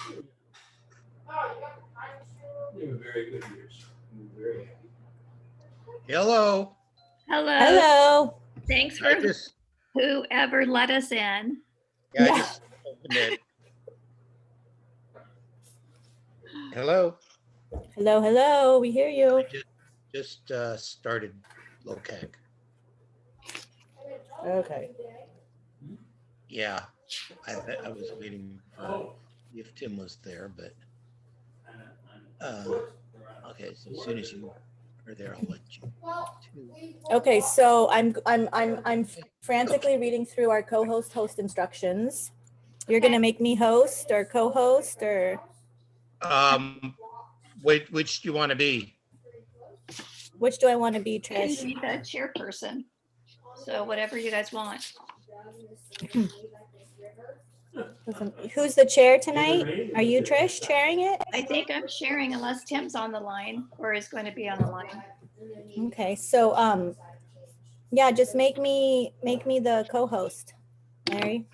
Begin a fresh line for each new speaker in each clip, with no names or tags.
They were very good years. We were very happy.
Hello.
Hello.
Hello.
Thanks
I
for
just,
whoever let us in.
yeah, I
Yeah.
just opened it. Hello.
Hello, hello. We hear you.
Just started Locac.
Okay.
Yeah, I was waiting for if Tim was there, but okay. So as soon as you are there, I'll let you.
Okay, so I'm frantically reading through our co-host host instructions. You're
Okay.
gonna make me host or co-host or
Which do you want to be?
which do I want to be,
You can
Trish?
be the chairperson. So whatever you guys want.
Who's the chair tonight? Are you, Trish, chairing it?
I think I'm sharing unless Tim's on the line or is going to be on the line.
Okay, so yeah, just make me the co-host, Larry.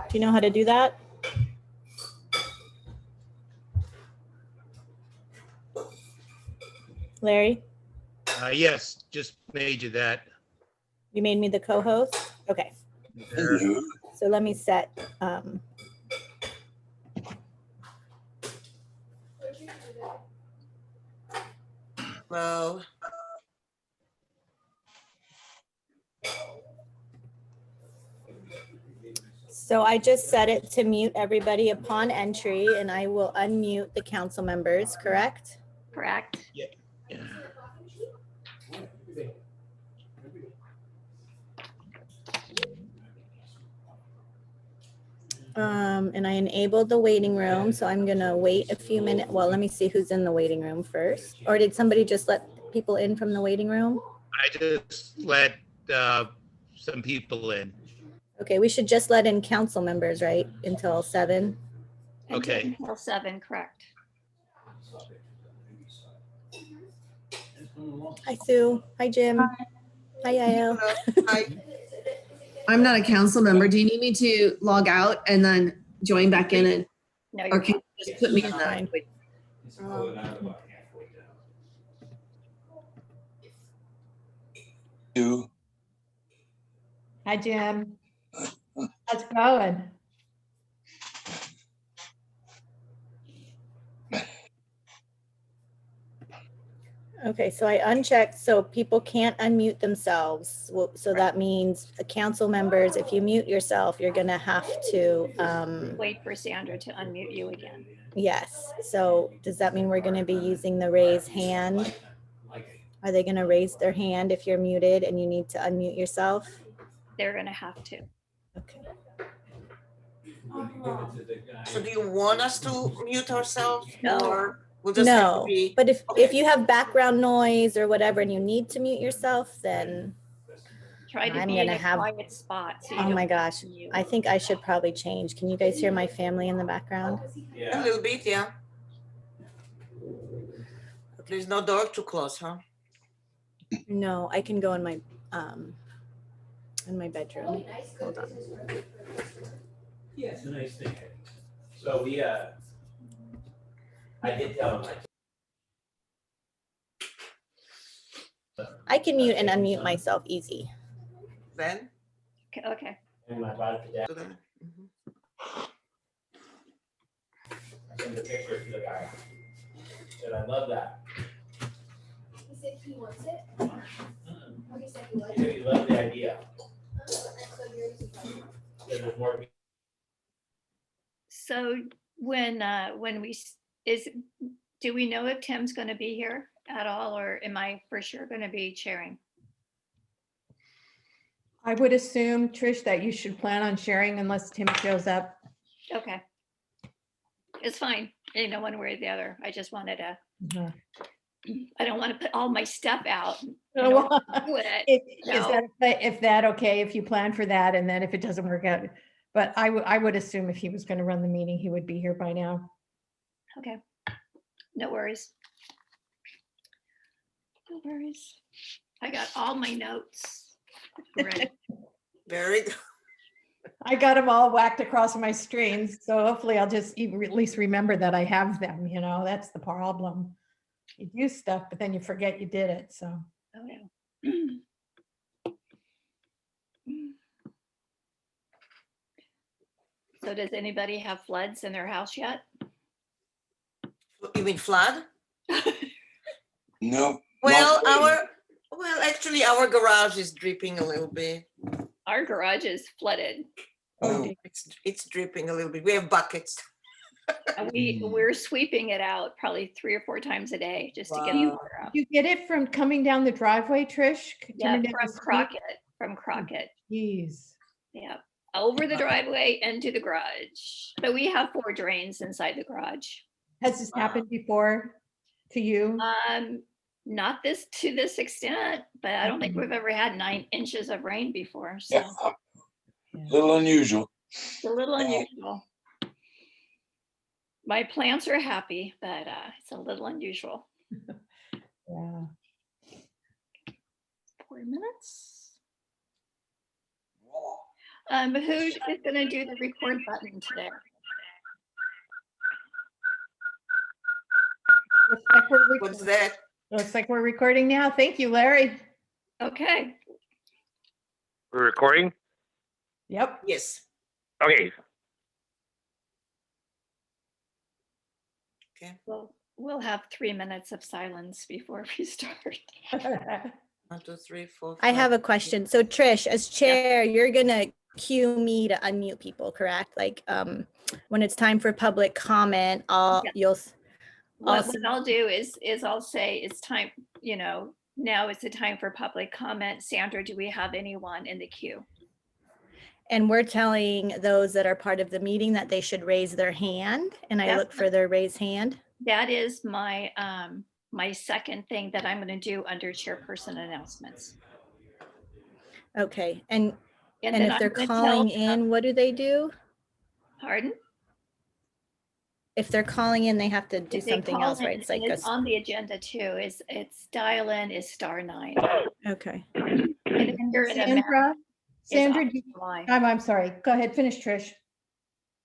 Do you know how to do that? Larry,
Yes, just made you that.
you made me the co-host? Okay,
There.
so let me set,
Hello.
so I just set it to mute everybody upon entry and I will unmute the council members, correct?
Correct.
Yeah.
And I enabled the waiting room, so I'm gonna wait a few minutes. Well, let me see who's in the waiting room first. Or did somebody just let people in from the waiting room?
I just let some people in.
Okay, we should just let in council members, right? Until 7.
Okay.
Until 7, correct.
Hi, Sue. Hi, Jim. Hi, Yael.
Hi.
I'm not a council member. Do you need me to log out and then join back in and,
No,
or
you're
can
fine.
you just put me in
Fine.
the?
It's pulling out about halfway down.
Hi, Jim. How's it going?
Okay, so I unchecked, so people can't unmute themselves. So that means the council members, if you mute yourself, you're gonna have to,
Wait for Sandra to unmute you again.
yes. So does that mean we're gonna be using the raise hand? Are they gonna raise their hand if you're muted and you need to unmute yourself?
They're going to have to.
Okay.
So do you want us to mute ourselves
No.
or we'll just have to
No,
be?
but if
Okay.
you have background noise or whatever and you need to mute yourself, then,
Try to
I'm
be in
gonna
a
have-
quiet spot. So you
oh
don't
my gosh,
mute.
I think I should probably change. Can you guys hear my family in the background?
A little bit, yeah. There's no door to close, huh?
No, I can go in my bedroom. Hold on.
Yeah, it's a nice thing. So we, I did tell him.
I can mute and unmute myself easy.
Then?
Okay.
And I brought it to
So
Dad.
then- mhm.
I sent the picture to the guy. Said, I love that.
He said he wants it.
Mhm.
Oh, he said he likes
He
it.
said he loved the idea.
So yours is like-
Said there's more.
So when we do we know if Tim's going to be here at all, or am I for sure going to be chairing?
I would assume, Trish, that you should plan on sharing unless Tim shows up.
Okay. It's fine. You know, one way or the other. I just wanted to,
Mhm.
I don't want to put all my stuff out.
Oh, well,
Do it.
Is
No.
that okay if you plan for that and then if it doesn't work out? But I would assume if he was going to run the meeting, he would be here by now.
Okay. No worries. No worries. I got all my notes ready.
Very good.
I got them all whacked across my screens, so hopefully I'll just at least remember that I have them, that's the problem. You do stuff, but then you forget you did it, so.
Oh, yeah. So does anybody have floods in their house yet?
You mean flood?
No.
Well,
not
actually, our garage is dripping a little bit.
Our garage is flooded.
Oh,
dear.
It's dripping a little bit. We have buckets.
And we're sweeping it out probably 3 or 4 times a day just to get the
Wow.
water out.
You get it from coming down the driveway, Trish?
Yeah,
Coming down the
from
street?
Crockett, from Crockett.
Jeez.
Yeah, over the driveway into the garage. But we have 4 drains inside the garage.
Has this happened before to you?
Not to this extent, but I don't think we've ever had 9 inches of rain before. So
yeah. A little unusual.
it's a little unusual. My plants are happy, but it's a little unusual.
Yeah.
4 minutes. Who is going to do the record button today?
Looks like we're
What's
recording.
that?
Looks like we're recording now. Thank you, Larry.
Okay.
We're recording?
Yep.
Yes.
Okay.
Okay.
Well, we'll have 3 minutes of silence before we start.
1, 2, 3, 4.
I have a question. So Trish, as chair, you're gonna cue me to unmute people, correct? Like, when it's time for public comment,
Yeah. What I'll do is I'll say it's time, now it's the time for public comment. Sandra, do we have anyone in the queue?
and we're telling those that are part of the meeting that they should raise their hand, and I
That's
look for their raised hand.
That is my my second thing that I'm going to do under chairperson announcements.
Okay, and
then
if
I'm
they're
gonna
calling
tell-
in, what do they do?
Pardon?
If they're calling in, they have to do
If they
something
call
else,
in,
right? It's like
and it's on the agenda too. It's dial in is *9.
okay.
And then you're in a
Sandra, Sandra,
line.
I'm sorry. Go ahead, finish, Trish.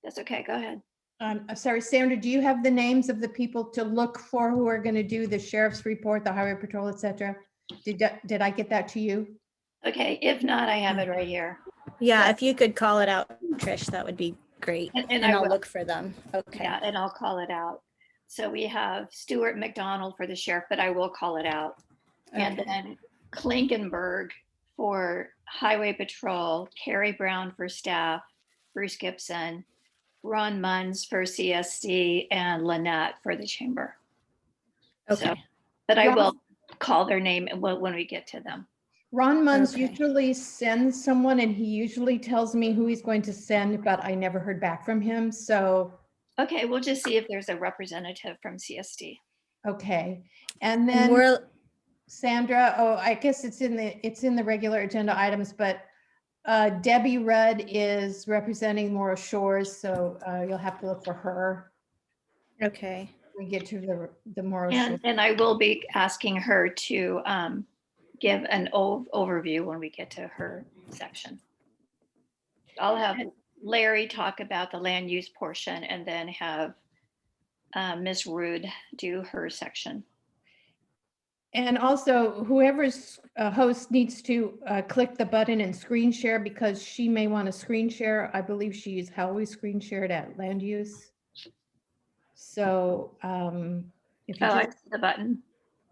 That's okay. Go ahead.
I'm sorry, Sandra, do you have the names of the people to look for who are going to do the sheriff's report, the highway patrol, et cetera? Did I get that to you?
Okay. If not, I have it right here.
Yeah,
So-
if you could call it out, Trish, that would be great.
And
And
I
I'll
will.
look for them. Okay.
Yeah, and I'll call it out. So we have Stuart McDonald for the sheriff, but I will call it out. And
Okay.
then Klinkenberg for highway patrol, Carrie Brown for staff, Bruce Gibson, Ron Munns for CSD, and Lynette for the chamber. So,
Okay.
but I
Ron-
will call their name when we get to them.
Ron Munns
Okay.
usually sends someone and he usually tells me who he's going to send, but I never heard back from him. So,
Okay, we'll just see if there's a representative from CSD.
okay. And
And
then
we're,
Sandra, I guess it's in the regular agenda items, but Debbie Rudd is representing Morro Shores, so you'll have to look for her
okay.
when we get to the Morro Shores.
And I will be asking her to give an overview when we get to her section. I'll have Larry talk about the land use portion and then have Ms. Rude do her section.
And also whoever's host needs to click the button and screen share because she may want to screen share. I believe she's always screen shared at land use. So if you
Oh, I
just,
see the button.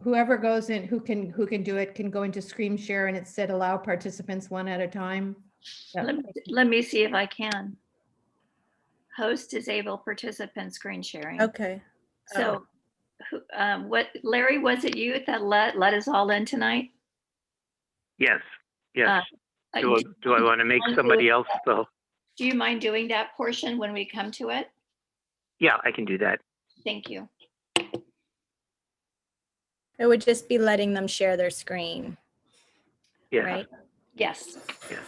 whoever goes in, who can do it, can go into screen share and it said allow participants one at a time. That-
Let me see if I can. Host disable participant screen sharing.
Okay.
So what, Larry, was it you that let us all in tonight?
Yes. Yes.
Uh,
Do I want to make somebody else the?
Do you mind doing that portion when we come to it?
Yeah, I can do that.
Thank you.
It would just be letting them share their screen,
Yeah.
right?
Yes.
Yes.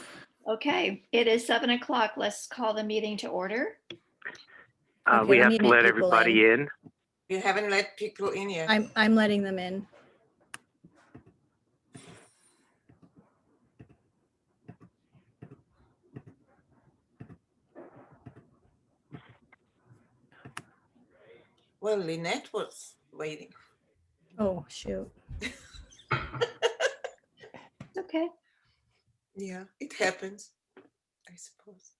Okay, it is 7 o'clock. Let's call the meeting to order.
Okay,
We
let
have
me
to
make
let
people
everybody in.
You haven't let people in yet.
I'm letting them in.
Well, Lynette was waiting.
Oh, shoot.
Okay.
Yeah, it happens, I suppose.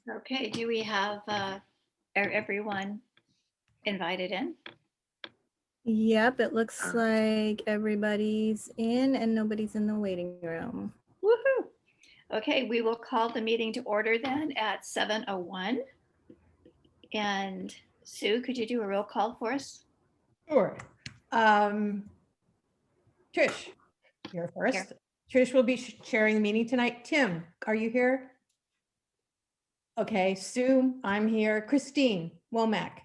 Okay, do we have everyone invited in?
Yep, it looks like everybody's in and nobody's in the waiting room.
Woohoo! Okay, we will call the meeting to order then at 7:01. And Sue, could you do a roll call for us?
Sure. Trish, you're first. Trish will be chairing the meeting tonight. Tim, are you here? Okay, Sue, I'm here. Christine Womack.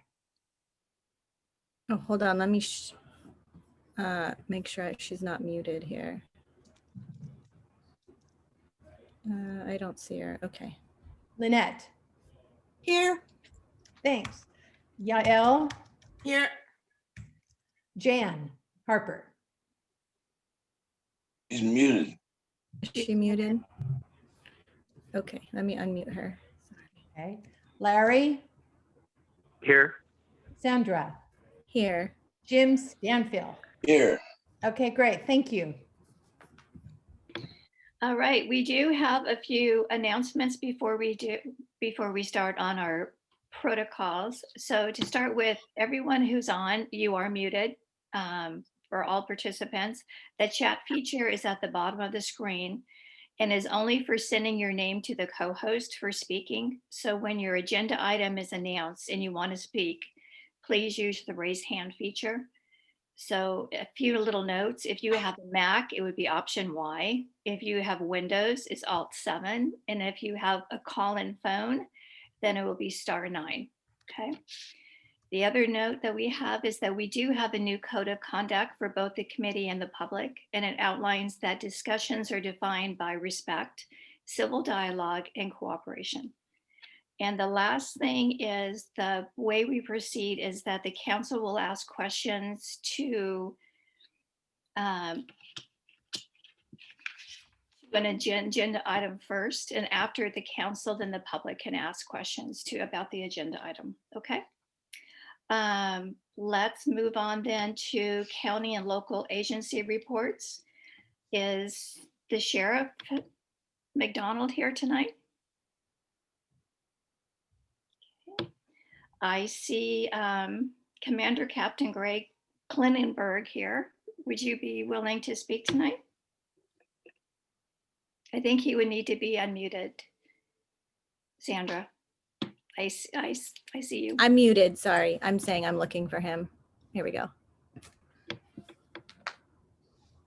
Oh, hold on. Let me make sure she's not muted here. I don't see her. Okay.
Lynette.
Here,
Thanks. Yael.
here.
Jan Harper.
He's muted.
Is she muted? Okay, let me unmute her.
Okay. Larry.
Here.
Sandra.
Here.
Jim Stanfield.
Here.
Okay, great. Thank you.
All right, we do have a few announcements before we start on our protocols. So to start with, everyone who's on, you are muted for all participants. The chat feature is at the bottom of the screen and is only for sending your name to the co-host for speaking. So when your agenda item is announced and you want to speak, please use the raise hand feature. So a few little notes: if you have a Mac, it would be option Y. If you have Windows, it's Alt 7. And if you have a call-in phone, then it will be *9. Okay. The other note that we have is that we do have a new code of conduct for both the committee and the public, and it outlines that discussions are defined by respect, civil dialogue, and cooperation. And the last thing is the way we proceed is that the council will ask questions to an agenda item first, and after the council, then the public can ask questions about the agenda item. Okay. Let's move on then to county and local agency reports. Is the Sheriff McDonald here tonight? I see Commander Captain Greg Klinenberg here. Would you be willing to speak tonight? I think he would need to be unmuted. Sandra, I see you.
I'm muted. Sorry. I'm saying I'm looking for him. Here we go.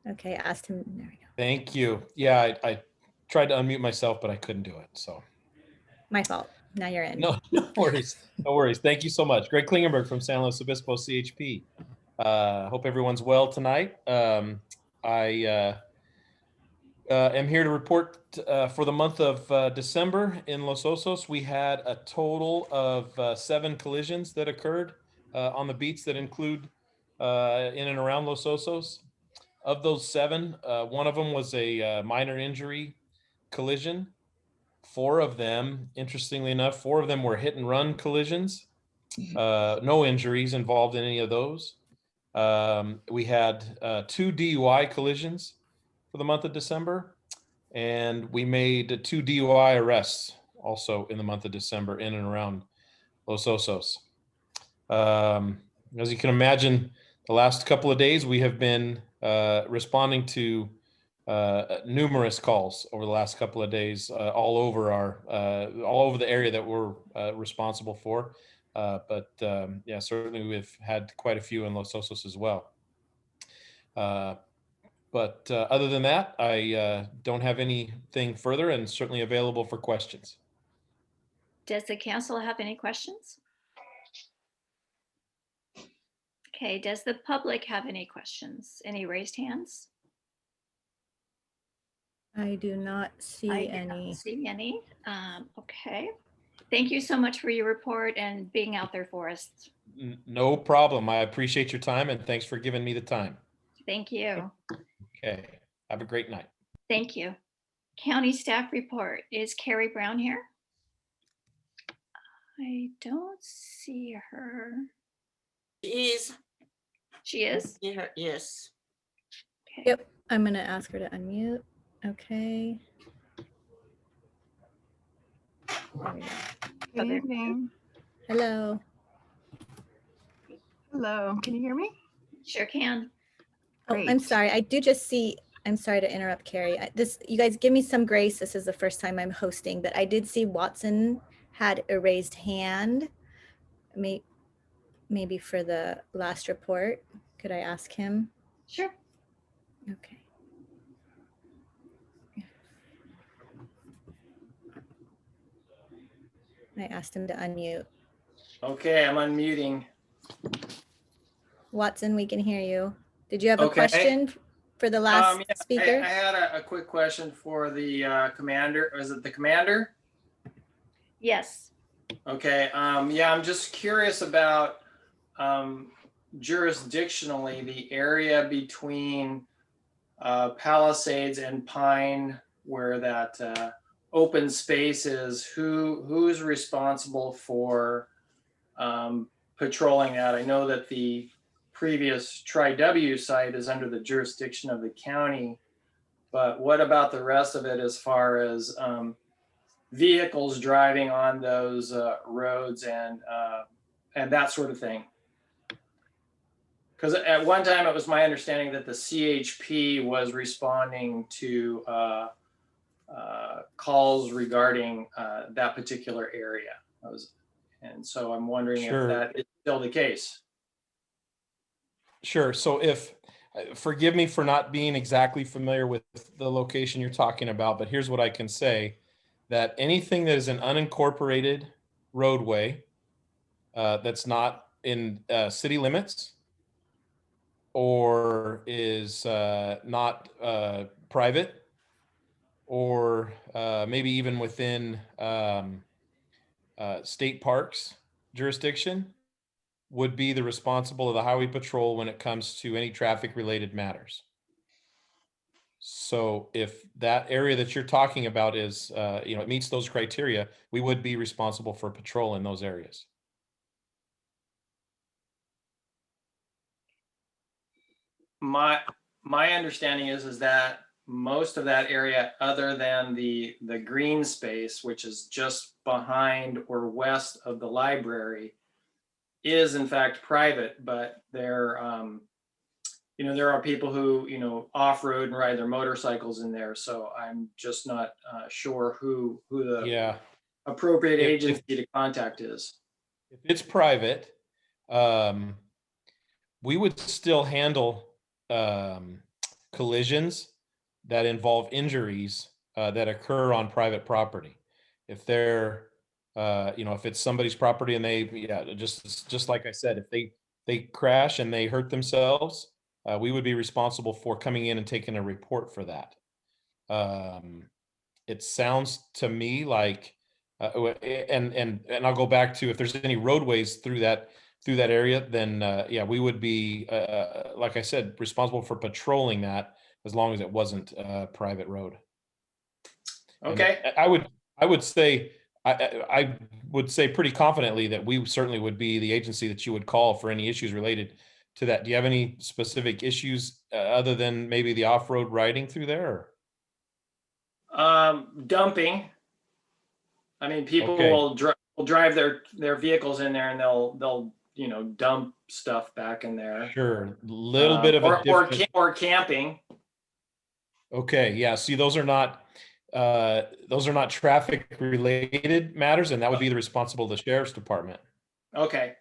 Okay, asked him. There we go.
Thank you. Yeah, I tried to unmute myself, but I couldn't do it. So
My fault. Now you're in.
no worries. No worries. Thank you so much. Greg Klingenberg from San Luis Obispo CHP. Hope everyone's well tonight. I am here to report for the month of December in Los Osos. We had a total of 7 collisions that occurred on the beats that include in and around Los Osos. Of those 7, one of them was a minor injury collision. 4 of them, interestingly enough, 4 of them were hit and run collisions. No injuries involved in any of those. We had 2 DUI collisions for the month of December, and we made 2 DUI arrests also in the month of December in and around Los Osos. As you can imagine, the last couple of days we have been responding to numerous calls over the last couple of days, all over the area that we're responsible for. But yeah, certainly we've had quite a few in Los Osos as well. But other than that, I don't have anything further, and certainly available for questions.
Does the council have any questions? Okay, does the public have any questions? Any raised hands?
I do not see
I do
any.
not see any. Okay. Thank you so much for your report and being out there for us.
No problem. I appreciate your time, and thanks for giving me the time.
Thank you.
Okay, have a great night.
Thank you. County staff report. Is Carrie Brown here? I don't see her.
Is,
She is?
yeah, yes.
Okay.
Yep, I'm gonna ask her to unmute. Okay. There we go.
Oh,
Good
there-
evening.
Hello.
Hello. Can you hear me?
Sure can.
Oh, I'm
Great.
sorry. I do just see, I'm sorry to interrupt, Carrie. You guys give me some grace. This is the first time I'm hosting, but I did see Watson had a raised hand. Maybe for the last report. Could I ask him?
Sure.
Okay. I asked him to unmute.
Okay, I'm unmuting.
Watson, we can hear you. Did you have a
Okay.
question for the last
Yeah,
speaker?
I had a quick question for the commander. Was it the commander?
Yes.
Okay, yeah, I'm just curious about jurisdictionally, the area between Palisades and Pine, where that open space is, who's responsible for patrolling that? I know that the previous Tri-W site is under the jurisdiction of the county, but what about the rest of it as far as vehicles driving on those roads and that sort of thing? Because at one time it was my understanding that the CHP was responding to calls regarding that particular area. And so I'm wondering
Sure.
if that is still the case.
Sure. So forgive me for not being exactly familiar with the location you're talking about, but here's what I can say, that anything that is an unincorporated roadway that's not in city limits or is not private, or maybe even within state parks jurisdiction, would be the responsible of the highway patrol when it comes to any traffic related matters. So if that area that you're talking about is, it meets those criteria, we would be responsible for patrol in those areas.
My understanding is that most of that area, other than the green space, which is just behind or west of the library, is in fact private, but there are people who off-road and ride their motorcycles in there. So I'm just not sure who the appropriate agency to contact is.
If it's private, we would still handle collisions that involve injuries that occur on private property. If they're, if it's somebody's property and just like I said, if they crash and they hurt themselves, we would be responsible for coming in and taking a report for that. It sounds to me like, and I'll go back to, if there's any roadways through that area, then we would be, like I said, responsible for patrolling that as long as it wasn't a private road.
Okay.
And I would say pretty confidently that we certainly would be the agency that you would call for any issues related to that. Do you have any specific issues other than maybe the off-road riding through there?
Dumping. I mean, people
Okay.
will drive their vehicles in there and they'll dump stuff back in there.
Sure, little bit of a different.
Or camping.
Okay, yeah. See, those are not traffic related matters, and that would be the responsible of the sheriff's department.
Okay.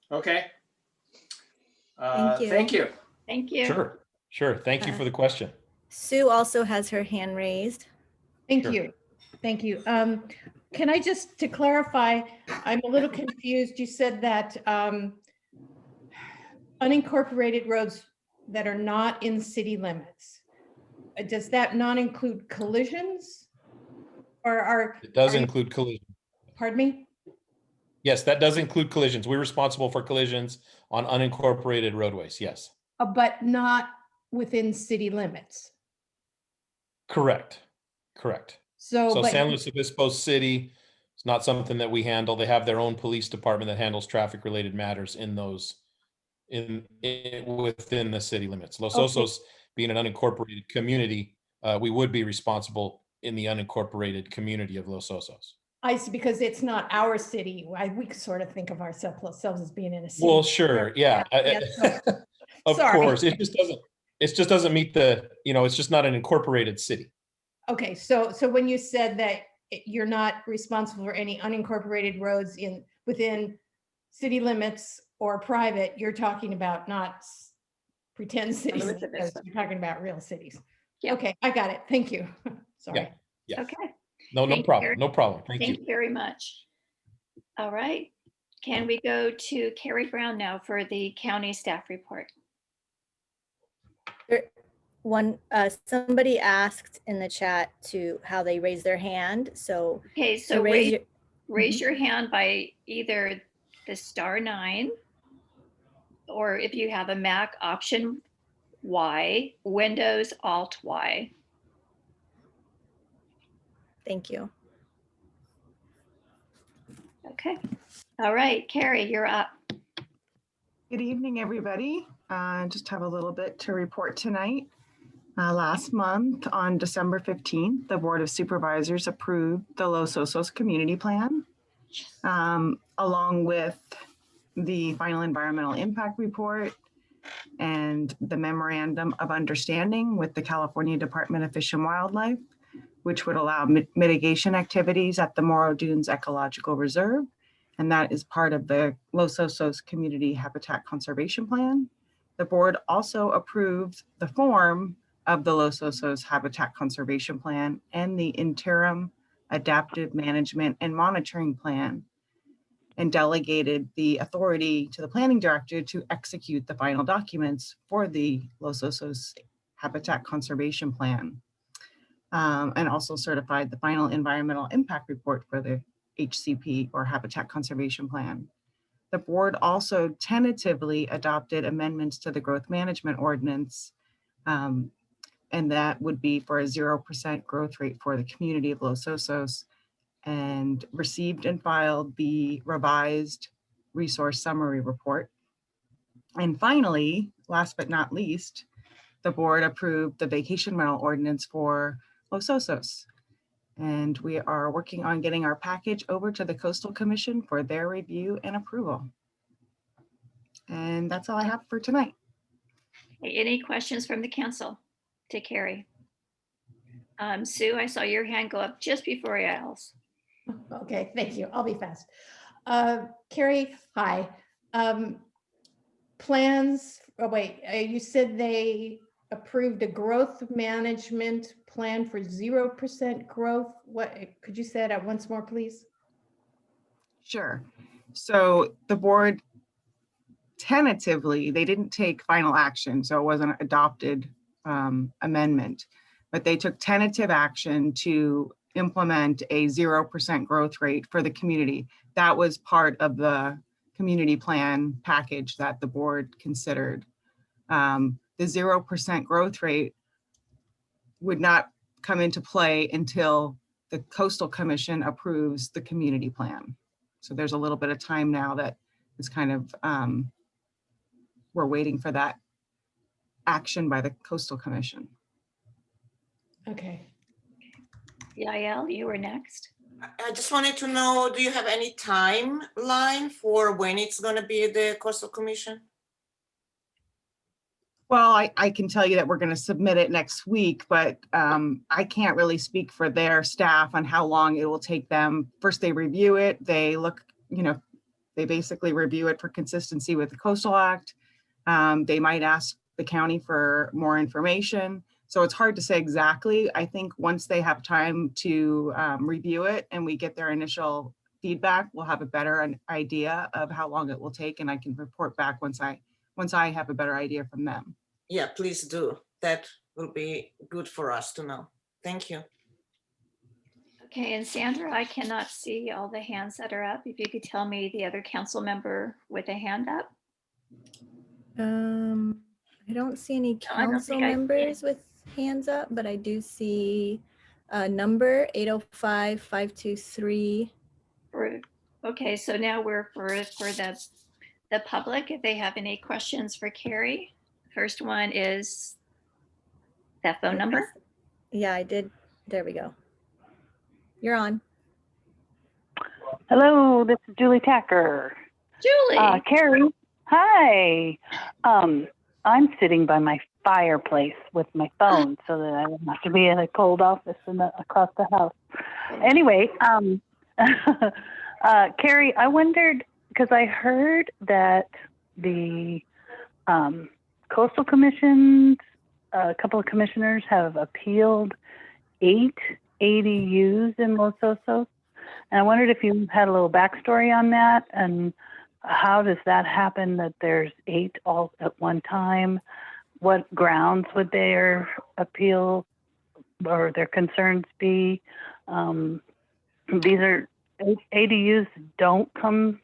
Thank you.
Thank you.
Thank you.
Sure. Thank you for the question.
Sue also has her hand raised.
Thank
Sure.
you. Thank you. Can I just, to clarify, I'm a little confused. You said that unincorporated roads that are not in city limits, does that not include collisions?
It does include collisions.
Pardon me?
Yes, that does include collisions. We're responsible for collisions on unincorporated roadways. Yes.
But not within city limits.
Correct. Correct.
So,
So
but
San Luis Obispo City, it's not something that we handle. They have their own police department that handles traffic related matters in those, within the city limits. Los
Okay.
Osos being an unincorporated community, we would be responsible in the unincorporated community of Los Osos.
I see, because it's not our city. We sort of think of ourselves as being in a city.
Well, sure, yeah. Of
Sorry.
course, it just doesn't meet the, it's just not an incorporated city.
Okay, so when you said that you're not responsible for any unincorporated roads within city limits or private, you're talking about not pretend cities,
Elizabeth.
because you're talking about real cities.
Yeah.
Okay, I got it. Thank you. Sorry.
Yeah.
Okay.
No
Thank you,
problem.
Carrie.
No problem. Thank
Thank
you.
you very much. All right. Can we go to Carrie Brown now for the county staff report?
Somebody asked in the chat to how they raise their hand. So
Okay, so
to raise
raise your hand by either the *9, or if you have a Mac, Option Y, Windows, Alt Y.
Thank you.
Okay. All right, Carrie, you're up.
Good evening, everybody. Just have a little bit to report tonight. Last month, on December 15th, the Board of Supervisors approved the Los Osos Community Plan, along with the final environmental impact report and the memorandum of understanding with the California Department of Fish and Wildlife, which would allow mitigation activities at the Morro Dunes Ecological Reserve. And that is part of the Los Osos Community Habitat Conservation Plan. The board also approved the form of the Los Osos Habitat Conservation Plan and the interim adaptive management and monitoring plan, and delegated the authority to the planning director to execute the final documents for the Los Osos Habitat Conservation Plan, and also certified the final environmental impact report for the HCP, or Habitat Conservation Plan. The board also tentatively adopted amendments to the growth management ordinance, and that would be for a 0% growth rate for the community of Los Osos, and received and filed the revised resource summary report. And finally, last but not least, the board approved the vacation rental ordinance for Los Osos. And we are working on getting our package over to the Coastal Commission for their review and approval. And that's all I have for tonight.
Any questions from the council to Carrie? Sue, I saw your hand go up just before Al's.
Okay, thank you. I'll be fast. Carrie, hi. Plans, you said they approved a growth management plan for 0% growth. What, could you say that once more, please?
Sure. So the board tentatively, they didn't take final action, so it wasn't an adopted amendment, but they took tentative action to implement a 0% growth rate for the community. That was part of the community plan package that the board considered. The 0% growth rate would not come into play until the Coastal Commission approves the community plan. So there's a little bit of time now that is kind of, we're waiting for that action by the Coastal Commission.
Okay.
Yael, you were next.
I just wanted to know, do you have any timeline for when it's going to be at the Coastal Commission?
Well, I can tell you that we're going to submit it next week, but I can't really speak for their staff on how long it will take them. First, they review it. They look, they basically review it for consistency with the Coastal Act. They might ask the county for more information. So it's hard to say exactly. I think once they have time to review it and we get their initial feedback, we'll have a better idea of how long it will take, and I can report back once I have a better idea from them.
Yeah, please do. That will be good for us to know. Thank you.
Okay, and Sandra, I cannot see all the hands that are up. If you could tell me the other council member with a hand up.
I I don't see any
I don't
council
think I see
members with hands up, but I do see a number 805-523.
Okay, so now we're for the public, if they have any questions for Carrie. First one is that phone number.
Yeah, I did. There we go. You're on.
Hello, this is Julie Tacker.
Julie.
Carrie, hi. I'm sitting by my fireplace with my phone so that I don't have to be in a cold office across the house. Anyway, Carrie, I wondered, because I heard that the Coastal Commission, a couple of commissioners have appealed 8 ADUs in Los Osos. And I wondered if you had a little backstory on that, and how does that happen that there's 8 all at one time? What grounds would their appeal or their concerns be? These are ADUs don't come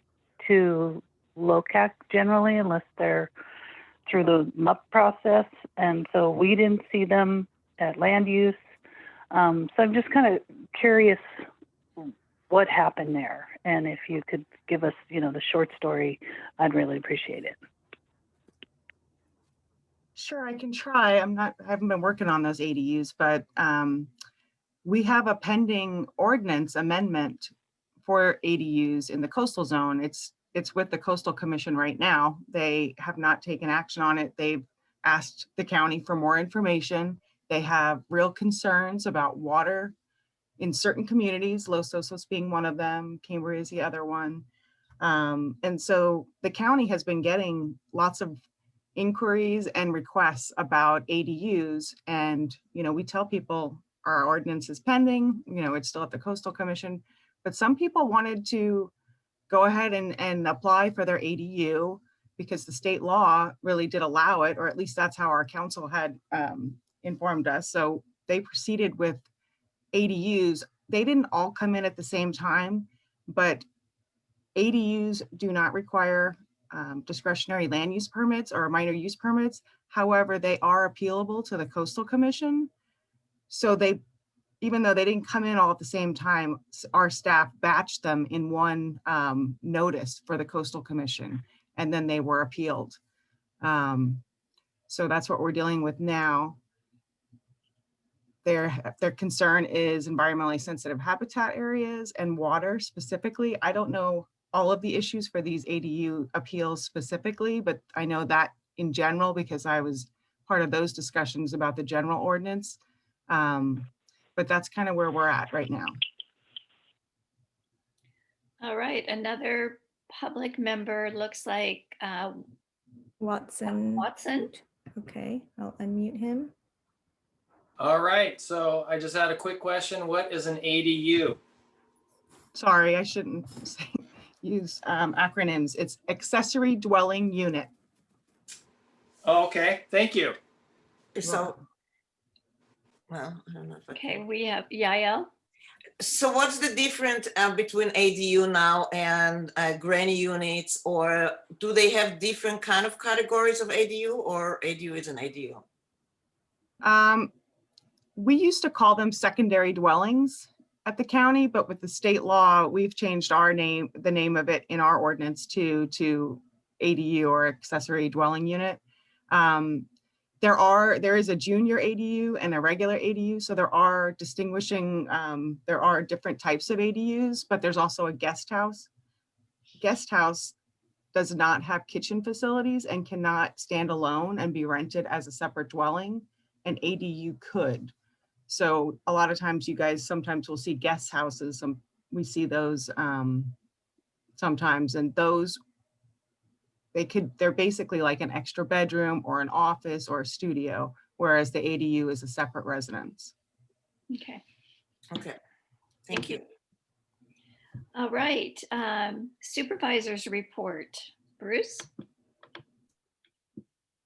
to Locac generally unless they're through the MUP process, and so we didn't see them at land use. So I'm just kind of curious what happened there, and if you could give us, the short story, I'd really appreciate it.
Sure, I can try. I haven't been working on those ADUs, but we have a pending ordinance amendment for ADUs in the coastal zone. It's with the Coastal Commission right now. They have not taken action on it. They've asked the county for more information. They have real concerns about water in certain communities, Los Osos being one of them, Cambria is the other one. And so the county has been getting lots of inquiries and requests about ADUs. And, we tell people our ordinance is pending, it's still at the Coastal Commission, but some people wanted to go ahead and apply for their ADU because the state law really did allow it, or at least that's how our council had informed us. So they proceeded with ADUs. They didn't all come in at the same time, but ADUs do not require discretionary land use permits or minor use permits. However, they are appealable to the Coastal Commission. So even though they didn't come in all at the same time, our staff batched them in one notice for the Coastal Commission, and then they were appealed. So that's what we're dealing with now. Their concern is environmentally sensitive habitat areas and water specifically. I don't know all of the issues for these ADU appeals specifically, but I know that in general because I was part of those discussions about the general ordinance. But that's kind of where we're at right now.
All right, another public member looks like
Watson.
Watson.
Okay, I'll unmute him.
All right, so I just had a quick question. What is an ADU?
Sorry, I shouldn't use acronyms. It's accessory dwelling unit.
Oh, okay, thank you.
So, well, I don't know.
Okay, we have Yael.
So what's the difference between ADU now and granny units, or do they have different kind of categories of ADU, or ADU is an ADU?
We used to call them secondary dwellings at the county, but with the state law, we've changed the name of it in our ordinance to ADU, or accessory dwelling unit. There is a junior ADU and a regular ADU. So there are different types of ADUs, but there's also a guest house. Guest house does not have kitchen facilities and cannot stand alone and be rented as a separate dwelling. An ADU could. So a lot of times you guys sometimes will see guest houses. We see those sometimes, and those they're basically like an extra bedroom or an office or a studio, whereas the ADU is a separate residence.
Okay.
Okay, thank you.
All right, supervisor's report. Bruce?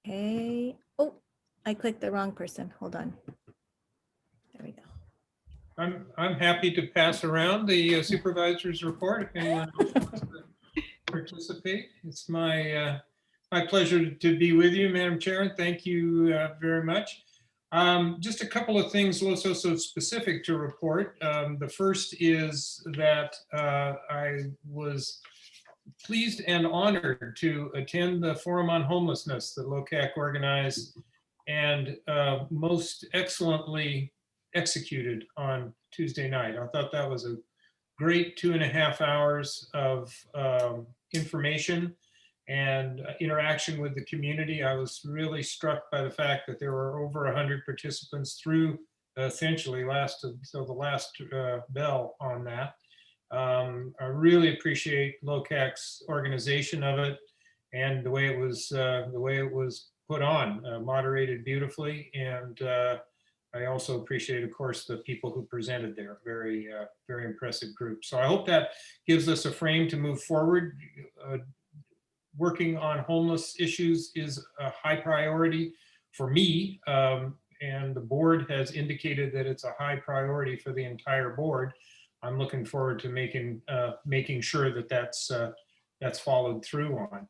Okay. Oh, I clicked the wrong person. Hold on. There we go.
I'm happy to pass around the supervisor's report if anyone wants to participate. It's my My pleasure to be with you, Madam Chair, and thank you very much. Just a couple of things also specific to report. The first is that I was pleased and honored to attend the Forum on Homelessness that Locac organized and most excellently executed on Tuesday night. I thought that was a great 2.5 hours of information and interaction with the community. I was really struck by the fact that there were over 100 participants through essentially until the last bell on that. I really appreciate Locac's organization of it and the way it was put on, moderated beautifully. And I also appreciate, of course, the people who presented there. Very, very impressive group. So I hope that gives us a frame to move forward. Working on homeless issues is a high priority for me, and the board has indicated that it's a high priority for the entire board. I'm looking forward to making sure that that's followed through on.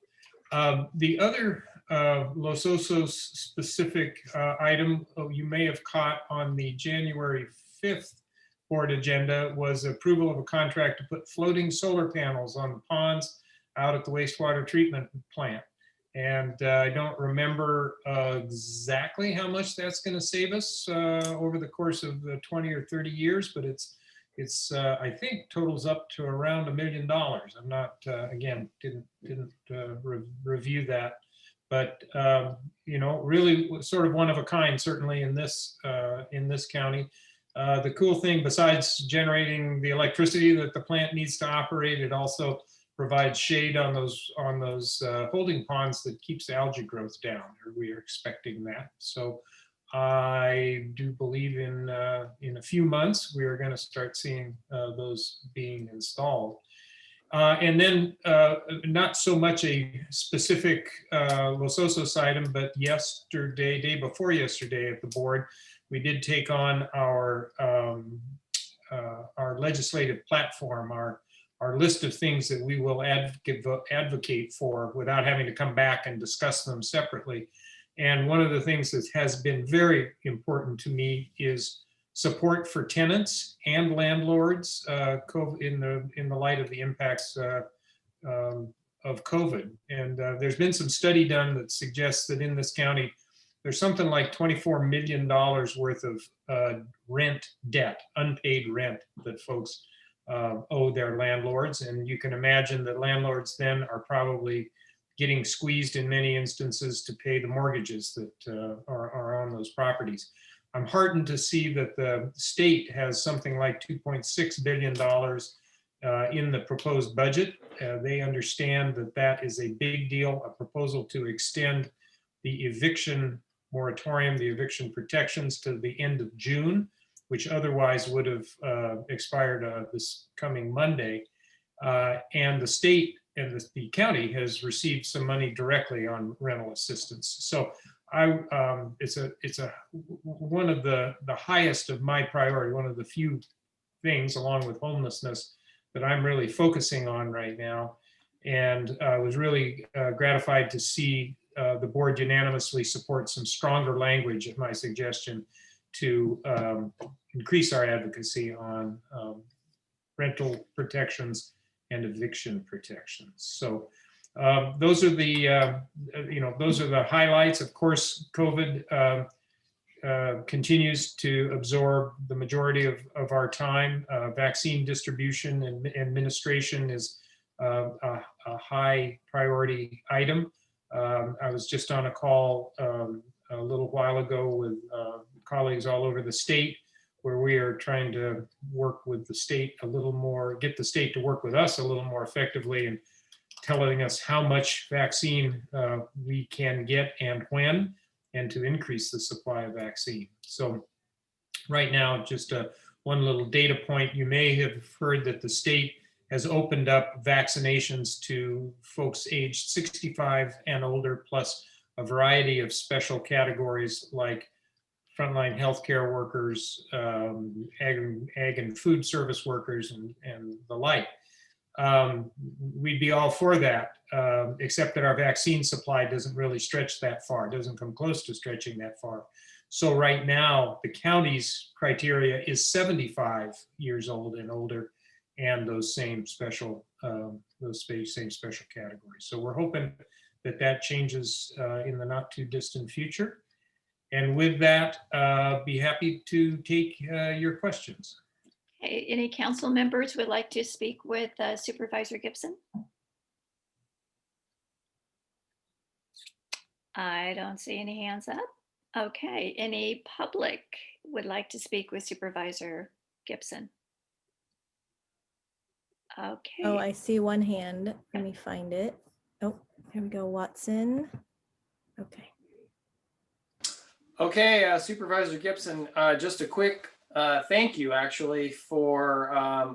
The other Los Osos specific item you may have caught on the January 5th board agenda was approval of a contract to put floating solar panels on the ponds out at the wastewater treatment plant. And I don't remember exactly how much that's going to save us over the course of 20 or 30 years, but it's I think totals up to around $1 million. I'm not again didn't review that, but really sort of one of a kind, certainly in this county. The cool thing, besides generating the electricity that the plant needs to operate, it also provides shade on those holding ponds that keeps algae growth down, or we are expecting that. So I do believe in a few months we are going to start seeing those being installed. And then not so much a specific Los Osos item, but day before yesterday at the board, we did take on our legislative platform, our list of things that we will advocate for without having to come back and discuss them separately. And one of the things that has been very important to me is support for tenants and landlords in the light of the impacts of COVID. And there's been some study done that suggests that in this county, there's something like $24 million worth of rent debt, unpaid rent that folks owe their landlords. And you can imagine that landlords then are probably getting squeezed in many instances to pay the mortgages that are on those properties. I'm heartened to see that the state has something like $2.6 billion in the proposed budget. They understand that that is a big deal, a proposal to extend the eviction moratorium, the eviction protections to the end of June, which otherwise would have expired this coming Monday. And the state and the county has received some money directly on rental assistance. So it's one of the highest of my priority, one of the few things along with homelessness that I'm really focusing on right now. And I was really gratified to see the board unanimously support some stronger language at my suggestion to increase our advocacy on rental protections and eviction protections. So those are the highlights. Of course, COVID continues to absorb the majority of our time. Vaccine distribution and administration is a high priority item. I was just on a call a little while ago with colleagues all over the state, where we are trying to work with the state a little more, get the state to work with us a little more effectively, and telling us how much vaccine we can get and when, and to increase the supply of vaccine. So right now, just one little data point, you may have heard that the state has opened up vaccinations to folks aged 65 and older, plus a variety of special categories like frontline healthcare workers, ag and food service workers, and the like. we'd be all for that, except that our vaccine supply doesn't really stretch that far, doesn't come close to stretching that far. So right now, the county's criteria is 75 years old and older, and those same special categories. So we're hoping that that changes in the not too distant future. And with that, be happy to take your questions.
Okay, any council members would like to speak with Supervisor Gibson? I don't see any hands up. Okay, any public would like to speak with Supervisor Gibson? Okay.
Oh, I see one hand. Let me find it. Oh, here we go, Watson. Okay.
Okay, Supervisor Gibson, just a quick thank you actually for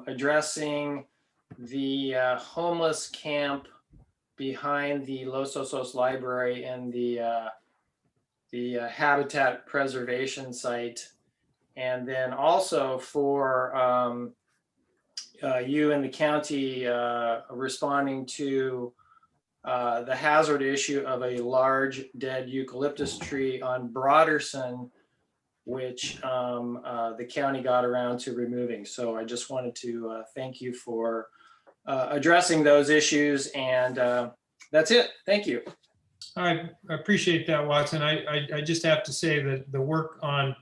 addressing the homeless camp behind the Los Osos Library and the habitat preservation site. And then also for you and the county responding to the hazard issue of a large dead eucalyptus tree on Broderson, which the county got around to removing. So I just wanted to thank you for addressing those issues, and that's it. Thank you.
I appreciate that, Watson. I just have to say that the work on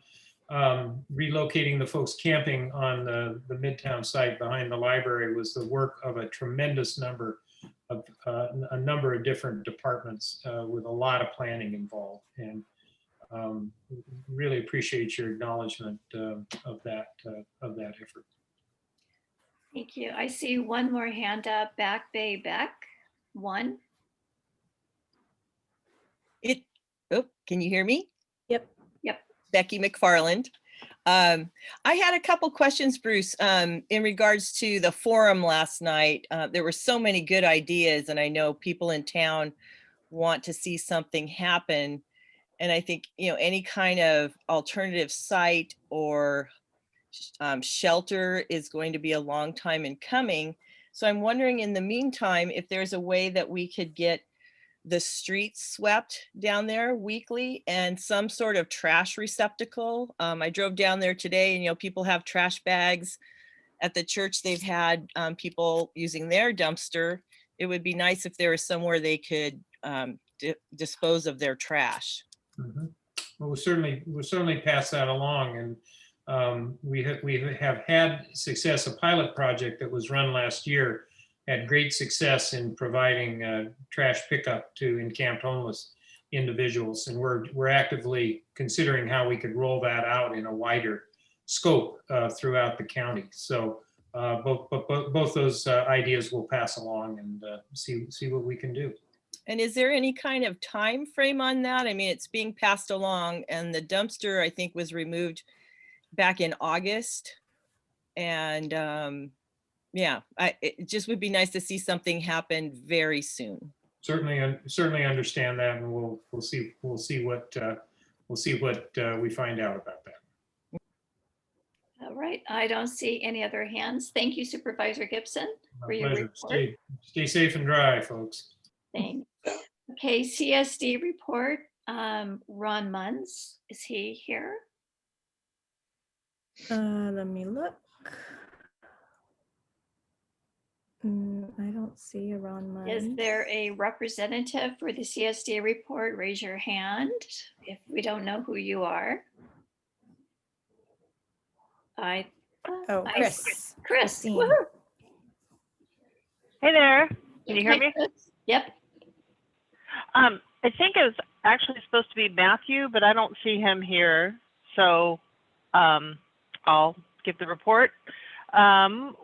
relocating the folks camping on the Midtown site behind the library was the work of a tremendous number of different departments with a lot of planning involved, and really appreciate your acknowledgement of that effort.
Thank you. I see one more hand up, Back Bay Beck, one.
Oh, can you hear me?
Yep.
Yep.
Becky McFarland. I had a couple questions, Bruce, in regards to the forum last night. There were so many good ideas, and I know people in town want to see something happen. And I think, any kind of alternative site or shelter is going to be a long time in coming. So I'm wondering, in the meantime, if there's a way that we could get the streets swept down there weekly and some sort of trash receptacle. I drove down there today, and people have trash bags. At the church, they've had people using their dumpster. It would be nice if there was somewhere they could dispose of their trash.
Mm-hmm. Well, we'll certainly pass that along, and we have had success. A pilot project that was run last year had great success in providing trash pickup to encamped homeless individuals, and we're actively considering how we could roll that out in a wider scope throughout the county. So both those ideas will pass along and see what we can do.
And is there any kind of time frame on that? I mean, it's being passed along, and the dumpster, I think, was removed back in August, and yeah, it just would be nice to see something happen very soon.
Certainly understand that, and we'll see what we find out about that.
All right, I don't see any other hands. Thank you, Supervisor Gibson,
My
for your
pleasure.
report.
Stay safe and dry, folks.
Thanks. Okay, CSD report. Ron Munns, is he here?
Let me look. I don't see a Ron Munns.
Is there a representative for the CSD report? Raise your hand if we don't know who you are.
Oh, Chris.
Chris.
Christine.
Woohoo.
Hey there. Can you hear
Hi,
me?
Chris. Yep.
I think it was actually supposed to be Matthew, but I don't see him here. So I'll give the report.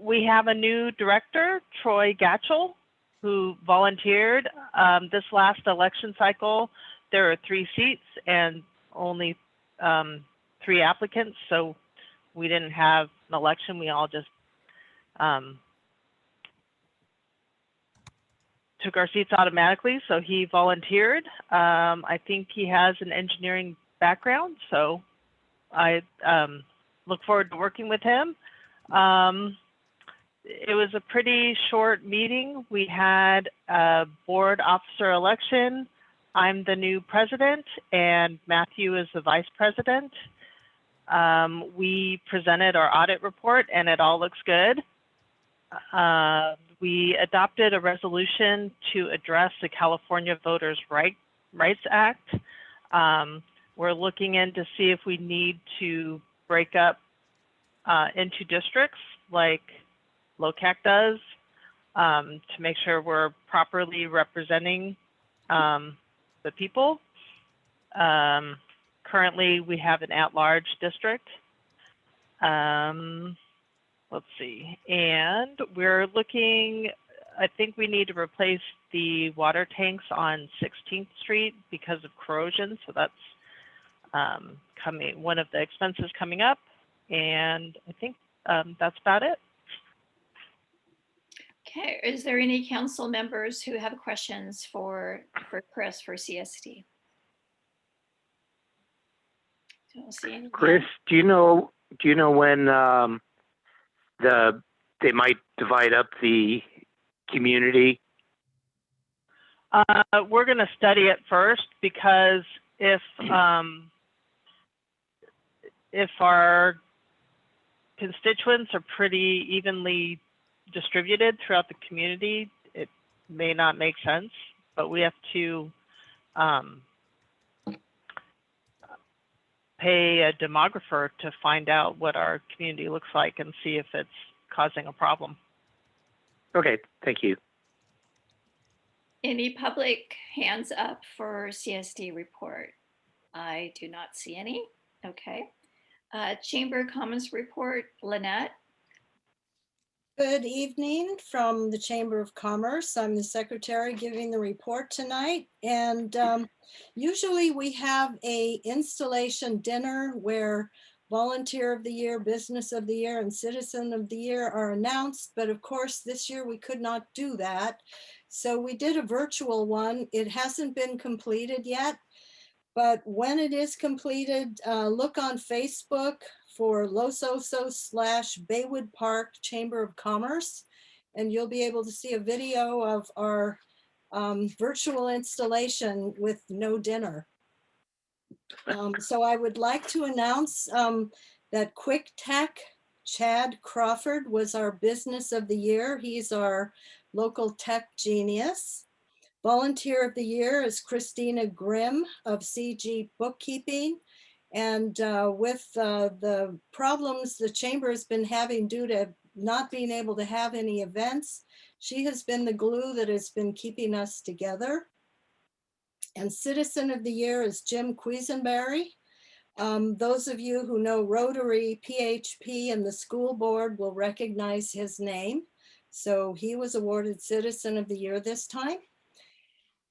We have a new director, Troy Gatchell, who volunteered this last election cycle. There are 3 seats and only 3 applicants. So we didn't have an election. We all just took our seats automatically. So he volunteered. I think he has an engineering background. So I look forward to working with him. it was a pretty short meeting. We had a board officer election. I'm the new president and Matthew is the vice president. We presented our audit report and it all looks good. We adopted a resolution to address the California Voters' Rights Act. We're looking in to see if we need to break up into districts like Locac does to make sure we're properly representing the people. Currently, we have an at-large district. Let's see, and we're looking, I think we need to replace the water tanks on 16th Street because of corrosion. So that's one of the expenses coming up. And I think that's about it.
Okay, is there any council members who have questions for Chris for CST? Don't see any.
Chris, do you know when they might divide up the community?
We're going to study it first because if our constituents are pretty evenly distributed throughout the community, it may not make sense, but we have to pay a demographer to find out what our community looks like and see if it's causing a problem.
Okay, thank you.
Any public hands up for CSD report? I do not see any. Okay. Chamber Comments report, Lynette.
Good evening from the Chamber of Commerce. I'm the secretary giving the report tonight. And usually we have a installation dinner where Volunteer of the Year, Business of the Year, and Citizen of the Year are announced. But of course, this year we could not do that. So we did a virtual one. It hasn't been completed yet. But when it is completed, look on Facebook for Los Osos / Baywood Park Chamber of Commerce, and you'll be able to see a video of our virtual installation with no dinner. So I would like to announce that Quick Tech, Chad Crawford was our Business of the Year. He's our local tech genius. Volunteer of the Year is Christina Grimm of CG Bookkeeping. And with the problems the chamber has been having due to not being able to have any events, she has been the glue that has been keeping us together. And Citizen of the Year is Jim Quisenberry. Those of you who know Rotary, PHP, and the school board will recognize his name. So he was awarded Citizen of the Year this time.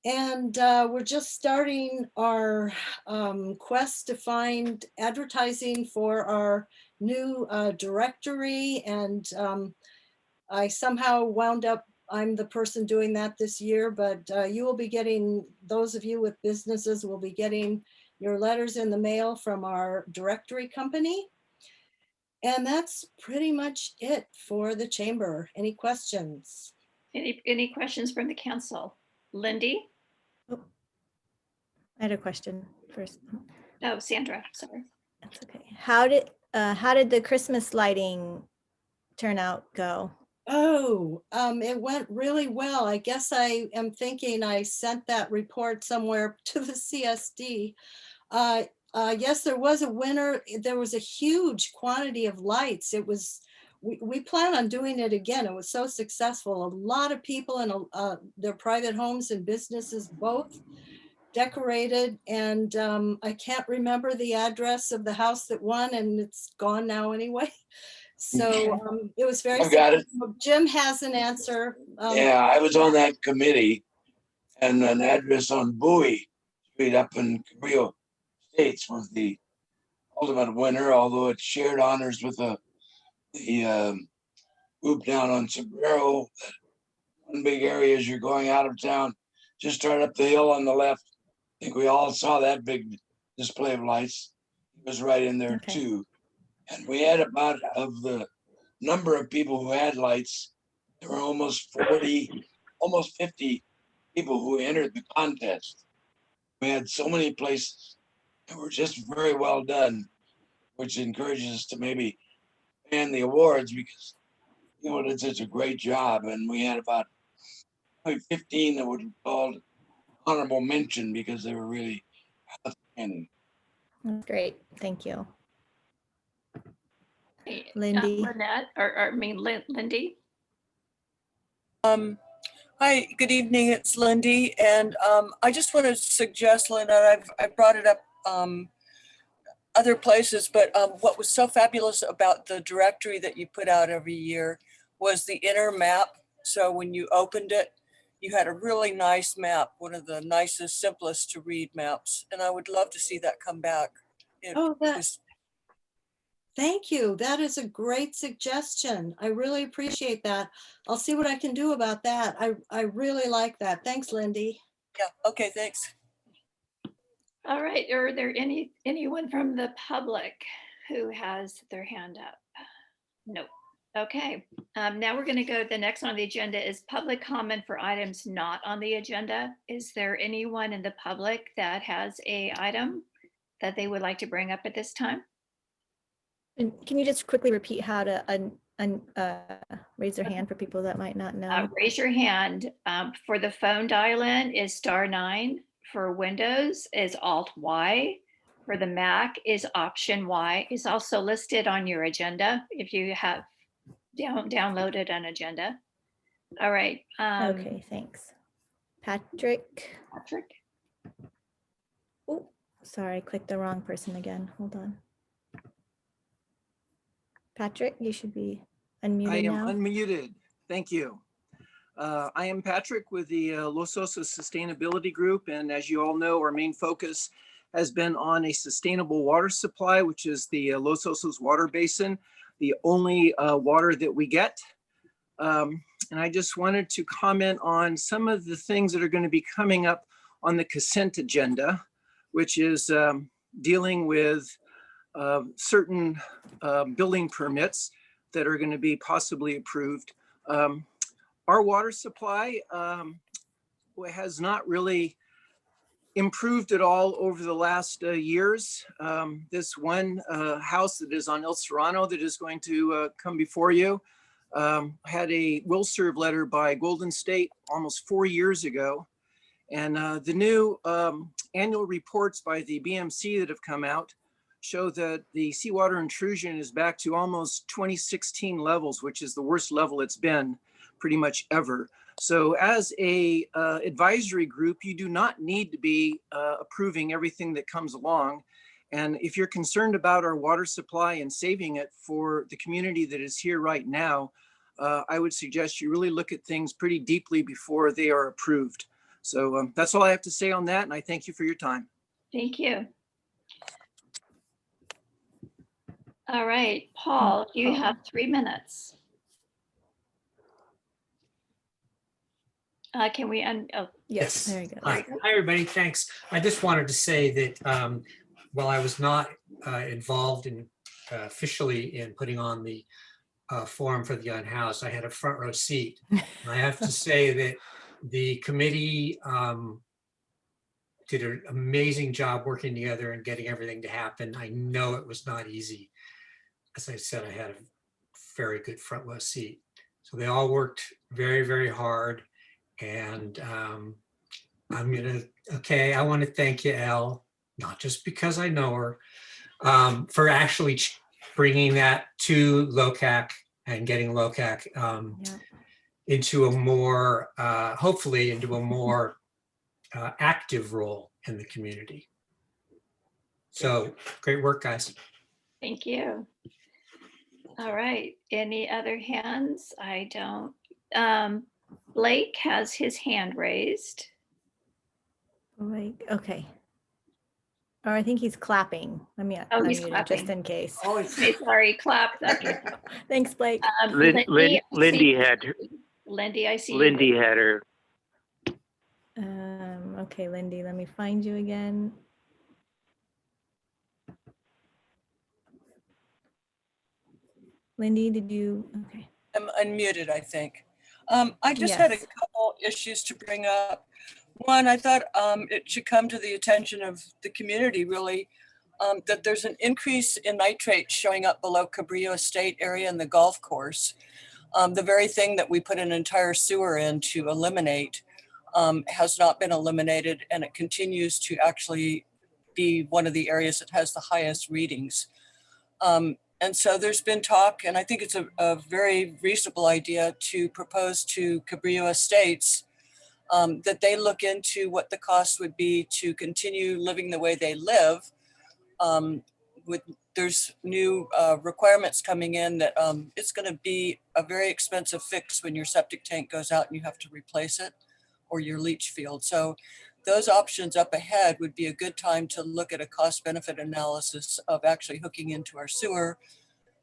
And we're just starting our quest to find advertising for our new directory. And I somehow wound up, I'm the person doing that this year, but you will be getting, those of you with businesses will be getting your letters in the mail from our directory company. And that's pretty much it for the chamber. Any questions?
Any questions from the council? Lindy?
Oh, I had a question first.
Oh, Sandra, sorry.
That's okay. How did the Christmas lighting turnout go?
Oh, it went really well. I guess I am thinking I sent that report somewhere to the CSD. Yes, there was a winner. There was a huge quantity of lights. It was, we plan on doing it again. It was so successful. A lot of people in their private homes and businesses both decorated. And I can't remember the address of the house that won, and it's gone now anyway. So it was very
I've got it.
Jim has an answer.
Yeah, I was on that committee, and an address on Bowie Street up in Cabrillo Estates was the ultimate winner, although it shared honors with the group down on Sombrero. One big area as you're going out of town, just right up the hill on the left. I think we all saw that big display of lights. It was right in there too. And we had about, of the number of people who had lights. There were almost 40, almost 50 people who entered the contest. We had so many places that were just very well done, which encourages us to maybe expand the awards because people did such a great job. And we had about probably 15 that were called honorable mention because they were really outstanding.
That's great. Thank you.
Hey,
Lindy.
Lynette, Lindy.
Hi, good evening. It's Lindy, and I just want to suggest, Lynette, I've brought it up other places, but what was so fabulous about the directory that you put out every year was the inner map. So when you opened it, you had a really nice map, one of the nicest, simplest to read maps, and I would love to see that come back.
Thank you. That is a great suggestion. I really appreciate that. I'll see what I can do about that. I really like that. Thanks, Lindy.
Yeah, okay, thanks.
All right, are there anyone from the public who has their hand up? Nope. Okay, now we're going to go, the next on the agenda is public comment for items not on the agenda. Is there anyone in the public that has a item that they would like to bring up at this time?
And can you just quickly repeat how to raise their hand for people that might not know?
Raise your hand. For the phone dial-in is *9. For Windows is Alt-Y. For the Mac is Option Y. Is also listed on your agenda if you have downloaded an agenda. All right.
Okay, thanks. Patrick. Oh, sorry, I clicked the wrong person again. Hold on. Patrick, you should be unmuted
I am
now.
unmuted. Thank you. I am Patrick with the Los Osos Sustainability Group. And as you all know, our main focus has been on a sustainable water supply, which is the Los Osos water basin, the only water that we get. And I just wanted to comment on some of the things that are going to be coming up on the consent agenda, which is dealing with certain building permits that are going to be possibly approved. Our water supply has not really improved at all over the last years. This one house that is on El Serrano that is going to come before you had a will serve letter by Golden State almost 4 years ago. And the new annual reports by the BMC that have come out show that the seawater intrusion is back to almost 2016 levels, which is the worst level it's been pretty much ever. So as a advisory group, you do not need to be approving everything that comes along. And if you're concerned about our water supply and saving it for the community that is here right now, I would suggest you really look at things pretty deeply before they are approved. So that's all I have to say on that. And I thank you for your time.
Thank you. All right, Paul, you have 3 minutes. Can we
yes, there you go.
Hi, everybody. Thanks. I just wanted to say that while I was not involved in officially in putting on the forum for the unhoused, I had a front row seat. And I have to say that the committee did an amazing job working together and getting everything to happen. I know it was not easy. As I said, I had a very good front row seat. So they all worked very, very hard. And I want to thank you, Elle, not just because I know her, for actually bringing that to Locac and getting Locac into a more, hopefully into a more active role in the community. So great work, guys.
Thank you. All right, any other hands? I don't. Blake has his hand raised.
Blake, okay. Or I think he's clapping. Let me
he's
unmute him
clapping.
just in case.
Oh, sorry, clap. Okay.
Thanks, Blake.
Lindy had her.
Lindy, I see.
Lindy had her.
Okay, Lindy, let me find you again. Lindy, did you? Okay.
I'm unmuted, I think. I just had a
Yes.
couple issues to bring up. One, I thought it should come to the attention of the community, really, that there's an increase in nitrates showing up below Cabrillo Estate area and the golf course. The very thing that we put an entire sewer in to eliminate has not been eliminated, and it continues to actually be one of the areas that has the highest readings. And so there's been talk, and I think it's a very reasonable idea to propose to Cabrillo Estates that they look into what the cost would be to continue living the way they live. There's new requirements coming in that it's going to be a very expensive fix when your septic tank goes out and you have to replace it, or your leach field. So those options up ahead would be a good time to look at a cost benefit analysis of actually hooking into our sewer.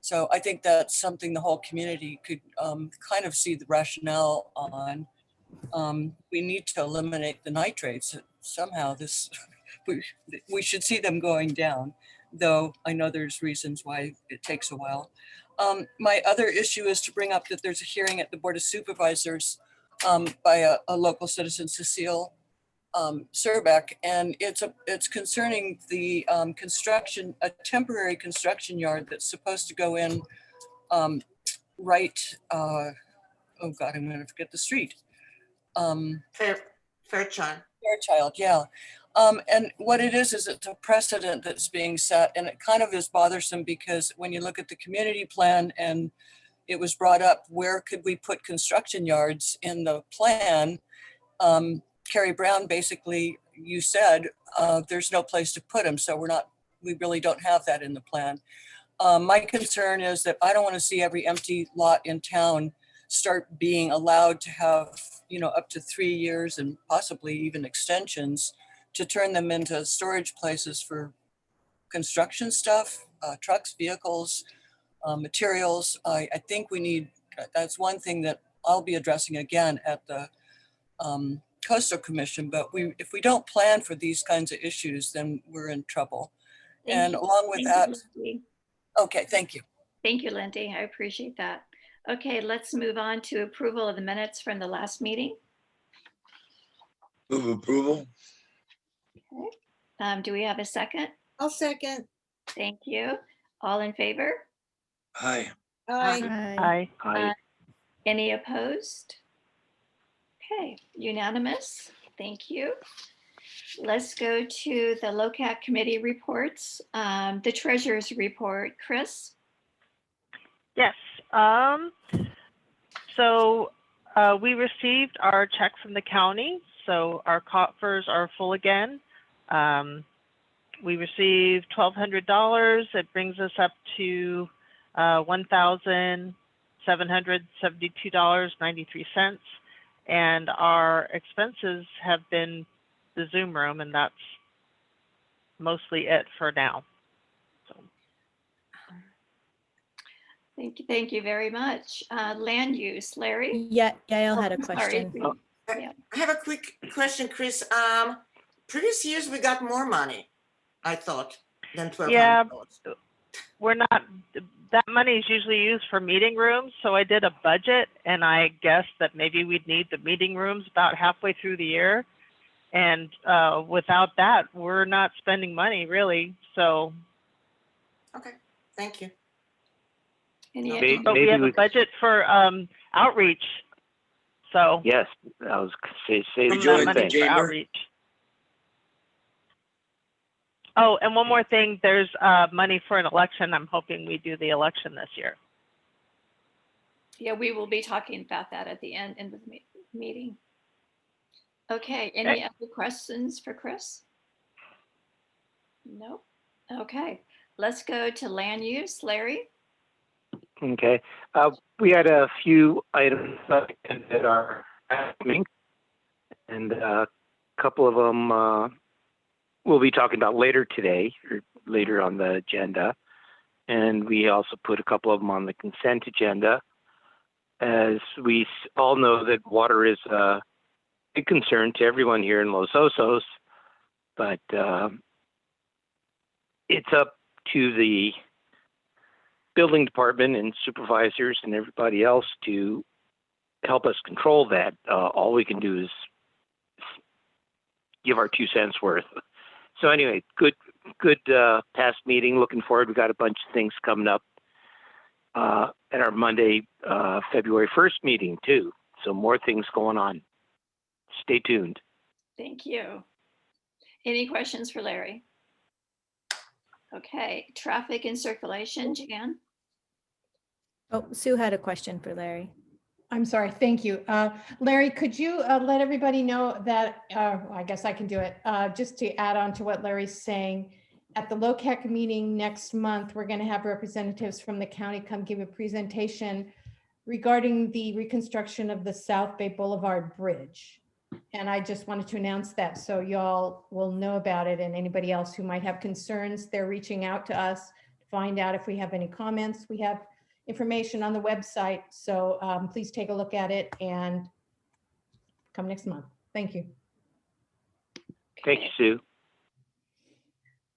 So I think that's something the whole community could kind of see the rationale on. We need to eliminate the nitrates. Somehow we should see them going down, though I know there's reasons why it takes a while. My other issue is to bring up that there's a hearing at the Board of Supervisors by a local citizen, Cecile Surbeck, and it's concerning the construction, a temporary construction yard that's supposed to go in right, oh God, I'm gonna forget the street.
Fairchild.
Fairchild, yeah. And what it is it's a precedent that's being set, and it kind of is bothersome because when you look at the community plan and it was brought up, where could we put construction yards in the plan? Carrie Brown, basically, you said there's no place to put them, so we really don't have that in the plan. My concern is that I don't want to see every empty lot in town start being allowed to have, up to 3 years and possibly even extensions to turn them into storage places for construction stuff, trucks, vehicles, materials. I think that's one thing that I'll be addressing again at the Coastal Commission, but if we don't plan for these kinds of issues, then we're in trouble. Along with that, okay, thank you.
Thank you, Lindy. I appreciate that. Okay, let's move on to approval of the minutes from the last meeting.
Move approval.
Okay. Do we have a second?
I'll second.
Thank you. All in favor?
Aye.
Aye.
Aye.
Any opposed? Okay, unanimous. Thank you. Let's go to the Locac committee reports. The treasurer's report, Chris.
Yes. So we received our check from the county, so our coffers are full again. We received $1,200. It brings us up to $1,772.93. And our expenses have been the Zoom room, and that's mostly it for now. So.
Thank you very much. Land use, Larry?
Yeah, Yael had a
Sorry.
question.
Yeah.
I have a quick question, Chris. Previous years we got more money, I thought, than $1,200.
Yeah, we're not, that money is usually used for meeting rooms. So I did a budget, and I guessed that maybe we'd need the meeting rooms about halfway through the year. And without that, we're not spending money really. So.
Okay, thank you.
But we have a budget for outreach. So.
Yes, I was say the
Join
same
money
thing.
for outreach. Oh, and one more thing, there's money for an election. I'm hoping we do the election this year.
Yeah, we will be talking about that at the end of the meeting. Okay, any other questions for Chris? No. Okay, let's go to land use, Larry.
Okay. We had a few items that are happening, and a couple of them we'll be talking about later today, or later on the agenda. And we also put a couple of them on the consent agenda. As we all know that water is a big concern to everyone here in Los Osos, but it's up to the building department and supervisors and everybody else to help us control that. All we can do is give our 2 cents worth. So anyway, good past meeting. Looking forward. We got a bunch of things coming up at our Monday, February 1st meeting too. So more things going on. Stay tuned.
Thank you. Any questions for Larry? Okay, traffic and circulation, Jan?
Oh, Sue had a question for Larry.
I'm sorry, thank you. Larry, could you let everybody know that, I guess I can do it, just to add on to what Larry's saying, at the Locac meeting next month, we're going to have representatives from the county come give a presentation regarding the reconstruction of the South Bay Boulevard Bridge. And I just wanted to announce that so y'all will know about it, and anybody else who might have concerns, they're reaching out to us to find out if we have any comments. We have information on the website, so please take a look at it and come next month. Thank you.
Thank you, Sue.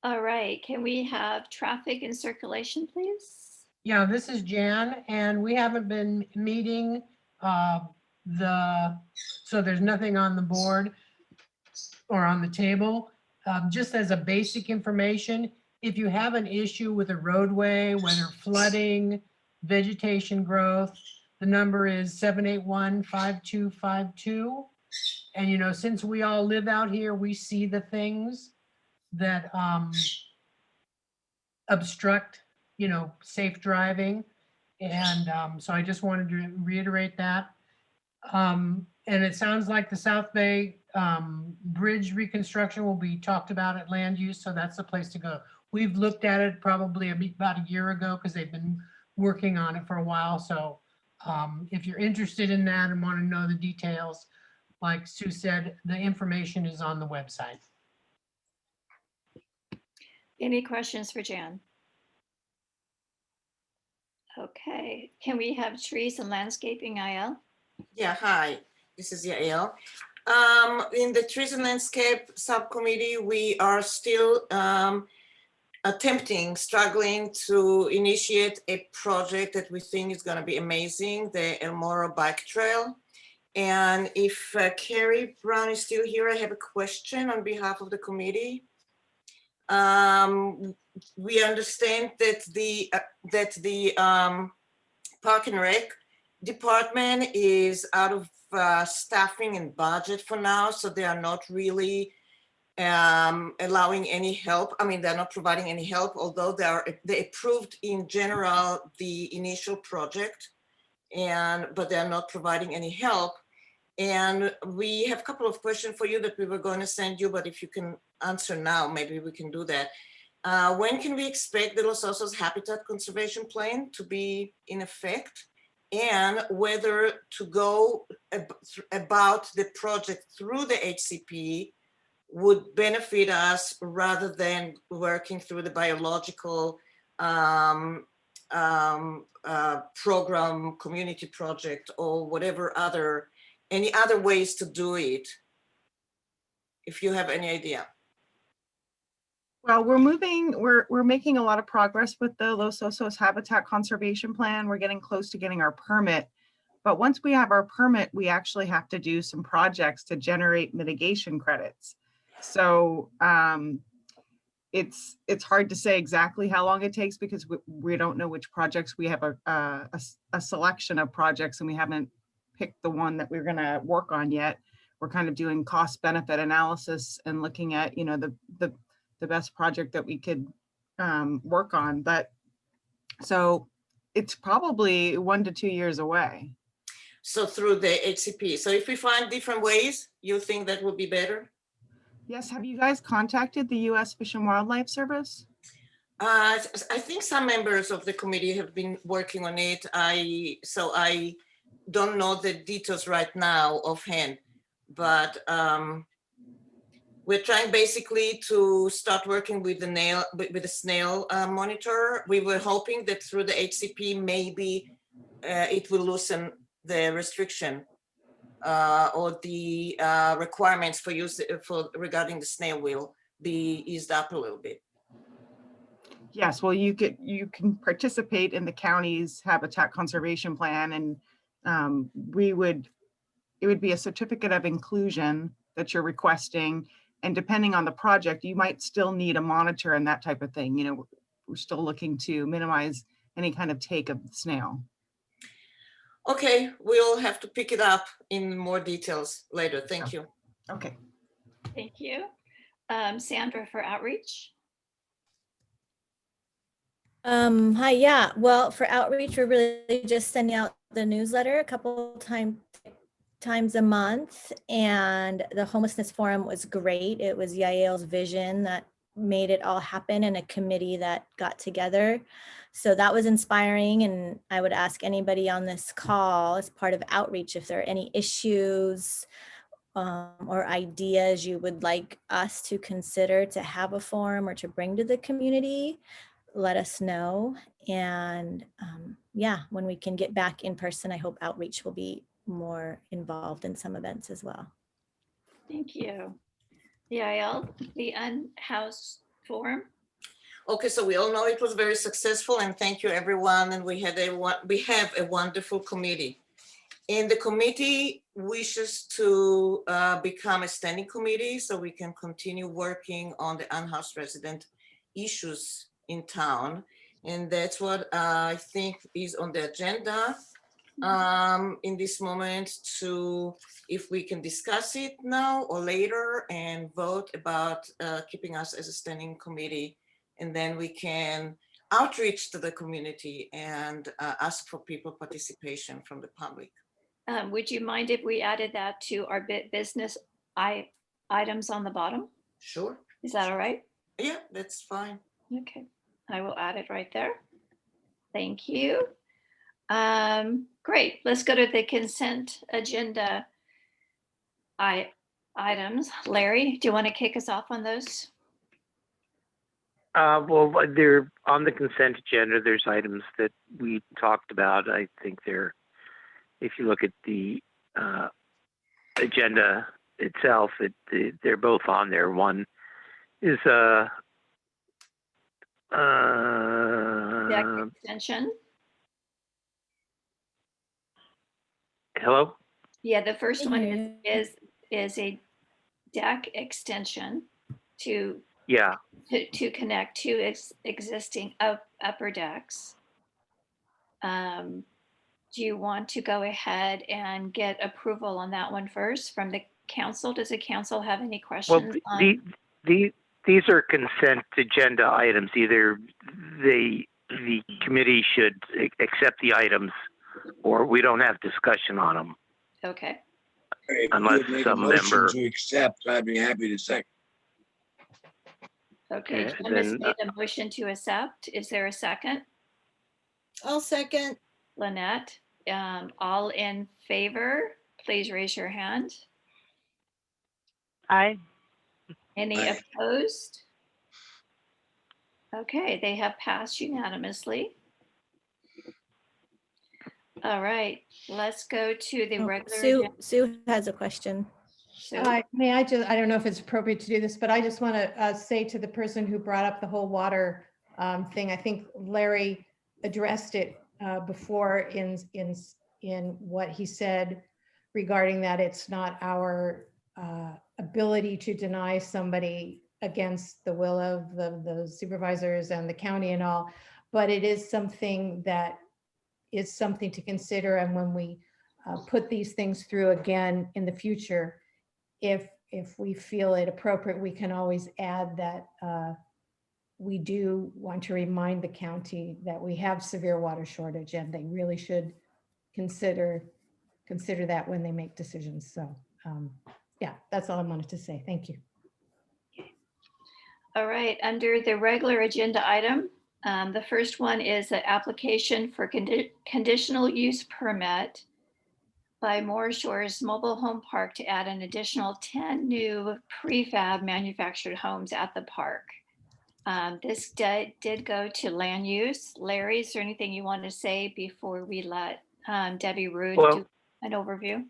All right, can we have traffic and circulation, please?
Yeah, this is Jan, and we haven't been meeting so there's nothing on the board or on the table. Just as a basic information, if you have an issue with a roadway, whether flooding, vegetation growth, the number is 781-5252. And, you know, since we all live out here, we see the things that obstruct, you know, safe driving. And so I just wanted to reiterate that. And it sounds like the South Bay Bridge reconstruction will be talked about at land use, so that's the place to go. We've looked at it probably about a year ago because they've been working on it for a while. So if you're interested in that and want to know the details, like Sue said, the information is on the website.
Any questions for Jan? Okay, can we have trees and landscaping, Yael?
Yeah, hi, this is Yael. In the Trees and Landscape Subcommittee, we are still struggling to initiate a project that we think is going to be amazing, the El Moro Bike Trail. And if Carrie Brown is still here, I have a question on behalf of the committee. We understand that the Park and Rec department is out of staffing and budget for now, so they are not really allowing any help. I mean, they're not providing any help, although they approved in general the initial project, but they're not providing any help. And we have a couple of questions for you that we were going to send you, but if you can answer now, maybe we can do that. When can we expect the Los Osos Habitat Conservation Plan to be in effect? And whether to go about the project through the HCP would benefit us rather than working through the biological program, community project, or whatever any other ways to do it, if you have any idea.
Well, we're making a lot of progress with the Los Osos Habitat Conservation Plan. We're getting close to getting our permit. But once we have our permit, we actually have to do some projects to generate mitigation credits. So it's hard to say exactly how long it takes because we don't know which projects. We have a selection of projects and we haven't picked the one that we're going to work on yet. We're kind of doing cost benefit analysis and looking at, you know, the best project that we could work on. But so it's probably 1 to 2 years away.
So through the HCP. So if we find different ways, you think that would be better?
Yes. Have you guys contacted the U.S. Fish and Wildlife Service?
I think some members of the committee have been working on it. So I don't know the details right now offhand, but we're trying basically to start working with the snail monitor. We were hoping that through the HCP, maybe it will loosen the restriction or the requirements for use regarding the snail will be eased up a little bit.
Yes, well, you can participate in the county's habitat conservation plan, and it would be a certificate of inclusion that you're requesting. And depending on the project, you might still need a monitor and that type of thing. You know, we're still looking to minimize any kind of take of the snail.
Okay, we'll have to pick it up in more details later. Thank you.
Okay.
Thank you. Sandra for outreach.
Hi, yeah. Well, for outreach, we're really just sending out the newsletter a couple times a month, and the homelessness forum was great. It was Yael's vision that made it all happen, and a committee that got together. So that was inspiring, and I would ask anybody on this call as part of outreach if there are any issues or ideas you would like us to consider to have a forum or to bring to the community, let us know. And yeah, when we can get back in person, I hope outreach will be more involved in some events as well.
Thank you. Yael, the Unhoused Forum.
Okay, so we all know it was very successful, and thank you everyone. And we have a wonderful committee. And the committee wishes to become a standing committee so we can continue working on the unhoused resident issues in town. And that's what I think is on the agenda in this moment, to if we can discuss it now or later and vote about keeping us as a standing committee. And then we can outreach to the community and ask for people participation from the public.
Would you mind if we added that to our business items on the bottom?
Sure.
Is that all right?
Yeah, that's fine.
Okay, I will add it right there. Thank you. Great, let's go to the consent agenda items. Larry, do you want to kick us off on those?
Well, they're on the consent agenda. There's items that we talked about. I think they're, if you look at the agenda itself, they're both on there. One is
Deck extension.
Hello?
Yeah, the first one is a deck extension to connect two existing upper decks. Do you want to go ahead and get approval on that one first from the council? Does the council have any questions?
Well, these are consent agenda items. Either the committee should accept the items, or we don't have discussion on them.
Okay.
If
Unless
you would make
some
a motion
member-
to accept, I'd be happy to second.
Okay,
Yeah,
Jim has
then,
made a motion to accept. Is there a second?
I'll second.
Lynette, all in favor, please raise your hand.
Aye.
Any
Aye.
opposed? Okay, they have passed unanimously. All right, let's go to the regular.
Sue has a question.
May I just, I don't know if it's appropriate to do this, but I just want to say to the person who brought up the whole water thing, I think Larry addressed it before in what he said regarding that it's not our ability to deny somebody against the will of the supervisors and the county and all, but it is something that is something to consider. And when we put these things through again in the future, if we feel it appropriate, we can always add that we do want to remind the county that we have severe water shortage, and they really should consider that when they make decisions. So yeah, that's all I wanted to say. Thank you.
All right, under the regular agenda item, the first one is the application for conditional use permit by Moore Shores Mobile Home Park to add an additional 10 new prefab manufactured homes at the park. This did go to land use. Larry, is there anything you want to say before we let Debbie Rude do an overview?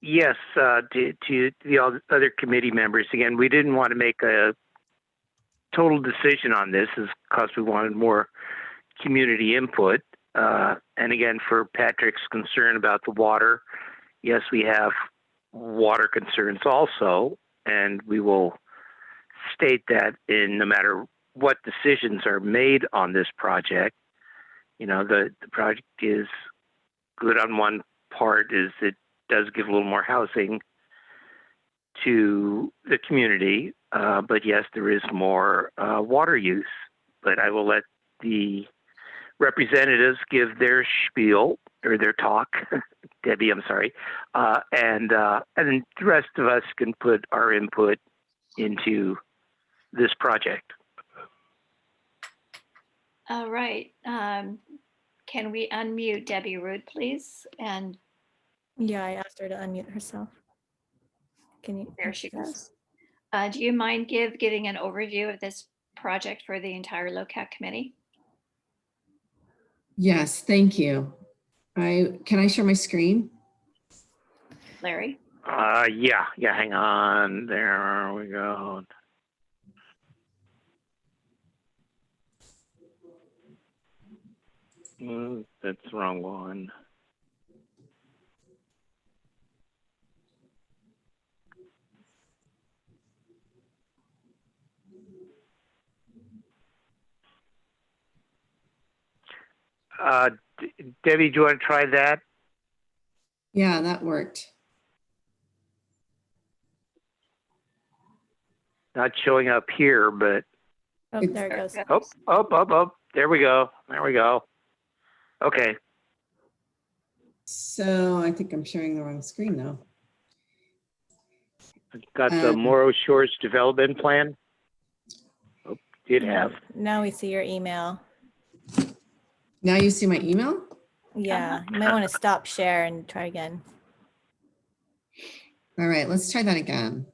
Yes, to the other committee members, again, we didn't want to make a total decision on this is because we wanted more community input. And again, for Patrick's concern about the water, yes, we have water concerns also, and we will state that in no matter what decisions are made on this project. You know, the project is good on one part, is it does give a little more housing to the community, but yes, there is more water use. But I will let the representatives give their spiel or their talk. Debbie, I'm sorry, and then the rest of us can put our input into this project.
All right. Can we unmute Debbie Rood, please? And
Yeah, I asked her to unmute herself. Can you?
there she goes. Do you mind giving an overview of this project for the entire Locac committee?
Yes, thank you. Can I share my screen?
Larry?
Yeah, hang on. There we go. That's the wrong one. Debbie, do you want to try that?
Yeah, that worked.
Not showing up here, but
Oh, there it goes.
oh, there we go. Okay.
So I think I'm sharing the wrong screen now.
Got the Morrow Shores Development Plan. Oh, did have.
Now we see your email.
Now you see my email?
Yeah, you might want to stop share and try again.
All right, let's try that again.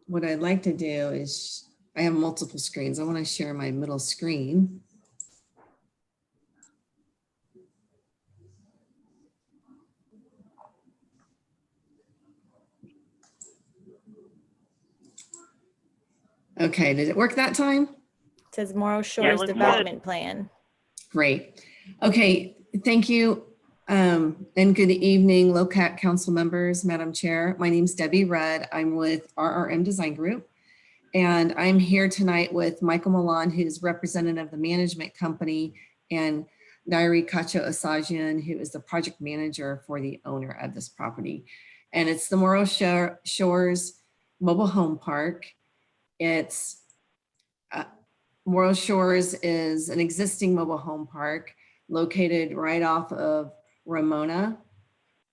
What I'd like to do is, I have multiple screens. I want to share my middle screen. Okay, did it work that time?
It says Morrow Shores Development Plan.
Great. Okay, thank you. And good evening, Locac Council members, Madam Chair. My name is Debbie Rudd. I'm with RRM Design Group. And I'm here tonight with Michael Milan, who's representative of the management company, and Nairi Kacho Asajian, who is the project manager for the owner of this property. And it's the Morrow Shores Mobile Home Park. It's Morrow Shores is an existing mobile home park located right off of Ramona.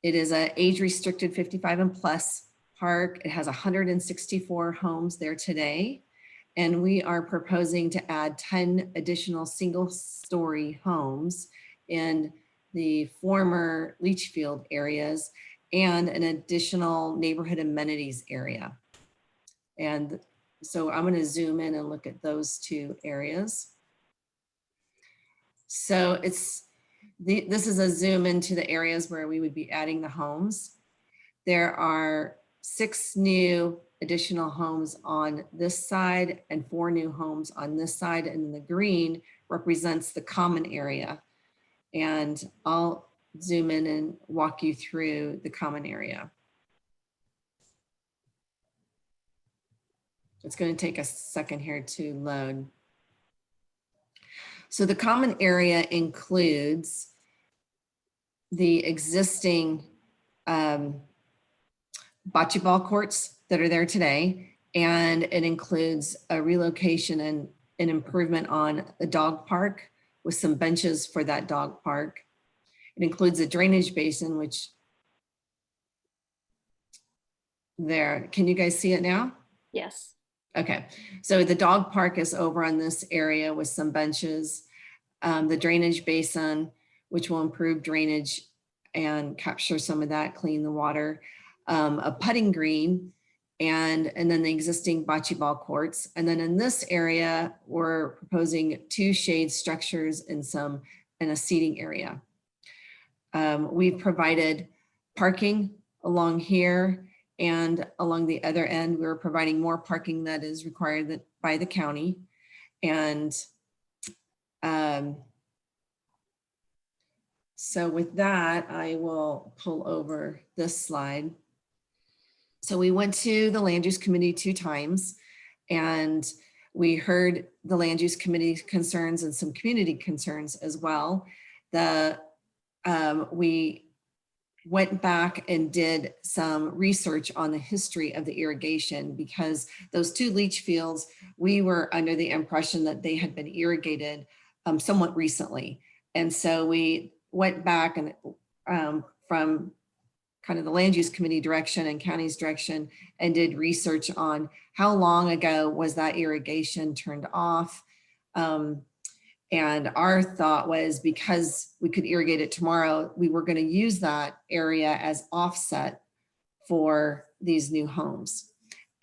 It is an age-restricted 55 and plus park. It has 164 homes there today. And we are proposing to add 10 additional single-story homes in the former leach field areas and an additional neighborhood amenities area. And so I'm going to zoom in and look at those two areas. So this is a zoom into the areas where we would be adding the homes. There are 6 new additional homes on this side and 4 new homes on this side. And the green represents the common area. And I'll zoom in and walk you through the common area. It's going to take a second here to load. So the common area includes the existing bocce ball courts that are there today, and it includes a relocation and an improvement on a dog park with some benches for that dog park. It includes a drainage basin, which there, can you guys see it now?
Yes.
Okay, so the dog park is over on this area with some benches, the drainage basin, which will improve drainage and capture some of that, clean the water, a putting green, and then the existing bocce ball courts. And then in this area, we're proposing 2 shade structures and a seating area. We've provided parking along here, and along the other end, we're providing more parking that is required by the county. And so with that, I will pull over this slide. So we went to the land use committee 2 times, and we heard the land use committee concerns and some community concerns as well. We went back and did some research on the history of the irrigation, because those 2 leach fields, we were under the impression that they had been irrigated somewhat recently. And so we went back and from kind of the land use committee direction and county's direction, and did research on how long ago was that irrigation turned off. And our thought was, because we could irrigate it tomorrow, we were going to use that area as offset for these new homes.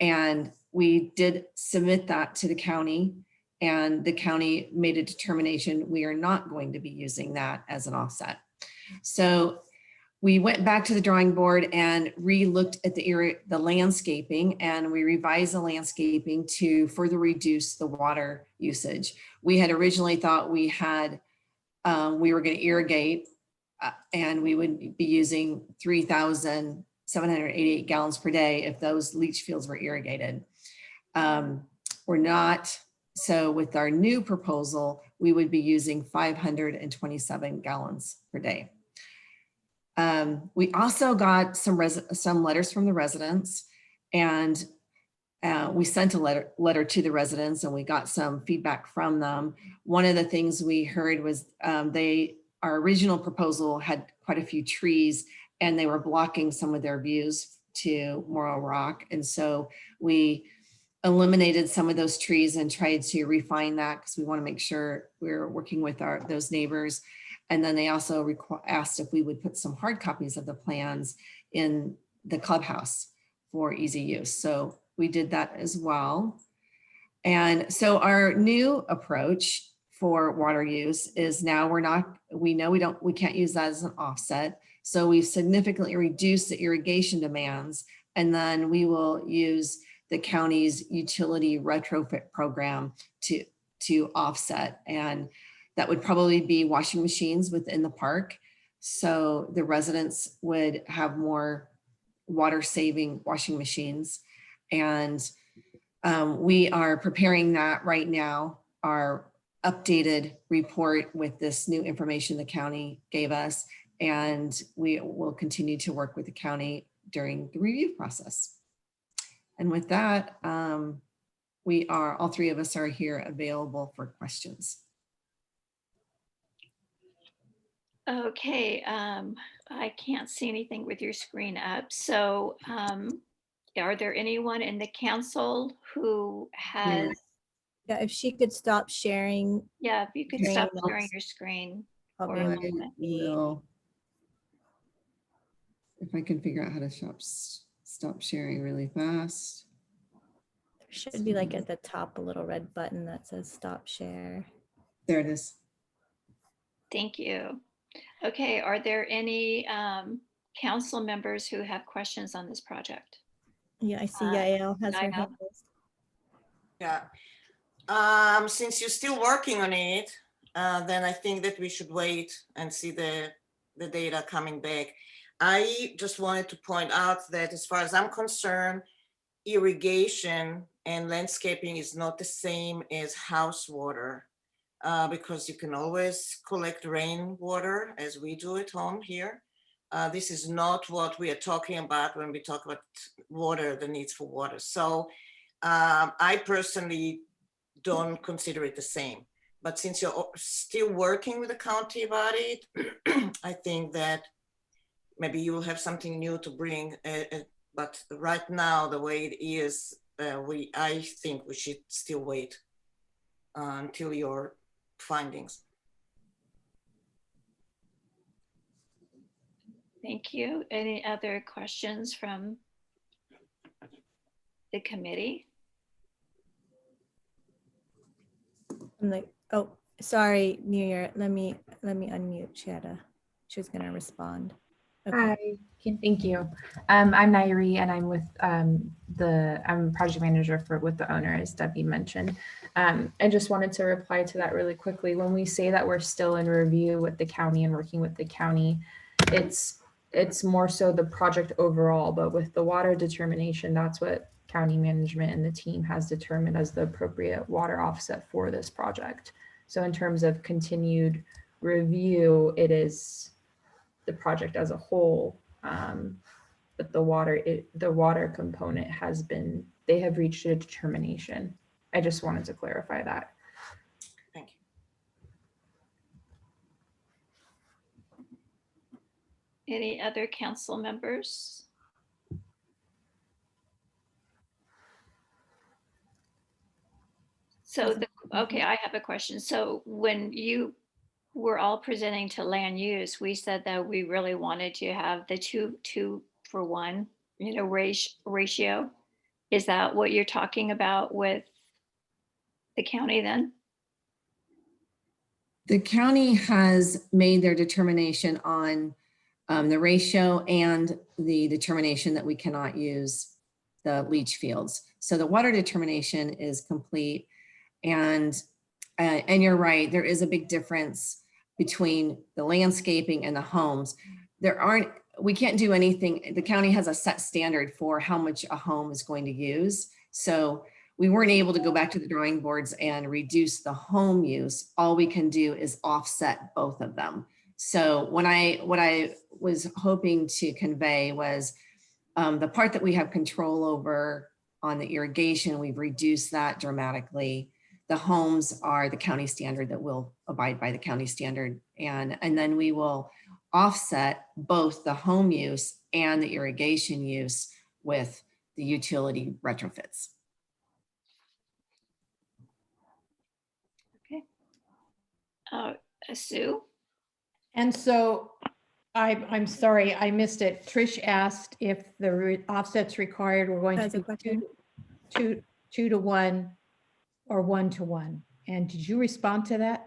And we did submit that to the county, and the county made a determination we are not going to be using that as an offset. So we went back to the drawing board and re-looked at the landscaping, and we revised the landscaping to further reduce the water usage. We had originally thought we were going to irrigate and we would be using 3,788 gallons per day if those leach fields were irrigated. We're not. So with our new proposal, we would be using 527 gallons per day. We also got some letters from the residents, and we sent a letter to the residents, and we got some feedback from them. One of the things we heard was our original proposal had quite a few trees, and they were blocking some of their views to Morro Rock. And so we eliminated some of those trees and tried to refine that, because we want to make sure we're working with those neighbors. And then they also asked if we would put some hard copies of the plans in the clubhouse for easy use. So we did that as well. And so our new approach for water use is now we can't use that as an offset. So we've significantly reduced the irrigation demands, and then we will use the county's utility retrofit program to offset. And that would probably be washing machines within the park. So the residents would have more water saving washing machines. And we are preparing that right now, our updated report with this new information the county gave us. And we will continue to work with the county during the review process. And with that, all 3 of us are here available for questions.
Okay, I can't see anything with your screen up. So are there anyone in the council who has?
Yeah, if she could stop sharing.
Yeah, if you could stop sharing your screen for a moment.
If I can figure out how to stop sharing really fast.
There should be like at the top a little red button that says stop share.
There it is.
Thank you. Okay, are there any council members who have questions on this project?
Yeah, I see Yael has her hand raised.
Yeah. Since you're still working on it, then I think that we should wait and see the data coming back. I just wanted to point out that as far as I'm concerned, irrigation and landscaping is not the same as house water, because you can always collect rainwater as we do at home here. This is not what we are talking about when we talk about water, the needs for water. So I personally don't consider it the same. But since you're still working with the county about it, I think that maybe you will have something new to bring. But right now, the way it is, I think we should still wait until your findings.
Thank you. Any other questions from the committee?
Oh, sorry, New Year. Let me unmute. She was gonna respond. Okay.
Thank you. I'm Nairi, and I'm with I'm project manager with the owner, as Debbie mentioned. I just wanted to reply to that really quickly. When we say that we're still in review with the county and working with the county, it's more so the project overall, but with the water determination, that's what county management and the team has determined as the appropriate water offset for this project. So in terms of continued review, it is the project as a whole, but the water component they have reached a determination. I just wanted to clarify that.
Thank you.
Any other council members? So, okay, I have a question. So when you were all presenting to land use, we said that we really wanted to have the two for one, ratio. Is that what you're talking about with the county then?
The county has made their determination on the ratio and the determination that we cannot use the leach fields. So the water determination is complete. And you're right, there is a big difference between the landscaping and the homes. We can't do anything. The county has a set standard for how much a home is going to use. So we weren't able to go back to the drawing boards and reduce the home use. All we can do is offset both of them. So what I was hoping to convey was the part that we have control over on the irrigation, we've reduced that dramatically. The homes are the county standard that will abide by the county standard. And then we will offset both the home use and the irrigation use with the utility retrofits.
Okay. Sue?
And so I'm sorry, I missed it. Trish asked if the offsets required were going to be two to one or 1-to-1. And did you respond to that?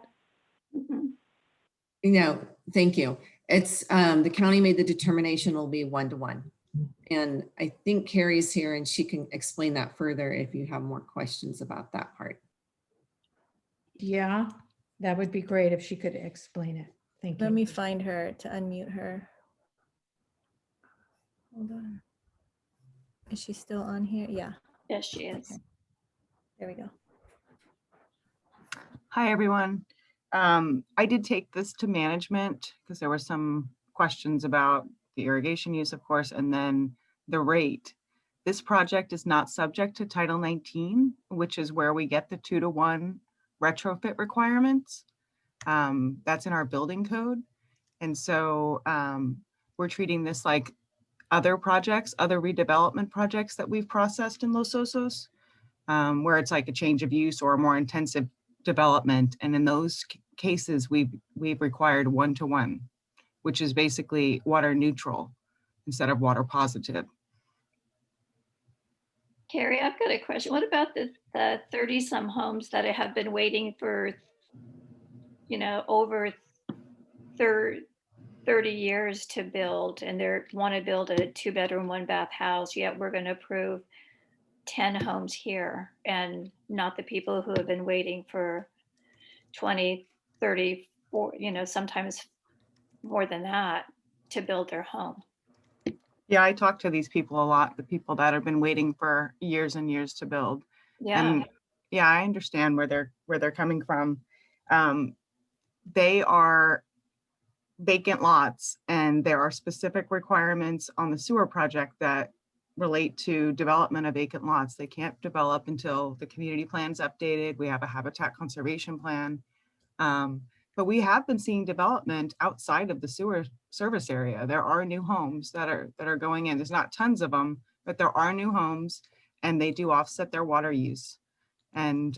No, thank you. It's the county made the determination will be 1-to-1. And I think Carrie's here and she can explain that further if you have more questions about that part.
Yeah, that would be great if she could explain it. Thank you.
Let me find her to unmute her. Hold on. Is she still on here? Yeah.
Yes, she is.
Okay. There we go.
Hi, everyone. I did take this to management because there were some questions about the irrigation use, of course, and then the rate. This project is not subject to Title 19, which is where we get the 2-to-1 retrofit requirements. That's in our building code. And so we're treating this like other projects, other redevelopment projects that we've processed in Los Osos, where it's like a change of use or a more intensive development. And in those cases, we've required 1-to-1, which is basically water neutral instead of water positive.
Carrie, I've got a question. What about the 30-some homes that have been waiting for, over 30 years to build, and they want to build a 2-bedroom, 1-bath house, yet we're going to approve 10 homes here and not the people who have been waiting for 20, 30, sometimes more than that to build their home.
Yeah, I talk to these people a lot, the people that have been waiting for years and years to build.
Yeah.
And yeah, I understand where they're coming from. They are vacant lots, and there are specific requirements on the sewer project that relate to development of vacant lots. They can't develop until the community plan's updated. We have a habitat conservation plan. But we have been seeing development outside of the sewer service area. There are new homes that are going in. There's not tons of them, but there are new homes, and they do offset their water use. And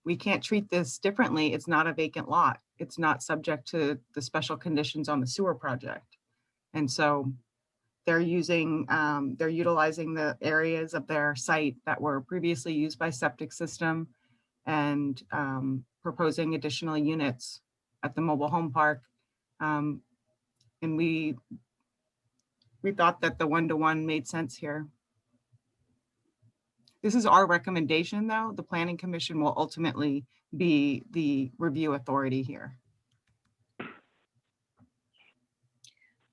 we can't treat this differently. It's not a vacant lot. It's not subject to the special conditions on the sewer project. And so they're utilizing the areas of their site that were previously used by septic system, and proposing additional units at the mobile home park And we thought that the 1-to-1 made sense here. This is our recommendation, though. The Planning Commission will ultimately be the review authority here.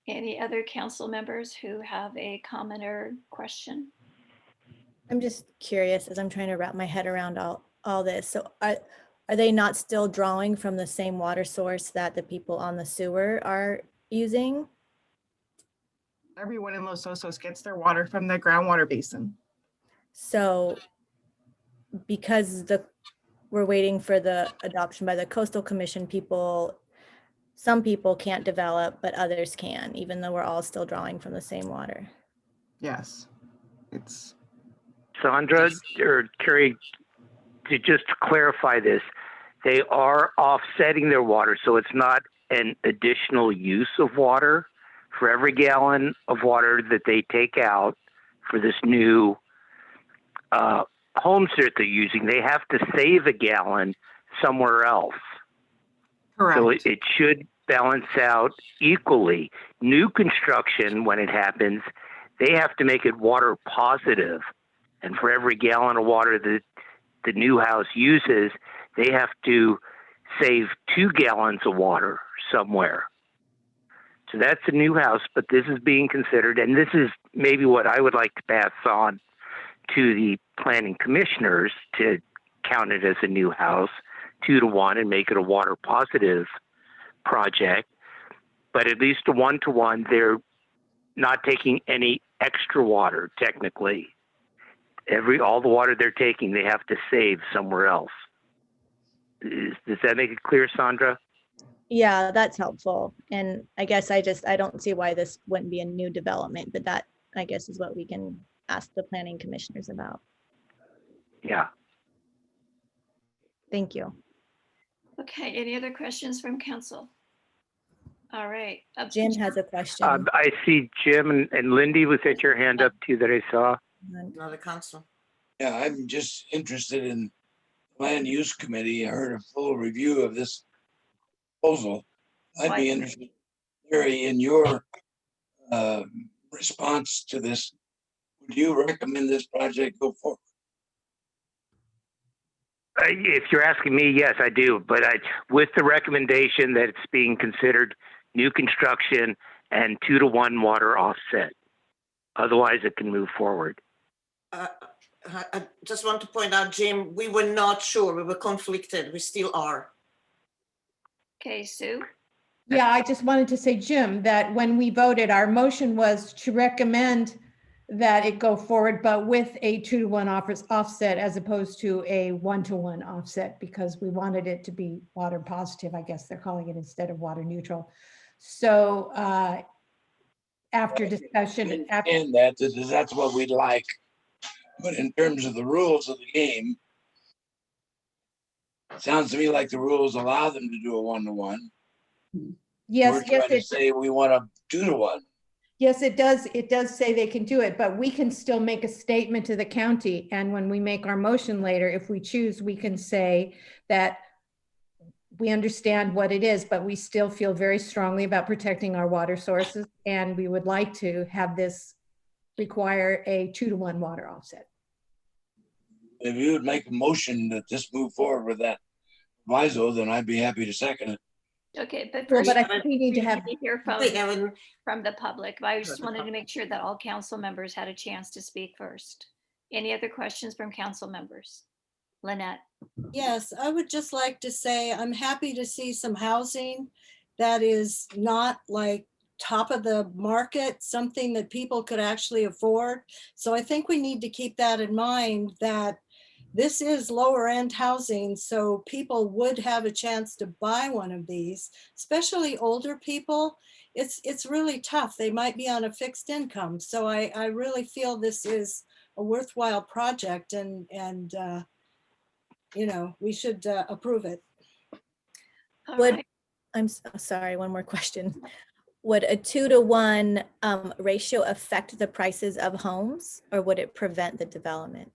Any other council members who have a comment or question?
I'm just curious as I'm trying to wrap my head around all this. So are they not still drawing from the same water source that the people on the sewer are using?
Everyone in Los Osos gets their water from the groundwater basin.
So because we're waiting for the adoption by the Coastal Commission, some people can't develop, but others can, even though we're all still drawing from the same water.
Yes, it's.
Sandra or Carrie, to just clarify this, they are offsetting their water, so it's not an additional use of water. For every gallon of water that they take out for this new homes that they're using, they have to save a gallon somewhere else.
Correct.
So it should balance out equally. New construction, when it happens, they have to make it water positive. And for every gallon of water that the new house uses, they have to save 2 gallons of water somewhere. So that's a new house, but this is being considered, and this is maybe what I would like to pass on to the planning commissioners to count it as a new house, 2-to-1, and make it a water positive project. But at least a 1-to-1, they're not taking any extra water technically. All the water they're taking, they have to save somewhere else. Does that make it clear, Sandra?
Yeah, that's helpful. And I guess I don't see why this wouldn't be a new development, but that I guess is what we can ask the planning commissioners about.
Yeah.
Thank you.
Okay, any other questions from council? All right.
Jim has a question.
I see Jim and Lindy was at your hand up too that I saw.
Another council.
Yeah, I'm just interested in land use committee. I heard a full review of this proposal. I'd be interested, Larry, in your response to this. Would you recommend this project go forward?
If you're asking me, yes, I do. But with the recommendation that it's being considered new construction and 2-to-1 water offset. Otherwise, it can move forward.
I just want to point out, Jim, we were not sure. We were conflicted. We still are.
Okay, Sue?
Yeah, I just wanted to say, Jim, that when we voted, our motion was to recommend that it go forward, but with a 2-to-1 offset as opposed to a 1-to-1 offset, because we wanted it to be water positive, I guess they're calling it, instead of water neutral. So after discussion.
And that's what we'd like. But in terms of the rules of the game, it sounds to me like the rules allow them to do a 1-to-1.
Yes,
We're
yes,
trying to say we want a 2-to-1.
yes, it does. It does say they can do it, but we can still make a statement to the county. And when we make our motion later, if we choose, we can say that we understand what it is, but we still feel very strongly about protecting our water sources. And we would like to have this require a 2-to-1 water offset.
If you would make a motion that this move forward with that proviso, then I'd be happy to second it.
Okay, but
Well,
first,
but I think we need to have
hear from the public. I just wanted to make sure that all council members had a chance to speak first. Any other questions from council members? Lynette?
Yes, I would just like to say I'm happy to see some housing that is not like top of the market, something that people could actually afford. So I think we need to keep that in mind, that this is lower end housing, so people would have a chance to buy one of these, especially older people. It's really tough. They might be on a fixed income. So I really feel this is a worthwhile project, and you know, we should approve it.
I'm sorry, one more question. Would a 2-to-1 ratio affect the prices of homes, or would it prevent the development?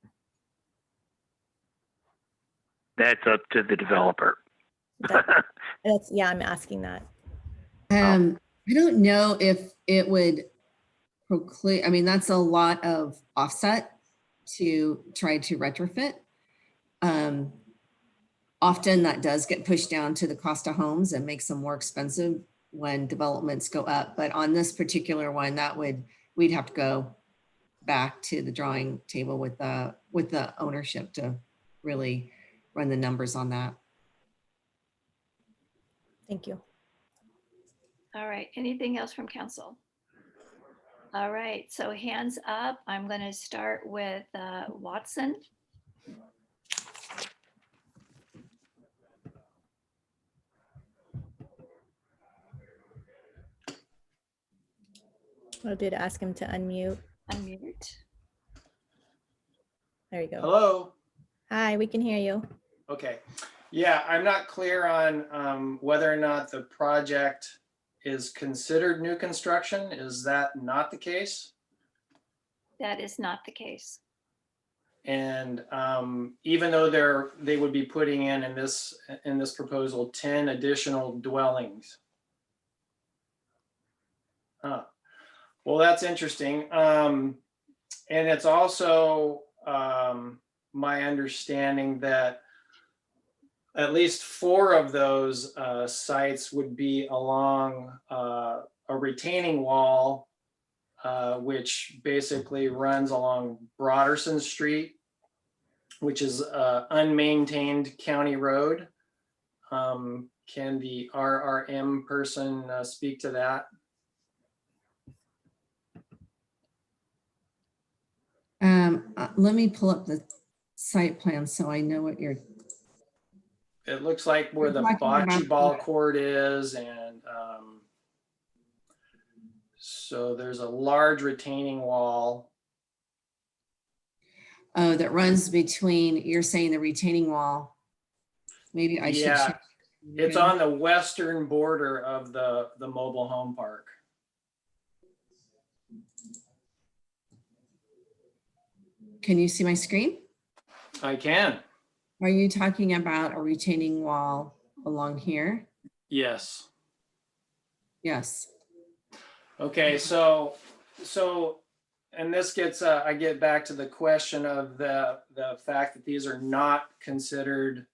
That's up to the developer.
Yeah, I'm asking that.
I don't know if it would proclaim, I mean, that's a lot of offset to try to retrofit. Often that does get pushed down to the cost of homes and makes them more expensive when developments go up. But on this particular one, we'd have to go back to the drawing table with the ownership to really run the numbers on that.
Thank you.
All right, anything else from council? All right, so hands up. I'm going to start with Watson.
I did ask him to unmute.
Unmute.
There you go.
Hello.
Hi, we can hear you.
Okay. Yeah, I'm not clear on whether or not the project is considered new construction. Is that not the case?
That is not the case.
And even though they would be putting in this proposal 10 additional dwellings. Well, that's interesting. And it's also my understanding that at least 4 of those sites would be along a retaining wall, which basically runs along Broderson Street, which is an unmaintained county road. Can the RRM person speak to that?
Let me pull up the site plan so I know what you're.
It looks like where the
You're talking
bocce
about
ball court is, and so there's a large retaining wall.
Oh, that runs between, you're saying the retaining wall. Maybe I should.
Yeah,
check.
it's on the western border of the mobile home park.
Can you see my screen?
I can.
Are you talking about a retaining wall along here?
Yes.
Yes.
Okay, so, and this gets, I get back to the question of the fact that these are not considered,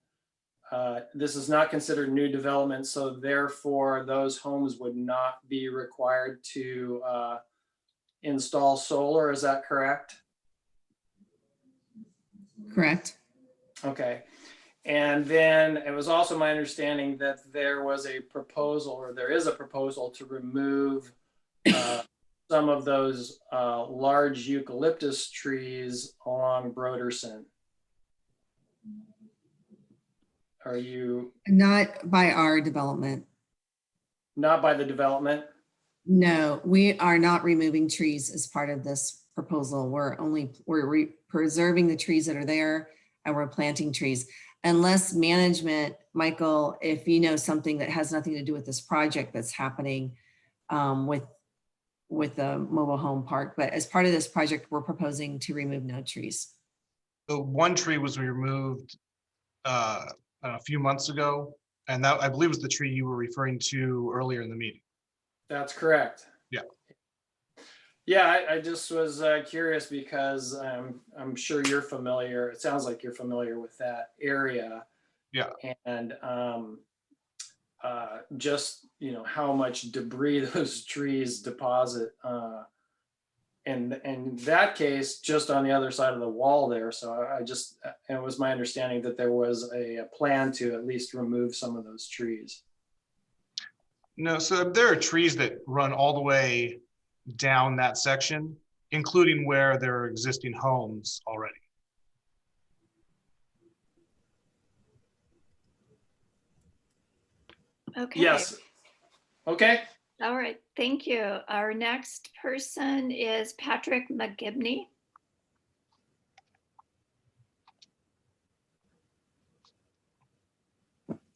this is not considered new development, so therefore those homes would not be required to install solar, is that correct?
Correct.
Okay. And then it was also my understanding that there was a proposal, or there is a proposal to remove some of those large eucalyptus trees along Broderson. Are you?
Not by our development.
Not by the development?
No, we are not removing trees as part of this proposal. We're preserving the trees that are there, and we're planting trees. Unless management, Michael, if you know something that has nothing to do with this project that's happening with the mobile home park, but as part of this project, we're proposing to remove no trees.
So one tree was removed a few months ago, and that I believe was the tree you were referring to earlier in the meeting.
That's correct.
Yeah.
Yeah, I just was curious because I'm sure you're familiar. It sounds like you're familiar with that area.
Yeah.
And just, how much debris those trees deposit. And in that case, just on the other side of the wall there. So it was my understanding that there was a plan to at least remove some of those trees.
No, so there are trees that run all the way down that section, including where there are existing homes already.
Okay.
Yes. Okay.
All right, thank you. Our next person is Patrick McGibney.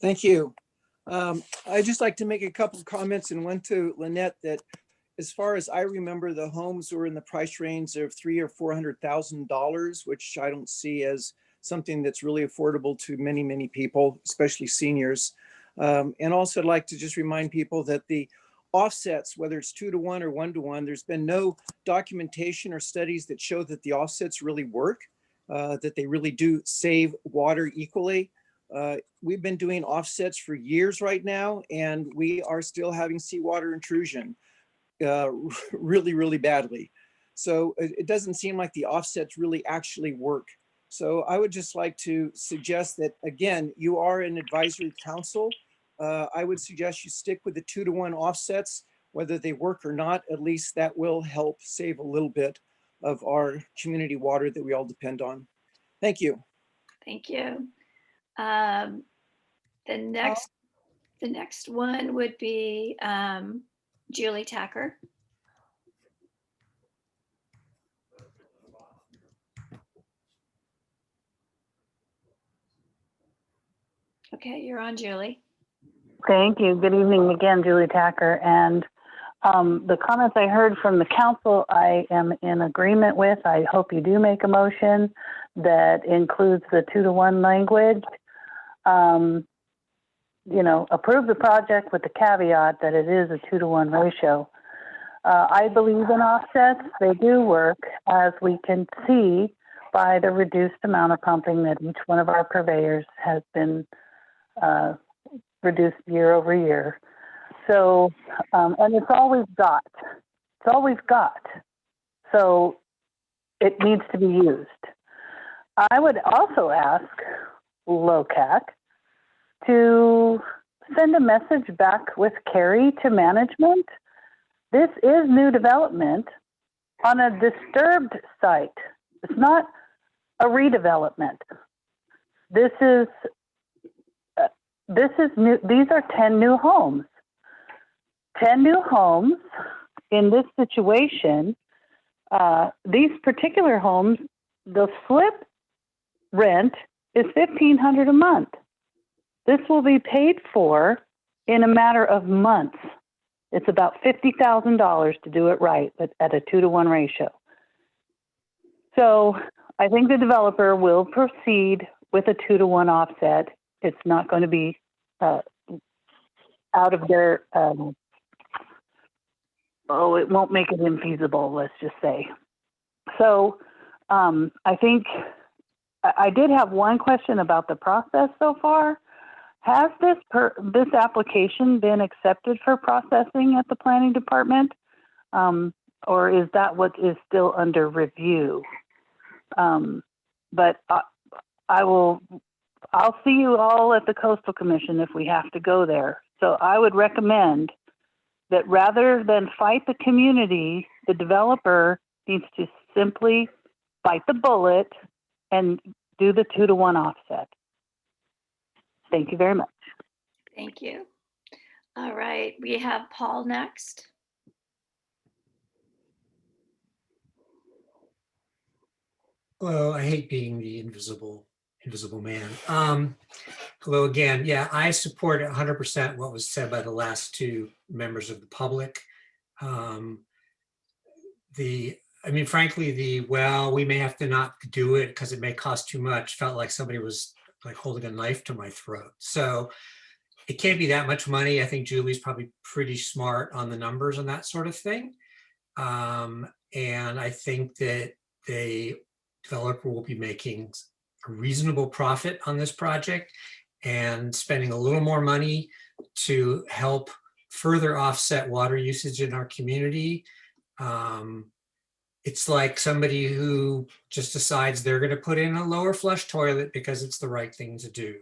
Thank you. I'd just like to make a couple of comments, and one to Lynette, that as far as I remember, the homes were in the price range of $300,000 or $400,000, which I don't see as something that's really affordable to many, many people, especially seniors. And also I'd like to just remind people that the offsets, whether it's 2-to-1 or 1-to-1, there's been no documentation or studies that show that the offsets really work, that they really do save water equally. We've been doing offsets for years right now, and we are still having seawater intrusion really, really badly. So it doesn't seem like the offsets really actually work. So I would just like to suggest that, again, you are an advisory council. I would suggest you stick with the 2-to-1 offsets, whether they work or not. At least that will help save a little bit of our community water that we all depend on. Thank you.
Thank you. The next one would be Julie Tacker. Okay, you're on, Julie.
Thank you. Good evening again, Julie Tacker. And the comments I heard from the council, I am in agreement with. I hope you do make a motion that includes the 2-to-1 language. Approve the project with the caveat that it is a 2-to-1 ratio. I believe in offsets. They do work, as we can see by the reduced amount of pumping that each one of our purveyors has been reduced year over year. So, and it's always got. So it needs to be used. I would also ask Locac to send a message back with Carrie to management. This is new development on a disturbed site. It's not a redevelopment. This is new. These are 10 new homes. 10 new homes in this situation. These particular homes, the flip rent is $1,500 a month. This will be paid for in a matter of months. It's about $50,000 to do it right, but at a 2-to-1 ratio. So I think the developer will proceed with a 2-to-1 offset. It's not going to be out of their, it won't make it infeasible, let's just say. So I think I did have one question about the process so far. Has this application been accepted for processing at the planning department? Or is that what is still under review? But I'll see you all at the Coastal Commission if we have to go there. So I would recommend that rather than fight the community, the developer needs to simply bite the bullet and do the 2-to-1 offset. Thank you very much.
Thank you. All right, we have Paul next.
Hello, I hate being the invisible man. Hello again. Yeah, I support 100% what was said by the last two members of the public. Frankly, we may have to not do it because it may cost too much, felt like somebody was like holding a knife to my throat. So it can't be that much money. I think Julie's probably pretty smart on the numbers and that sort of thing. And I think that the developer will be making a reasonable profit on this project and spending a little more money to help further offset water usage in our community. It's like somebody who just decides they're going to put in a lower flush toilet because it's the right thing to do.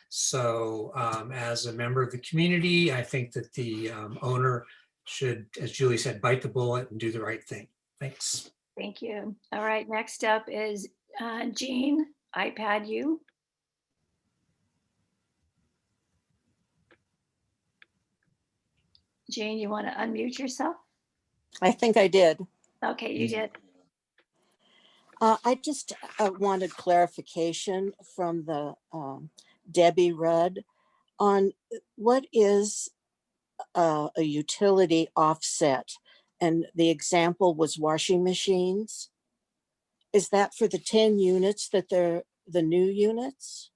So as a member of the community, I think that the owner should, as Julie said, bite the bullet and do the right thing. Thanks.
Thank you. All right, next up is Jean, iPad you. Jean, you want to unmute yourself?
I think I did.
Okay, you did.
I just wanted clarification from the Debbie Rudd on what is a utility offset, and the example was washing machines. Is that for the 10 units that they're the new units?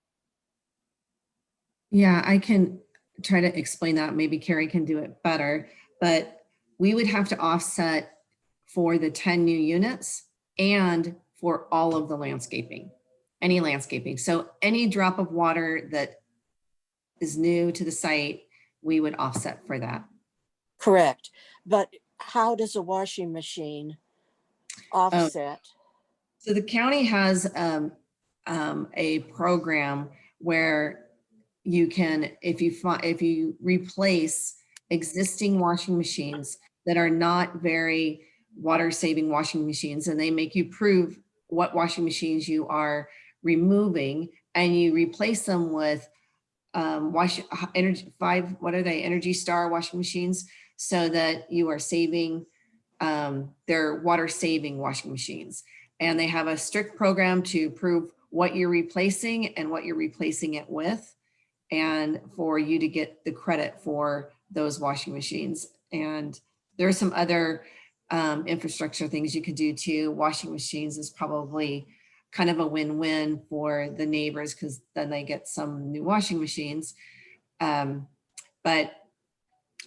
Yeah, I can try to explain that. Maybe Carrie can do it better. but we would have to offset for the 10 new units and for all of the landscaping, any landscaping. So any drop of water that is new to the site, we would offset for that.
Correct. But how does a washing machine offset?
So the county has a program where you can, if you replace existing washing machines that are not very water saving washing machines, and they make you prove what washing machines you are removing, and you replace them with Energy Star washing machines, so that you are saving, they're water saving washing machines. And they have a strict program to prove what you're replacing and what you're replacing it with, and for you to get the credit for those washing machines. And there are some other infrastructure things you could do too. Washing machines is probably kind of a win-win for the neighbors, because then they get some new washing machines. But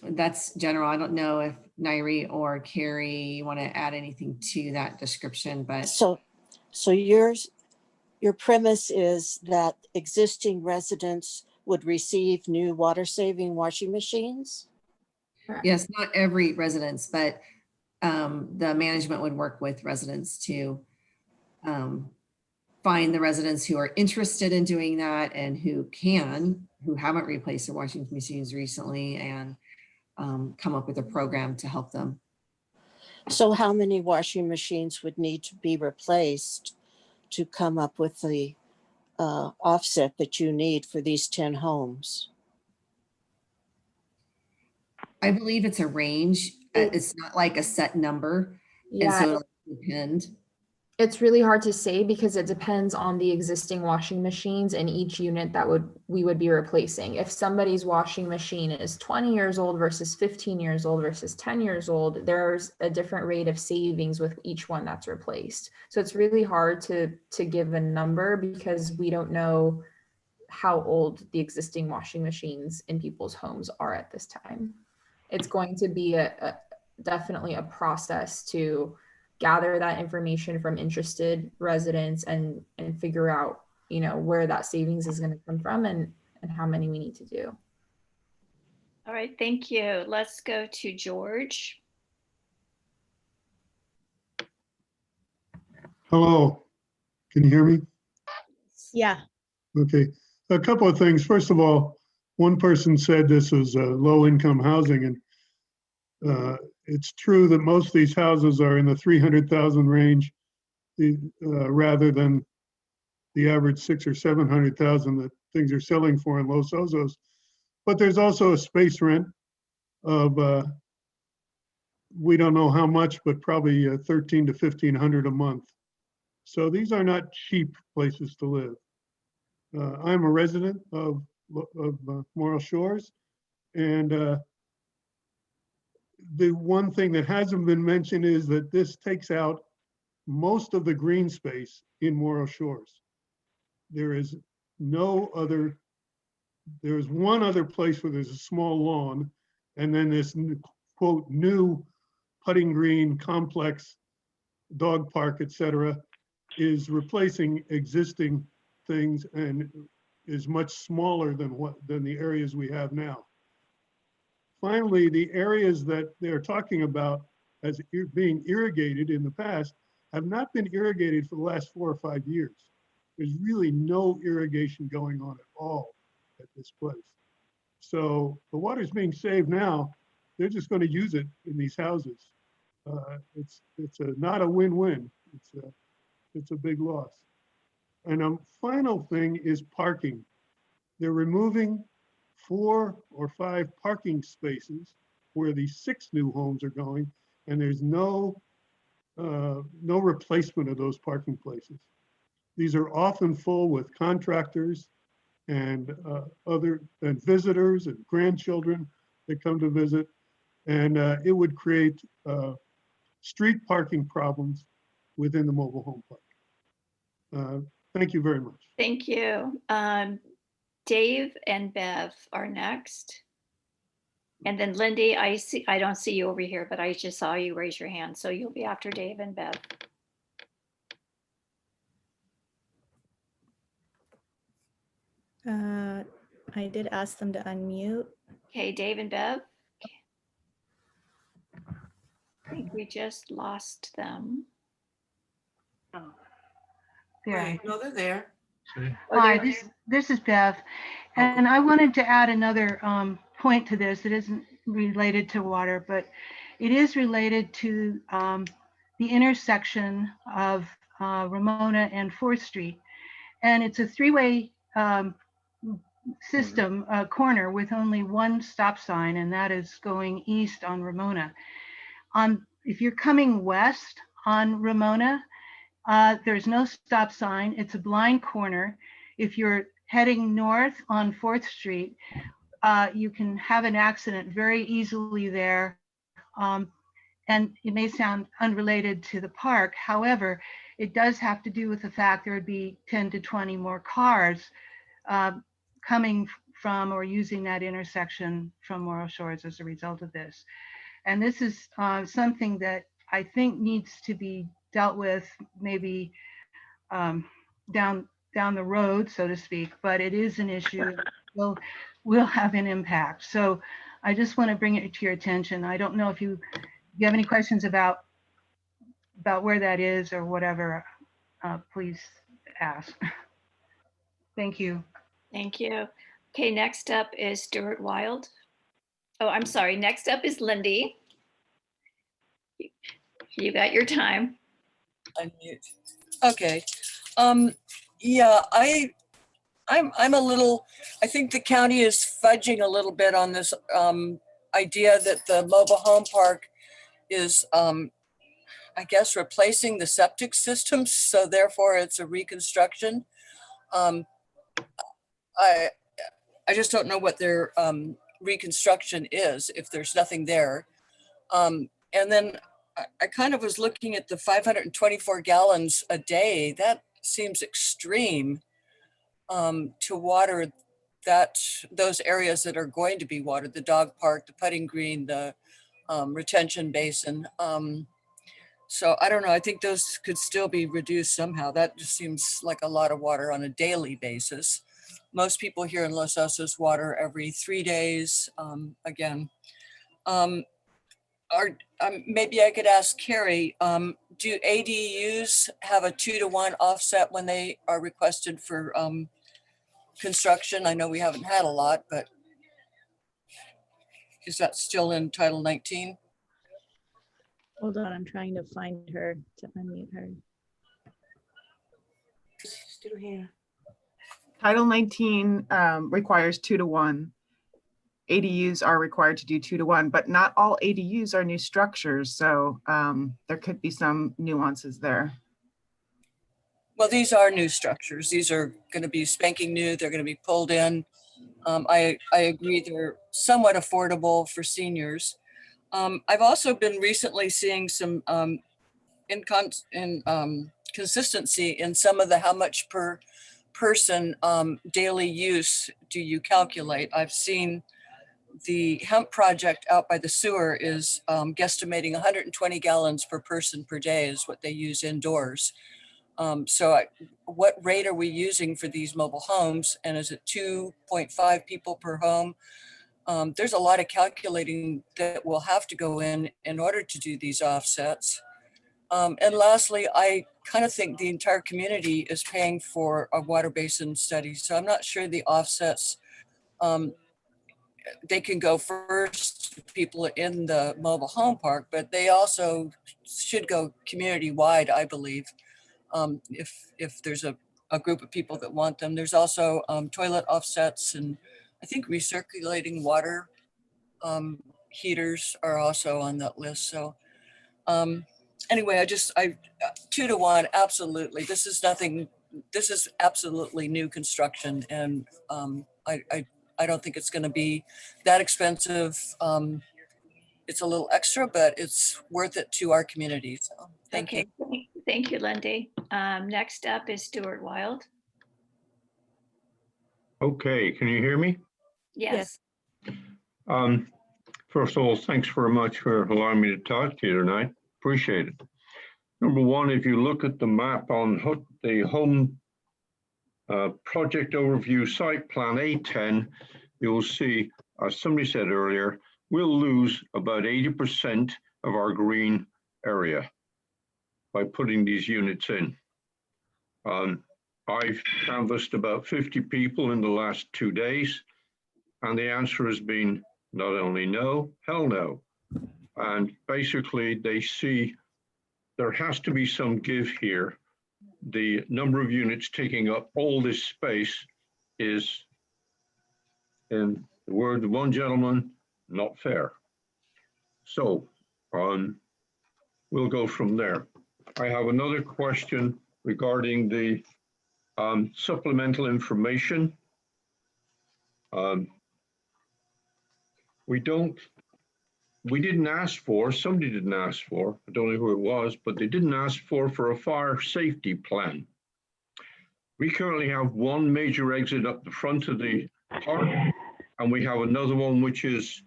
that's general. I don't know if Nairi or Carrie want to add anything to that description, but.
So your premise is that existing residents would receive new water saving washing machines?
Yes, not every residence, but the management would work with residents to find the residents who are interested in doing that and who haven't replaced their washing machines recently, and come up with a program to help them.
So how many washing machines would need to be replaced to come up with the offset that you need for these 10 homes?
I believe it's a range. It's not like a set number.
Yeah.
And so it'll depend.
It's really hard to say because it depends on the existing washing machines and each unit that we would be replacing. If somebody's washing machine is 20 years old versus 15 years old versus 10 years old, there's a different rate of savings with each one that's replaced. So it's really hard to give a number because we don't know how old the existing washing machines in people's homes are at this time. It's going to be definitely a process to gather that information from interested residents and figure out, where that savings is going to come from and how many we need to do.
All right, thank you. Let's go to George.
Hello, can you hear me?
Yeah.
Okay, a couple of things. First of all, one person said this was low-income housing, and it's true that most of these houses are in the 300,000 range, rather than the average 600,000 or 700,000 that things are selling for in Los Osos. But there's also a space rent of we don't know how much, but probably $1,300 to $1,500 a month. So these are not cheap places to live. I'm a resident of Morro Shores, and the one thing that hasn't been mentioned is that this takes out most of the green space in Morro Shores. There is one other place where there's a small lawn, and then this quote new putting green complex, dog park, etc., is replacing existing things and is much smaller than the areas we have now. Finally, the areas that they're talking about as being irrigated in the past have not been irrigated for the last 4 or 5 years. There's really no irrigation going on at all at this place. So the water's being saved now. They're just going to use it in these houses. It's not a win-win. It's a big loss. And a final thing is parking. They're removing 4 or 5 parking spaces where the 6 new homes are going, and there's no replacement of those parking places. These are often full with contractors and visitors and grandchildren that come to visit, and it would create street parking problems within the mobile home park. Thank you very much.
Thank you. Dave and Bev are next. And then Lindy, I don't see you over here, but I just saw you raise your hand. So you'll be after Dave and Bev.
I did ask them to unmute.
Okay, Dave and Bev. I think we just lost them.
Right, no, they're there.
Hi, this is Bev. And I wanted to add another point to this. It isn't related to water, but it is related to the intersection of Ramona and 4th Street. And it's a three-way system, corner with only one stop sign, and that is going east on Ramona. If you're coming west on Ramona, there's no stop sign. It's a blind corner. If you're heading north on 4th Street, you can have an accident very easily there. And it may sound unrelated to the park. However, it does have to do with the fact there would be 10 to 20 more cars coming from or using that intersection from Morro Shores as a result of this. And this is something that I think needs to be dealt with maybe down the road, so to speak, but it is an issue that will have an impact. So I just want to bring it to your attention. I don't know if you have any questions about where that is or whatever, please ask. Thank you.
Thank you. Okay, next up is Stuart Wild. Oh, I'm sorry. Next up is Lindy. You got your time.
Unmute. Okay. Yeah, I'm a little, I think the county is fudging a little bit on this idea that the mobile home park is, I guess, replacing the septic systems. So therefore it's a reconstruction. I just don't know what their reconstruction is if there's nothing there. And then I kind of was looking at the 524 gallons a day. That seems extreme to water those areas that are going to be watered, the dog park, the putting green, the retention basin. So I don't know, I think those could still be reduced somehow. That just seems like a lot of water on a daily basis. Most people here in Los Osos water every 3 days. Again, maybe I could ask Carrie, do ADUs have a 2-to-1 offset when they are requested for construction? I know we haven't had a lot, but is that still in Title 19?
Hold on, I'm trying to find her to unmute her.
Still here.
Title 19 requires 2-to-1. ADUs are required to do 2-to-1, but not all ADUs are new structures. So there could be some nuances there.
Well, these are new structures. These are going to be spanking new. They're going to be pulled in. I agree they're somewhat affordable for seniors. I've also been recently seeing some consistency in some of the how much per person daily use do you calculate. I've seen the hemp project out by the sewer is guesstimating 120 gallons per person per day is what they use indoors. What rate are we using for these mobile homes? And is it 2.5 people per home? There's a lot of calculating that will have to go in order to do these offsets. And lastly, I kind of think the entire community is paying for a water basin study. So I'm not sure the offsets, they can go first to people in the mobile home park, but they also should go community wide, I believe. If there's a group of people that want them. There's also toilet offsets, and I think recirculating water heaters are also on that list. So anyway, 2-to-1, absolutely. This is absolutely new construction, and I don't think it's going to be that expensive. It's a little extra, but it's worth it to our community. So thank you.
Thank you, Lindy. Next up is Stuart Wild.
Okay, can you hear me?
Yes.
First of all, thanks very much for allowing me to talk to you tonight. Appreciate it. Number one, if you look at the map on the home project overview site plan A10, you'll see, as somebody said earlier, we'll lose about 80% of our green area by putting these units in. I've canvassed about 50 people in the last 2 days, and the answer has been not only no, hell no. And basically they see there has to be some give here. The number of units taking up all this space is, in the word of one gentleman, not fair. So we'll go from there. I have another question regarding the supplemental information. We didn't ask for, somebody didn't ask for, I don't know who it was, but they didn't ask for a fire safety plan. We currently have one major exit up the front of the park, and we have another one which is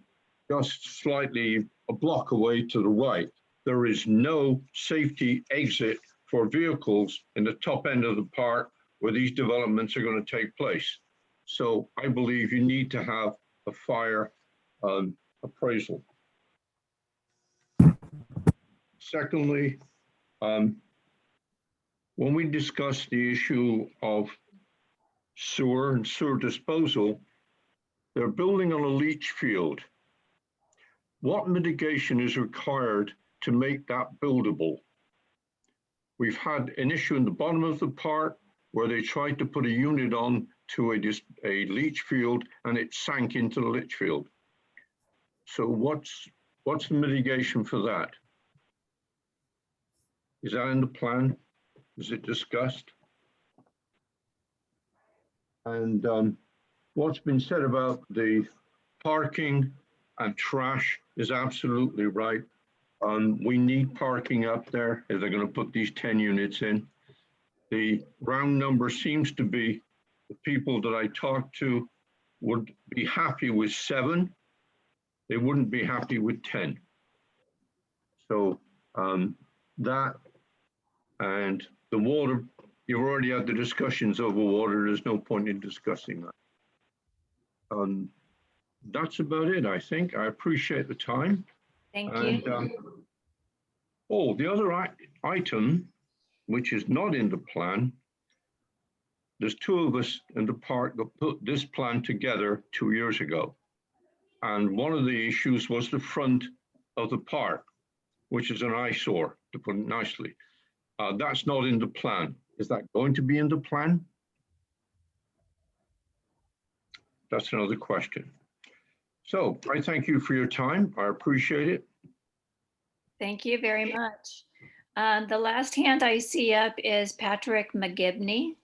just slightly a block away to the right. There is no safety exit for vehicles in the top end of the park where these developments are going to take place. So I believe you need to have a fire appraisal. Secondly, when we discuss the issue of sewer and sewer disposal, they're building on a leach field. What mitigation is required to make that buildable? We've had an issue in the bottom of the park where they tried to put a unit on to a leach field and it sank into the leach field. So what's the mitigation for that? Is that in the plan? Is it discussed? And what's been said about the parking and trash is absolutely right. We need parking up there if they're going to put these 10 units in. The round number seems to be the people that I talked to would be happy with 7. They wouldn't be happy with 10. So that and the water, you've already had the discussions over water. There's no point in discussing that. That's about it, I think. I appreciate the time.
Thank you.
The other item, which is not in the plan, there's 2 of us in the park that put this plan together 2 years ago. And one of the issues was the front of the park, which is an eyesore, to put it nicely. That's not in the plan. Is that going to be in the plan? That's another question. So I thank you for your time. I appreciate it.
Thank you very much. The last hand I see up is Patrick McGibney.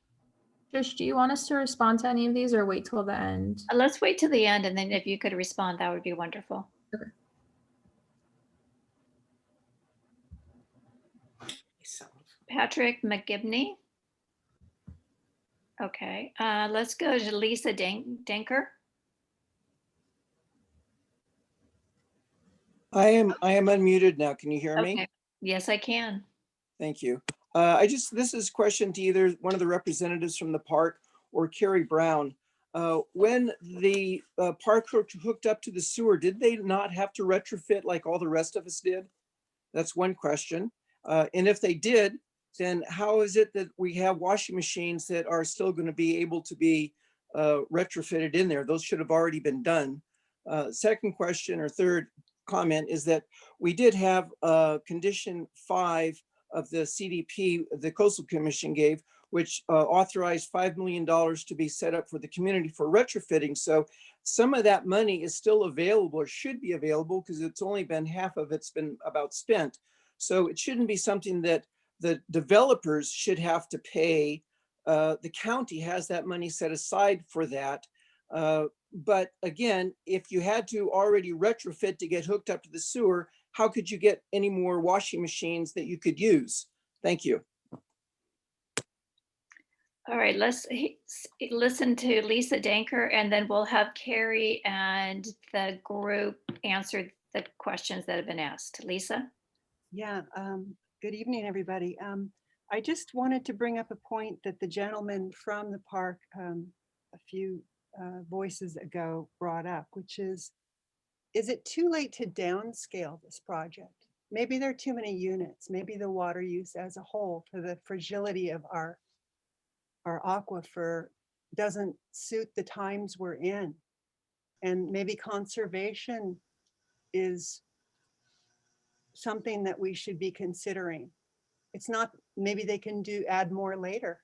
Trish, do you want us to respond to any of these or wait till the end?
Let's wait till the end, and then if you could respond, that would be wonderful.
Okay.
Patrick McGibney. Okay, let's go to Lisa Denker.
I am unmuted now. Can you hear me?
Okay. Yes, I can.
Thank you. This is a question to either one of the representatives from the park or Carrie Brown. When the park hooked up to the sewer, did they not have to retrofit like all the rest of us did? That's one question. And if they did, then how is it that we have washing machines that are still going to be able to be retrofitted in there? Those should have already been done. Second question or third comment is that we did have condition 5 of the CDP the Coastal Commission gave, which authorized $5 million to be set up for the community for retrofitting. So some of that money is still available or should be available because it's only been half of it's been about spent. So it shouldn't be something that the developers should have to pay. The county has that money set aside for that. But again, if you had to already retrofit to get hooked up to the sewer, how could you get any more washing machines that you could use? Thank you.
All right, let's listen to Lisa Danker, and then we'll have Carrie and the group answer the questions that have been asked. Lisa?
Yeah, good evening, everybody. I just wanted to bring up a point that the gentleman from the park a few voices ago brought up, which is it too late to downscale this project? Maybe there are too many units. Maybe the water use as a whole for the fragility of our aquifer doesn't suit the times we're in. And maybe conservation is something that we should be considering. It's not, maybe they can add more later.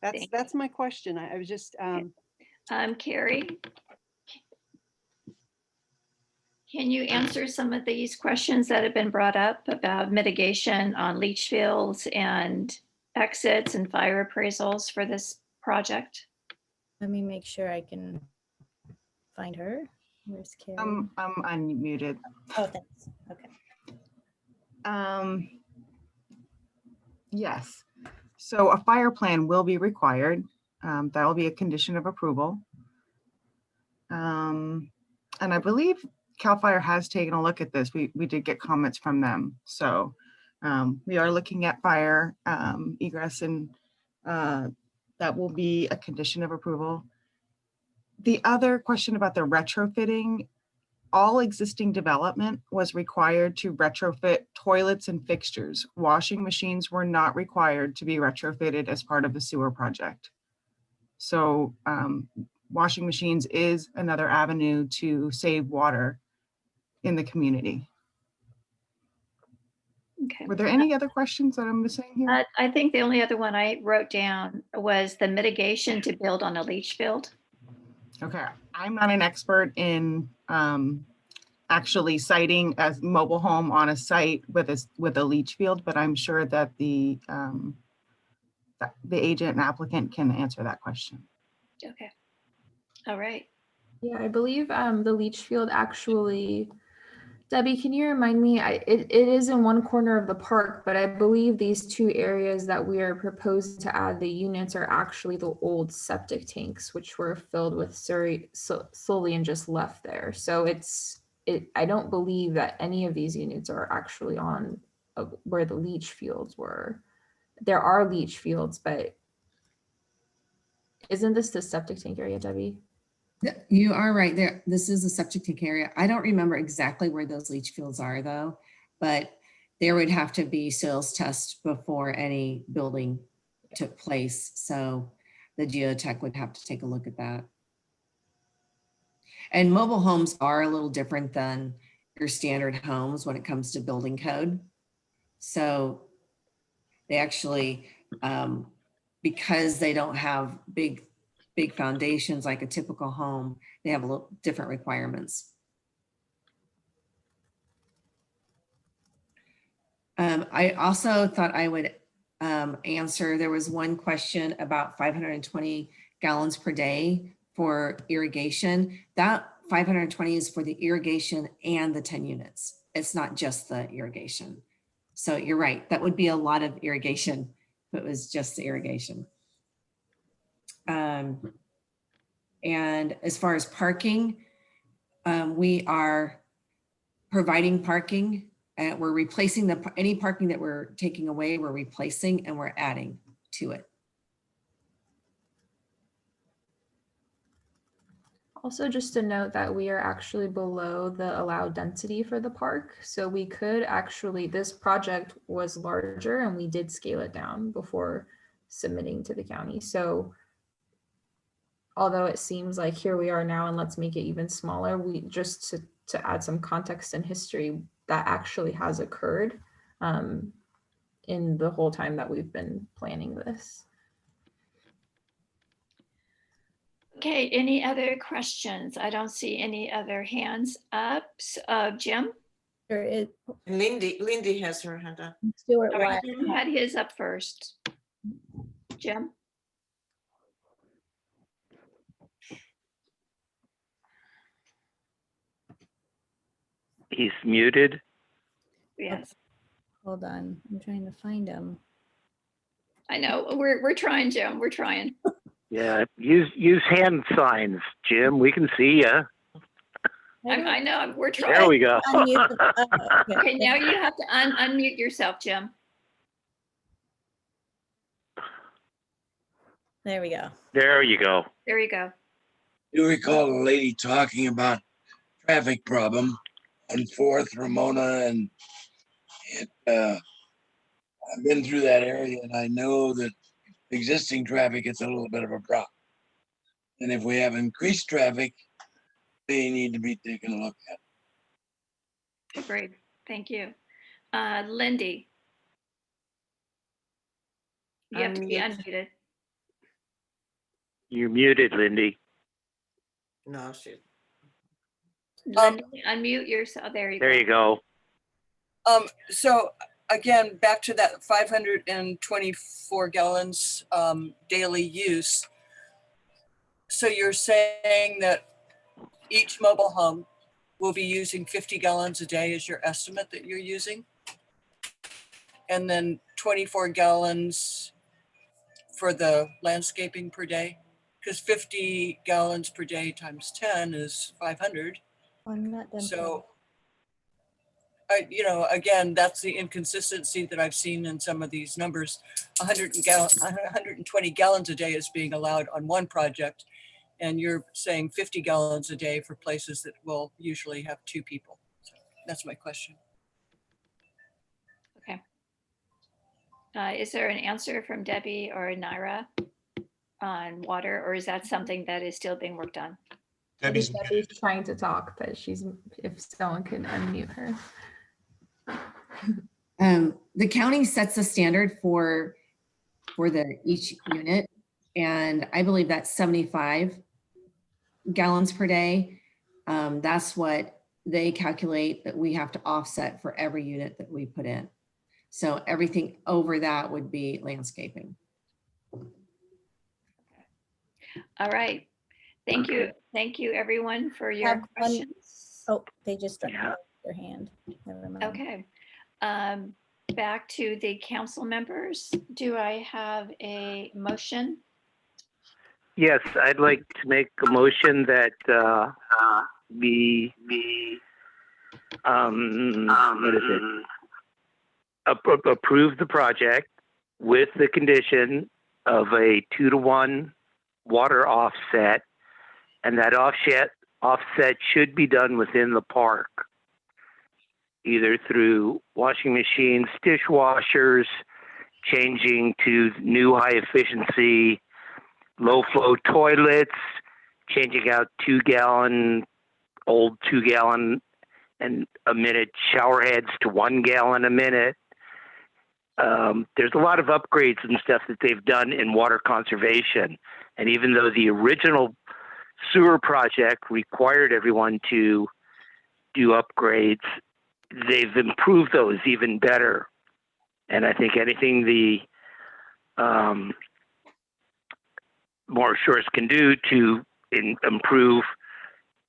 That's my question. I was just
Carrie, can you answer some of these questions that have been brought up about mitigation on leach fields and exits and fire appraisals for this project?
Let me make sure I can find her. Where's Carrie?
I'm unmuted.
Oh, thanks. Okay.
Yes. So a fire plan will be required. That will be a condition of approval. And I believe CAL FIRE has taken a look at this. We did get comments from them. So we are looking at fire egress, and that will be a condition of approval. The other question about the retrofitting, all existing development was required to retrofit toilets and fixtures. Washing machines were not required to be retrofitted as part of the sewer project. So washing machines is another avenue to save water in the community.
Okay.
Were there any other questions that I'm missing here?
I think the only other one I wrote down was the mitigation to build on a leach field.
Okay, I'm not an expert in actually siting a mobile home on a site with a leach field, but I'm sure that the agent and applicant can answer that question.
Okay. All right.
Yeah, I believe the leach field actually, Debbie, can you remind me? It is in one corner of the park, but I believe these two areas that we are proposing to add the units are actually the old septic tanks, which were filled with slowly and just left there. So I don't believe that any of these units are actually on where the leach fields were. There are leach fields, but isn't this the septic tank area, Debbie?
You are right there. This is a septic tank area. I don't remember exactly where those leach fields are though, but there would have to be soils tests before any building took place. So the geotech would have to take a look at that. And mobile homes are a little different than your standard homes when it comes to building code. So they actually, because they don't have big foundations like a typical home, they have a little different requirements. I also thought I would answer, there was one question about 520 gallons per day for irrigation. That 520 is for the irrigation and the 10 units. It's not just the irrigation. So you're right, that would be a lot of irrigation if it was just the irrigation. And as far as parking, we are providing parking. We're replacing any parking that we're taking away, we're replacing and we're adding to it.
Also, just to note that we are actually below the allowed density for the park. So we could actually, this project was larger and we did scale it down before submitting to the county. So although it seems like here we are now and let's make it even smaller, we just to add some context and history, that actually has occurred in the whole time that we've been planning this.
Okay, any other questions? I don't see any other hands up. Jim?
There is.
Lindy has her hand up.
Stuart
All right,
Wyatt.
Jim had his up first. Jim?
He's muted.
Yes.
Hold on, I'm trying to find them.
I know, we're trying, Jim, we're trying.
Yeah, use hand signs, Jim. We can see you.
I know, we're trying.
There we go.
Okay, now you have to unmute yourself, Jim.
There we go.
There you go.
There you go.
You recall a lady talking about traffic problem on 4th, Ramona, and I've been through that area and I know that existing traffic is a little bit of a problem. And if we have increased traffic, they need to be taken a look at.
Agreed. Thank you. Lindy. You have to be unmuted.
You're muted, Lindy.
No, she.
Lindy, unmute yourself. There you go.
There you go.
So again, back to that 524 gallons daily use. So you're saying that each mobile home will be using 50 gallons a day is your estimate that you're using? And then 24 gallons for the landscaping per day? Because 50 gallons per day times 10 is 500.
I'm not done.
So, you know, again, that's the inconsistency that I've seen in some of these numbers. 120 gallons a day is being allowed on one project, and you're saying 50 gallons a day for places that will usually have 2 people. So that's my question.
Okay. Is there an answer from Debbie or Naira on water, or is that something that is still being worked on?
Debbie's trying to talk, but she's, if someone could unmute her.
The county sets the standard for each unit, and I believe that's 75 gallons per day. That's what they calculate that we have to offset for every unit that we put in. So everything over that would be landscaping.
All right. Thank you. Thank you, everyone, for your
Have one-
questions.
Oh, they just raised their hand. Never mind.
Okay. Back to the council members. Do I have a motion?
Yes, I'd like to make a motion that what is it? Approve the project with the condition of a 2-to-1 water offset, and that offset should be done within the park, either through washing machines, dishwashers, changing to new high efficiency, low flow toilets, changing out 2-gallon, old 2-gallon and a minute shower heads to 1 gallon a minute. There's a lot of upgrades and stuff that they've done in water conservation. And even though the original sewer project required everyone to do upgrades, they've improved those even better. And I think anything the Morris Shores can do to improve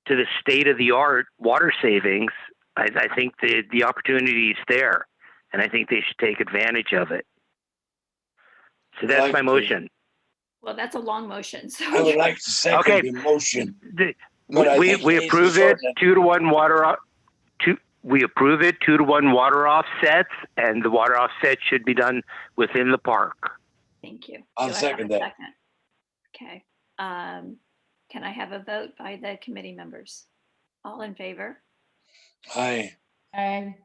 to the state-of-the-art water savings, I think the opportunity is there, and I think they should take advantage of it. So that's my motion.
Well, that's a long motion. So
I would like to second the motion.
We approve it 2-to-1 water. We approve it 2-to-1 water offsets, and the water offset should be done within the park.
Thank you.
I'll
Do I have
second
a
that.
second? Okay. Can I have a vote by the committee members? All in favor?
Aye.
Aye.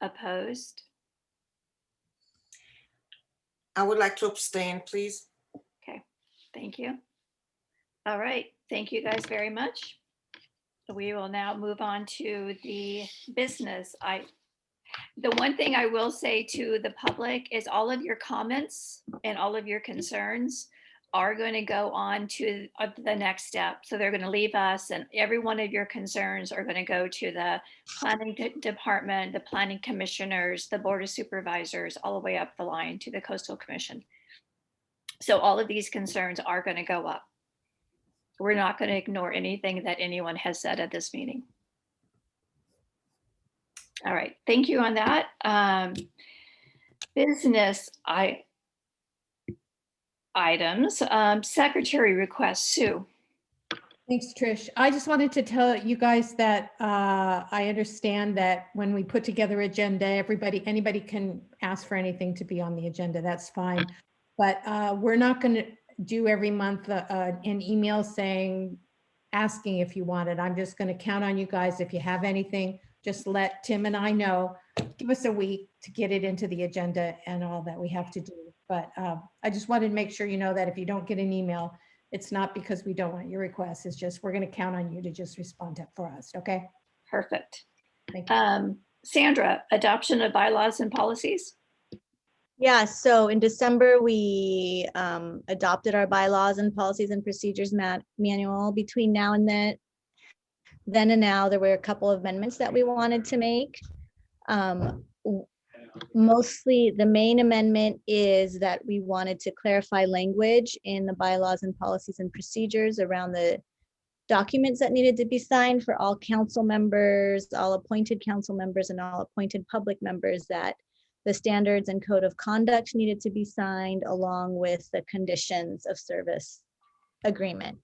Opposed?
I would like to abstain, please.
Okay, thank you. All right, thank you guys very much. We will now move on to the business. The one thing I will say to the public is all of your comments and all of your concerns are going to go on to the next step. So they're going to leave us, and every one of your concerns are going to go to the planning department, the planning commissioners, the board of supervisors, all the way up the line to the coastal commission. So all of these concerns are going to go up. We're not going to ignore anything that anyone has said at this meeting. All right, thank you on that. business items, secretary request, Sue.
Thanks, Trish. I just wanted to tell you guys that I understand that when we put together agenda, anybody can ask for anything to be on the agenda. That's fine. But we're not going to do every month an email asking if you want it. I'm just going to count on you guys. If you have anything, just let Tim and I know. Give us a week to get it into the agenda and all that we have to do. But I just wanted to make sure you know that if you don't get an email, it's not because we don't want your request. It's just we're going to count on you to just respond for us. Okay.
Perfect.
Thank you.
Sandra, adoption of bylaws and policies.
Yeah, so in December, we adopted our bylaws and policies and procedures manual. Between now and then and now, there were a couple of amendments that we wanted to make. Mostly the main amendment is that we wanted to clarify language in the bylaws and policies and procedures around the documents that needed to be signed for all council members, all appointed council members, and all appointed public members, that the standards and code of conduct needed to be signed along with the conditions of service agreement.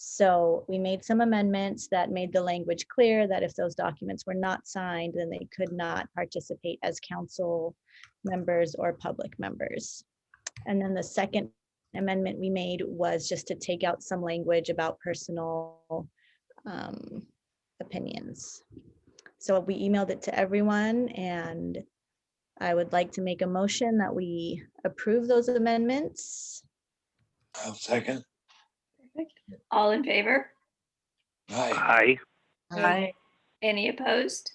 So we made some amendments that made the language clear that if those documents were not signed, then they could not participate as council members or public members. And then the second amendment we made was just to take out some language about personal opinions. So we emailed it to everyone, and I would like to make a motion that we approve those amendments.
I'll second.
All in favor?
Aye.
Aye. Any opposed?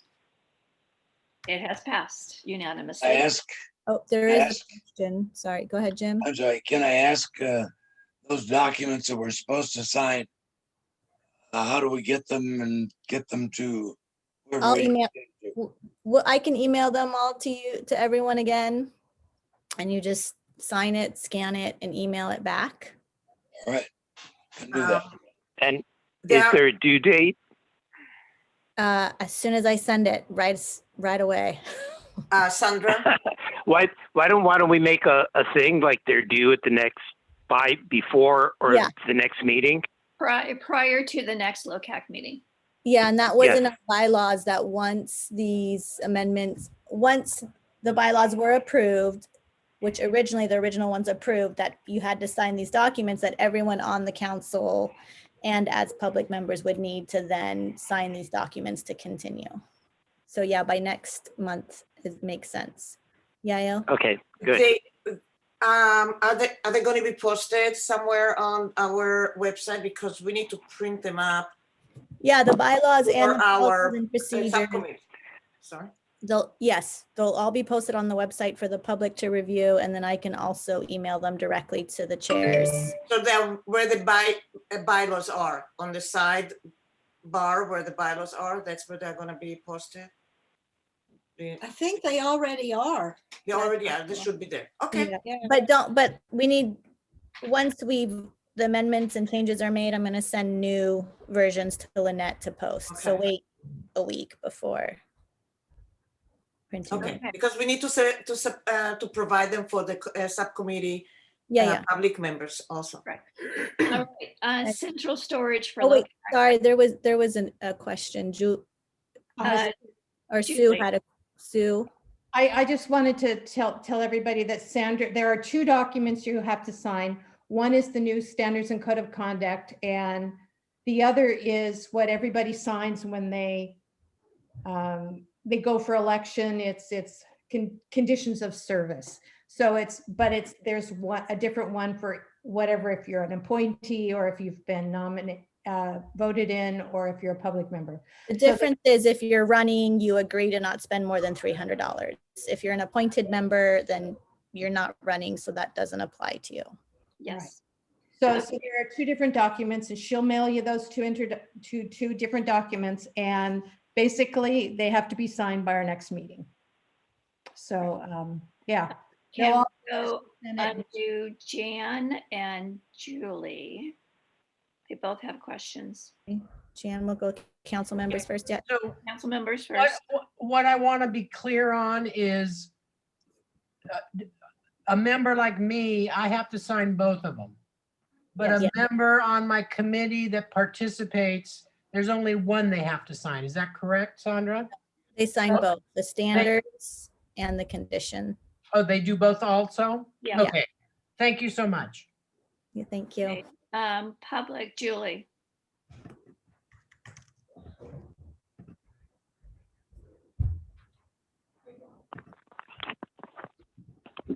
It has passed unanimously.
I ask,
Oh, there is a question. Sorry, go ahead, Jim.
I'm sorry, can I ask those documents that we're supposed to sign? How do we get them and get them to? whoever
I'll
we
email,
need to?
well, I can email them all to you, to everyone again. And you just sign it, scan it, and email it back.
All right, can do that.
And is there a due date?
As soon as I send it, right away.
Sandra?
Why don't we make a thing like they're due at the next before or
Yeah.
the next meeting?
Prior to the next Locac meeting.
Yeah, and that was
Yes.
in our bylaws that once these amendments, once the bylaws were approved, which originally the original ones approved, that you had to sign these documents, that everyone on the council and as public members would need to then sign these documents to continue. So yeah, by next month, it makes sense. Yael?
Okay, good.
Are they going to be posted somewhere on our website, because we need to print them up
Yeah, the bylaws and
for
the
our
policies and procedures.
subcommittee? Sorry.
They'll all be posted on the website for the public to review, and then I can also email them directly to the chairs.
So they're where the bylaws are, on the side bar where the bylaws are, that's where they're gonna be posted?
I think they already are.
They already are, they should be there. Okay.
Yeah. But we need, once the amendments and changes are made, I'm gonna send new versions to Lynette to post. So
Okay.
wait a week before printing
Okay,
them.
because we need to provide them for the subcommittee.
Yeah.
Public members also.
Right. All right. Central storage for
Oh, wait,
Locac.
sorry, there was a question. Sue
Julie.
had a, Sue.
I just wanted to tell everybody that Sandra, there are two documents you have to sign. One is the new standards and code of conduct, and the other is what everybody signs when they go for election. It's conditions of service. So there's a different one for whatever, if you're an appointee or if you've been nominated, voted in, or if you're a public member.
The difference is if you're running, you agree to not spend more than $300. If you're an appointed member, then you're not running, so that doesn't apply to you.
Yes.
So there are two different documents, and she'll mail you those two different documents, and basically they have to be signed by our next meeting. So yeah.
Can we go undo Jan and Julie? They both have questions.
Jan, we'll go council members first. Yeah.
So
council members first.
What I want to be clear on is
a member like me, I have to sign both of them. But a
Yes.
member on my committee that participates, there's only one they have to sign. Is that correct, Sandra?
They sign both the standards and the condition.
Oh, they do both also?
Yeah.
Okay. Thank you so much.
Yeah, thank you.
Okay. Public, Julie.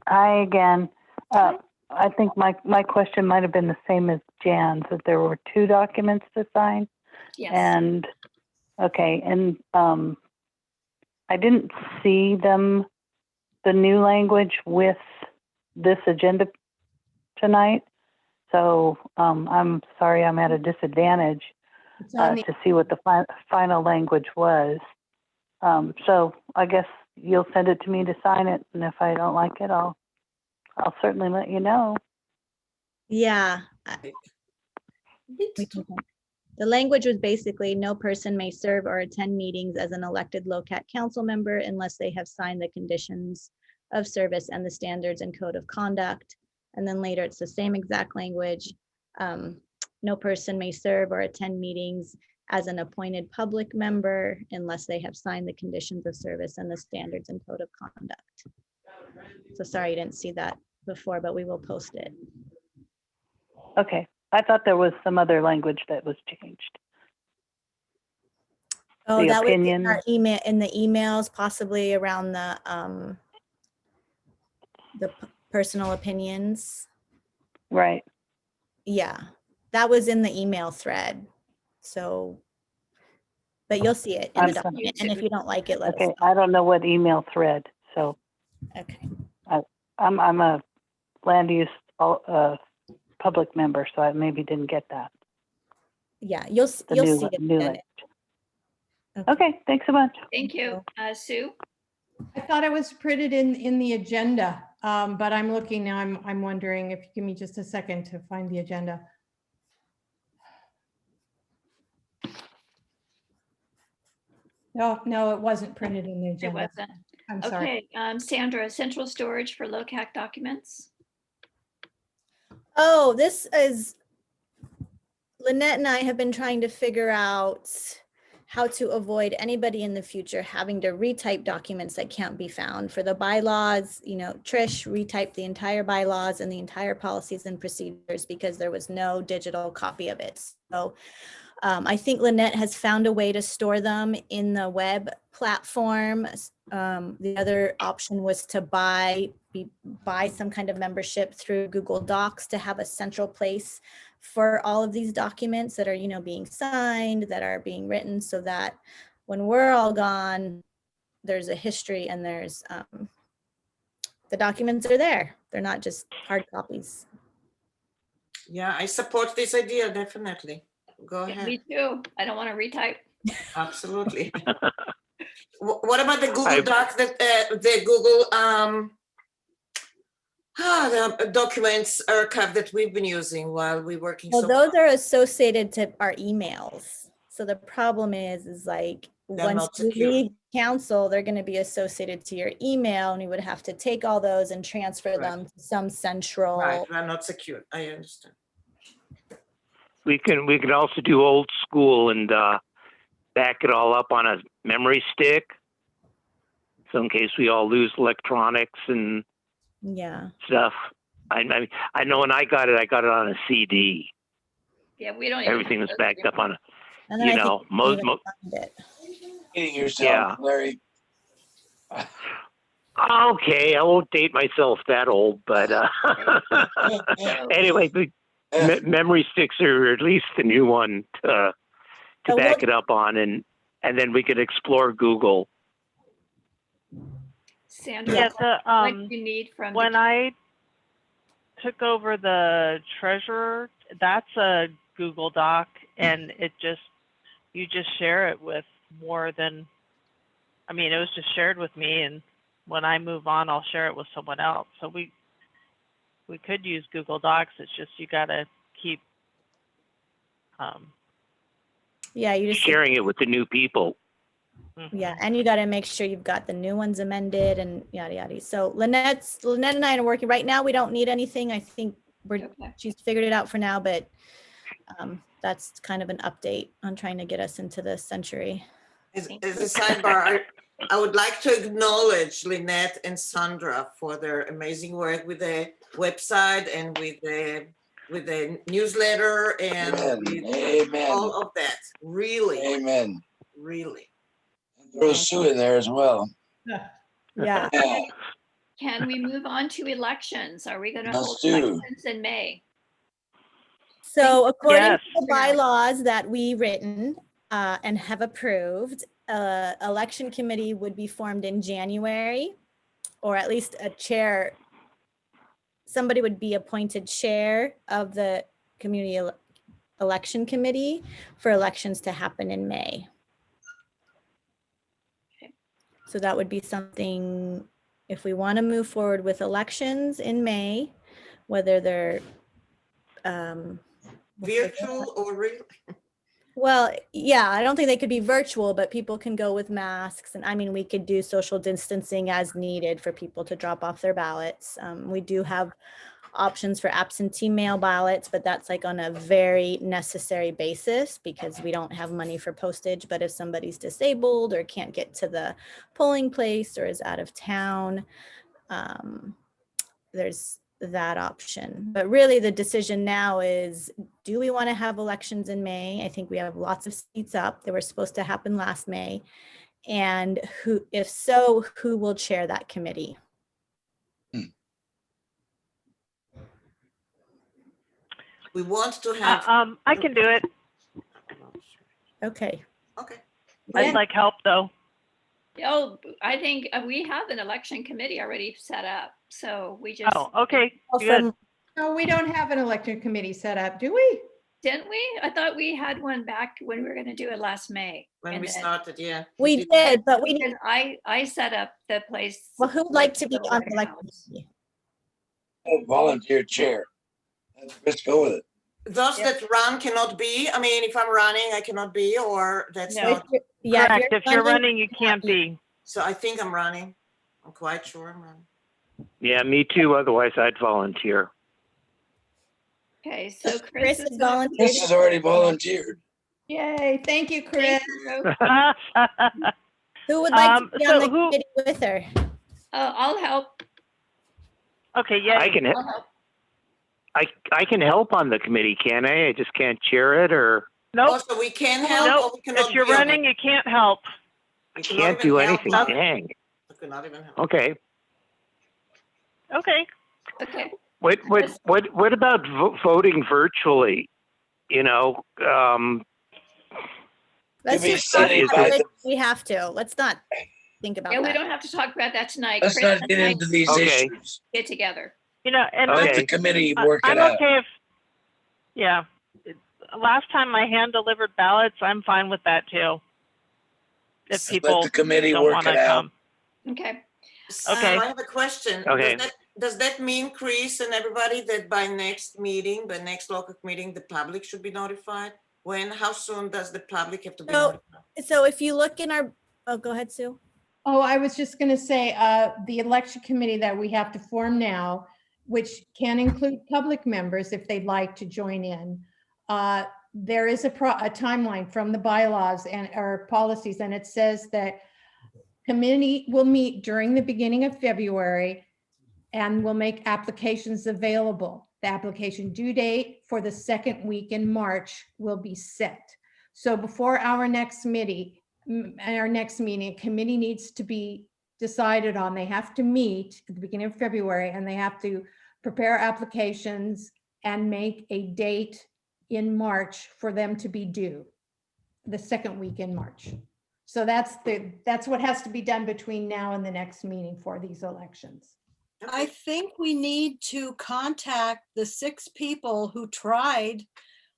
Hi again. I think my question might have been the same as Jan's, that there were 2 documents to sign.
Yes.
And, okay, and I didn't see them, the new language with this agenda tonight. So I'm sorry, I'm at a disadvantage to see what the final language was. So I guess you'll send it to me to sign it, and if I don't like it, I'll certainly let you know.
Yeah. The language was basically no person may serve or attend meetings as an elected Locac council member unless they have signed the conditions of service and the standards and code of conduct. And then later it's the same exact language. No person may serve or attend meetings as an appointed public member unless they have signed the conditions of service and the standards and code of conduct. So sorry you didn't see that before, but we will post it.
Okay, I thought there was some other language that was changed.
Oh,
The
that was in
opinion.
our email, in the emails, possibly around the personal opinions.
Right.
Yeah, that was in the email thread. So, but you'll see it in the document. And if you don't like it, let us
Okay,
know.
I don't know what email thread, so.
Okay.
I'm a land use public member, so I maybe didn't get that.
Yeah, you'll see it
New
then.
language. Okay, thanks so much.
Thank you. Sue?
I thought it was printed in the agenda, but I'm looking now. I'm wondering if you give me just a second to find the agenda. No, it wasn't printed in the
It
agenda.
wasn't.
I'm sorry.
Okay, Sandra, central storage for Locac documents.
Oh, this is, Lynette and I have been trying to figure out how to avoid anybody in the future having to retype documents that can't be found. For the bylaws, you know, Trish retyped the entire bylaws and the entire policies and procedures because there was no digital copy of it. So I think Lynette has found a way to store them in the web platform. The other option was to buy some kind of membership through Google Docs to have a central place for all of these documents that are, you know, being signed, that are being written, so that when we're all gone, there's a history and there's the documents are there. They're not just hard copies.
Yeah, I support this idea, definitely. Go ahead.
Me too. I don't want to retype.
Absolutely. What about the Google Docs that the Google the documents archive that we've been using while we're working?
Well,
so
those are associated to our emails. So the problem is like
They're
once
not
you
secure.
leave council, they're going to be associated to your email, and you would have to take all those and transfer
Right.
them to some central.
Right, they're not secure. I understand.
We can also do old school and back it all up on a memory stick. So in case we all lose electronics and
Yeah.
stuff. I know when I got it on a CD.
Yeah, we don't. Even
Everything was backed up on a,
And then
you
I think
know,
you can't
most,
even find it.
Kidding yourself, Larry.
okay, I won't date myself that old, but anyway, the memory sticks are at least the new one to back it up on, and then we could explore Google.
Sandra,
Yeah,
what do you need from
when I took over the treasurer, that's a Google Doc, and you just share it with more than, I mean, it was just shared with me, and when I move on, I'll share it with someone else. So we could use Google Docs. It's just you gotta keep.
Yeah, you just
sharing it with the new people.
Yeah, and you got to make sure you've got the new ones amended and yada yada. So Lynette and I are working right now. We don't need anything. I think she's figured it out for now, but that's kind of an update on trying to get us into the century.
As a sidebar, I would like to acknowledge Lynette and Sandra for their amazing work with the website and with the newsletter and with all of that. Really.
Amen.
Really.
Throw Sue in there as well.
Yeah.
Can we move on to elections? Are we going to hold
Let's do.
elections in May?
So according
Yes.
to the bylaws that we written and have approved, election committee would be formed in January, or at least a chair. Somebody would be appointed chair of the community election committee for elections to happen in May. So that would be something, if we want to move forward with elections in May, whether they're
virtual or real.
Well, yeah, I don't think they could be virtual, but people can go with masks. And I mean, we could do social distancing as needed for people to drop off their ballots. We do have options for absentee mail ballots, but that's like on a very necessary basis because we don't have money for postage. But if somebody's disabled or can't get to the polling place or is out of town, there's that option. But really the decision now is, do we want to have elections in May? I think we have lots of seats up. They were supposed to happen last May. And who, if so, who will chair that committee?
We want to have.
I can do it.
Okay.
Okay.
I'd like help though.
Oh, I think we have an election committee already set up. So we just.
Oh, okay. Good.
No, we don't have an election committee set up, do we?
Didn't we? I thought we had one back when we were going to do it last May.
When we started, yeah.
We did, but we
because I set up the place.
Well, who'd like to be on the election committee?
Volunteer chair. Let's go with it.
Those that run cannot be. I mean, if I'm running, I cannot be, or that's not.
Yeah,
correct. If you're running, you can't be.
So I think I'm running. I'm quite sure I'm running.
Yeah, me too. Otherwise, I'd volunteer.
Okay, so
Chris is volunteered.
Chris has already volunteered.
Yay, thank you, Chris.
Who would like to be on the committee with her?
I'll help.
Okay, yeah.
I can
I'll help.
I can help on the committee, can I? I just can't chair it, or
Nope.
Also, we can help.
Nope.
Or we cannot
If you're
be on
running,
it.
you can't help.
We
I
cannot
can't
even
do
help,
anything.
but
Dang.
we cannot even help.
Okay.
Okay.
Okay.
What about voting virtually? You know,
Let's
be
just talk
sitting
about
by
it.
the-
We have to. Let's not think about
Yeah, we
that.
don't have to talk about that tonight.
Let's
Chris
not
and
get
I
into these
Okay.
issues.
Get together.
You know, and
Let
Okay.
the committee work
I'm
it out.
okay if, yeah. Last time I hand delivered ballots, I'm fine with that too. If
Just
people
let the committee
don't
work
want to
it out.
come.
Okay.
Okay.
I have a question.
Okay.
Does that mean, Chris and everybody, that by next meeting, by next local meeting, the public should be notified? When, how soon does the public have to be notified?
So if you look in our, oh, go ahead, Sue.
Oh, I was just going to say, the election committee that we have to form now, which can include public members if they'd like to join in. There is a timeline from the bylaws and our policies, and it says that committee will meet during the beginning of February and will make applications available. The application due date for the second week in March will be set. So before our next meeting, a committee needs to be decided on. They have to meet at the beginning of February and they have to prepare applications and make a date in March for them to be due, the second week in March. So that's what has to be done between now and the next meeting for these elections.
I think we need to contact the 6 people who tried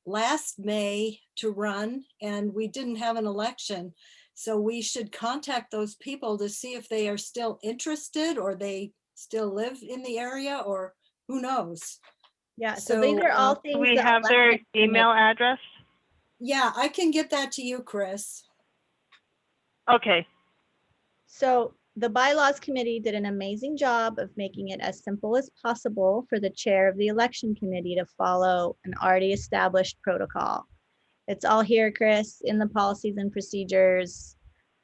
last May to run and we didn't have an election. So we should contact those people to see if they are still interested or they still live in the area or who knows.
Yeah, so these are all things.
Do we
that
have their
elected committee-
email address?
Yeah, I can get that to you, Chris.
Okay.
So the bylaws committee did an amazing job of making it as simple as possible for the chair of the election committee to follow an already established protocol. It's all here, Chris, in the policies and procedures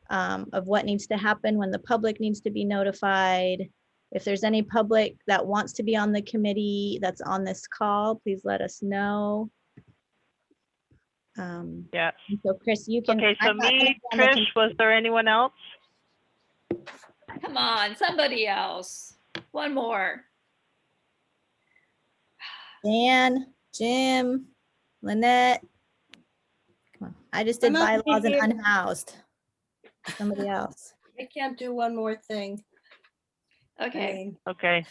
of what needs to happen when the public needs to be notified. If there's any public that wants to be on the committee that's on this call, please let us know.
Yeah.
So Chris, you can.
Okay, so
I'm not gonna
me,
be on the
Trish, was there anyone else?
Come on, somebody else. One more.
Dan, Jim, Lynette. Come on. I just did
I'm up
bylaws and
here.
unhoused. Somebody else.
I can't do one more thing.
Okay.
Okay.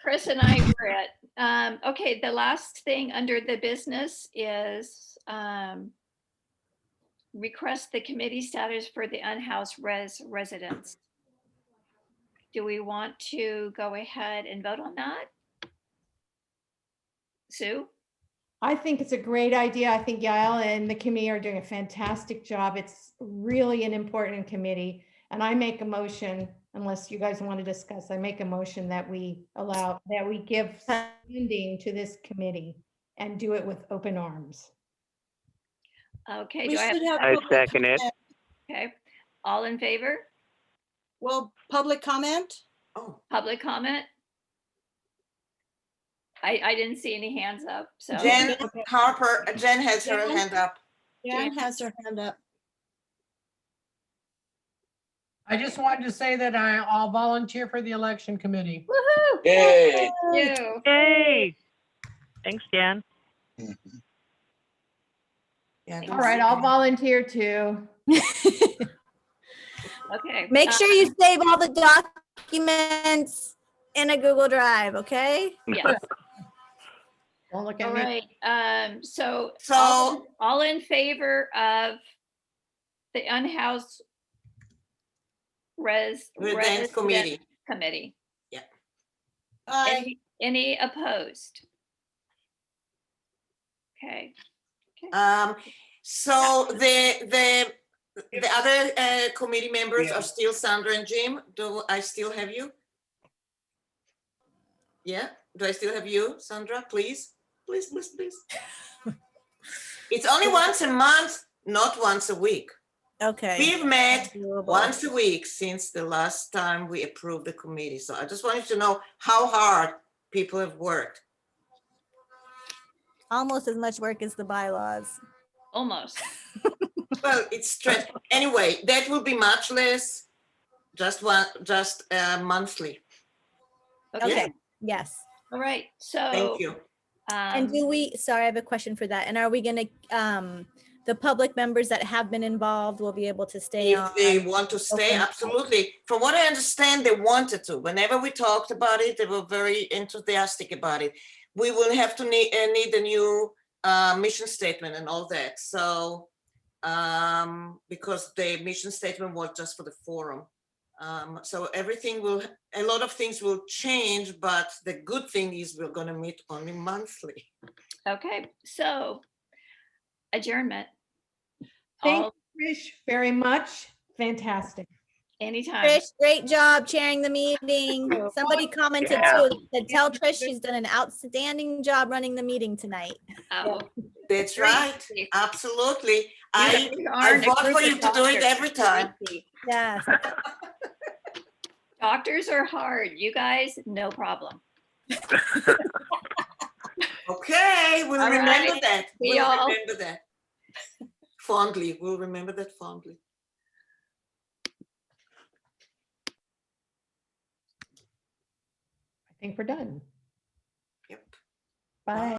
Chris and I were at, okay, the last thing under the business is request the committee status for the unhoused residents. Do we want to go ahead and vote on that? Sue?
I think it's a great idea. I think Yael and the committee are doing a fantastic job. It's really an important committee. And I make a motion, unless you guys want to discuss, I make a motion that we give funding to this committee and do it with open arms.
Okay,
We
do I have?
should have
I
public
second it.
comment.
Okay, all in favor?
Well, public comment?
Public comment? I didn't see any hands up, so.
Jen Harper, Jen has her hand up.
Jan has her hand up.
I just wanted to say that I'll volunteer for the election committee.
Woohoo!
Yay.
You.
Yay. Thanks, Jan.
All right, I'll volunteer too.
Okay.
Make sure you save all the documents in a Google Drive, okay?
Yes.
Don't look
All
at me.
right, so
So-
all in favor of the unhoused
Resident committee.
committee?
Yeah.
Aye.
Any opposed? Okay.
So the other committee members are still Sandra and Jim. Do I still have you? Yeah, do I still have you, Sandra? Please, please, please, please. It's only once a month, not once a week.
Okay.
We've met
Doable.
once a week since the last time we approved the committee. So I just wanted to know how hard people have worked.
Almost as much work as the bylaws.
Almost.
Well, it's stretched. Anyway, that will be much less, just monthly.
Okay, yes.
All right, so.
Thank you.
And do we, sorry, I have a question for that. And are we gonna, the public members that have been involved will be able to stay on?
If they want to stay, absolutely. From what I understand, they wanted to. Whenever we talked about it, they were very enthusiastic about it. We will have to need a new mission statement and all that. So, because the mission statement was just for the forum. So a lot of things will change, but the good thing is we're gonna meet only monthly.
Okay, so adjournment.
Thank you, Trish, very much. Fantastic.
Anytime.
Trish, great job chairing the meeting. Somebody commented too, said, tell Trish she's done an outstanding job running the meeting tonight.
Oh,
That's right. Absolutely. I
aren't a
vote
group
for
of
you to do it
doctors.
every time.
Yes.
Doctors are hard. You guys, no problem.
Okay, we'll
All
remember
right.
that.
See
We'll
y'all.
remember that. Fondly, we'll remember that fondly.
I think we're done.
Yep.
Bye.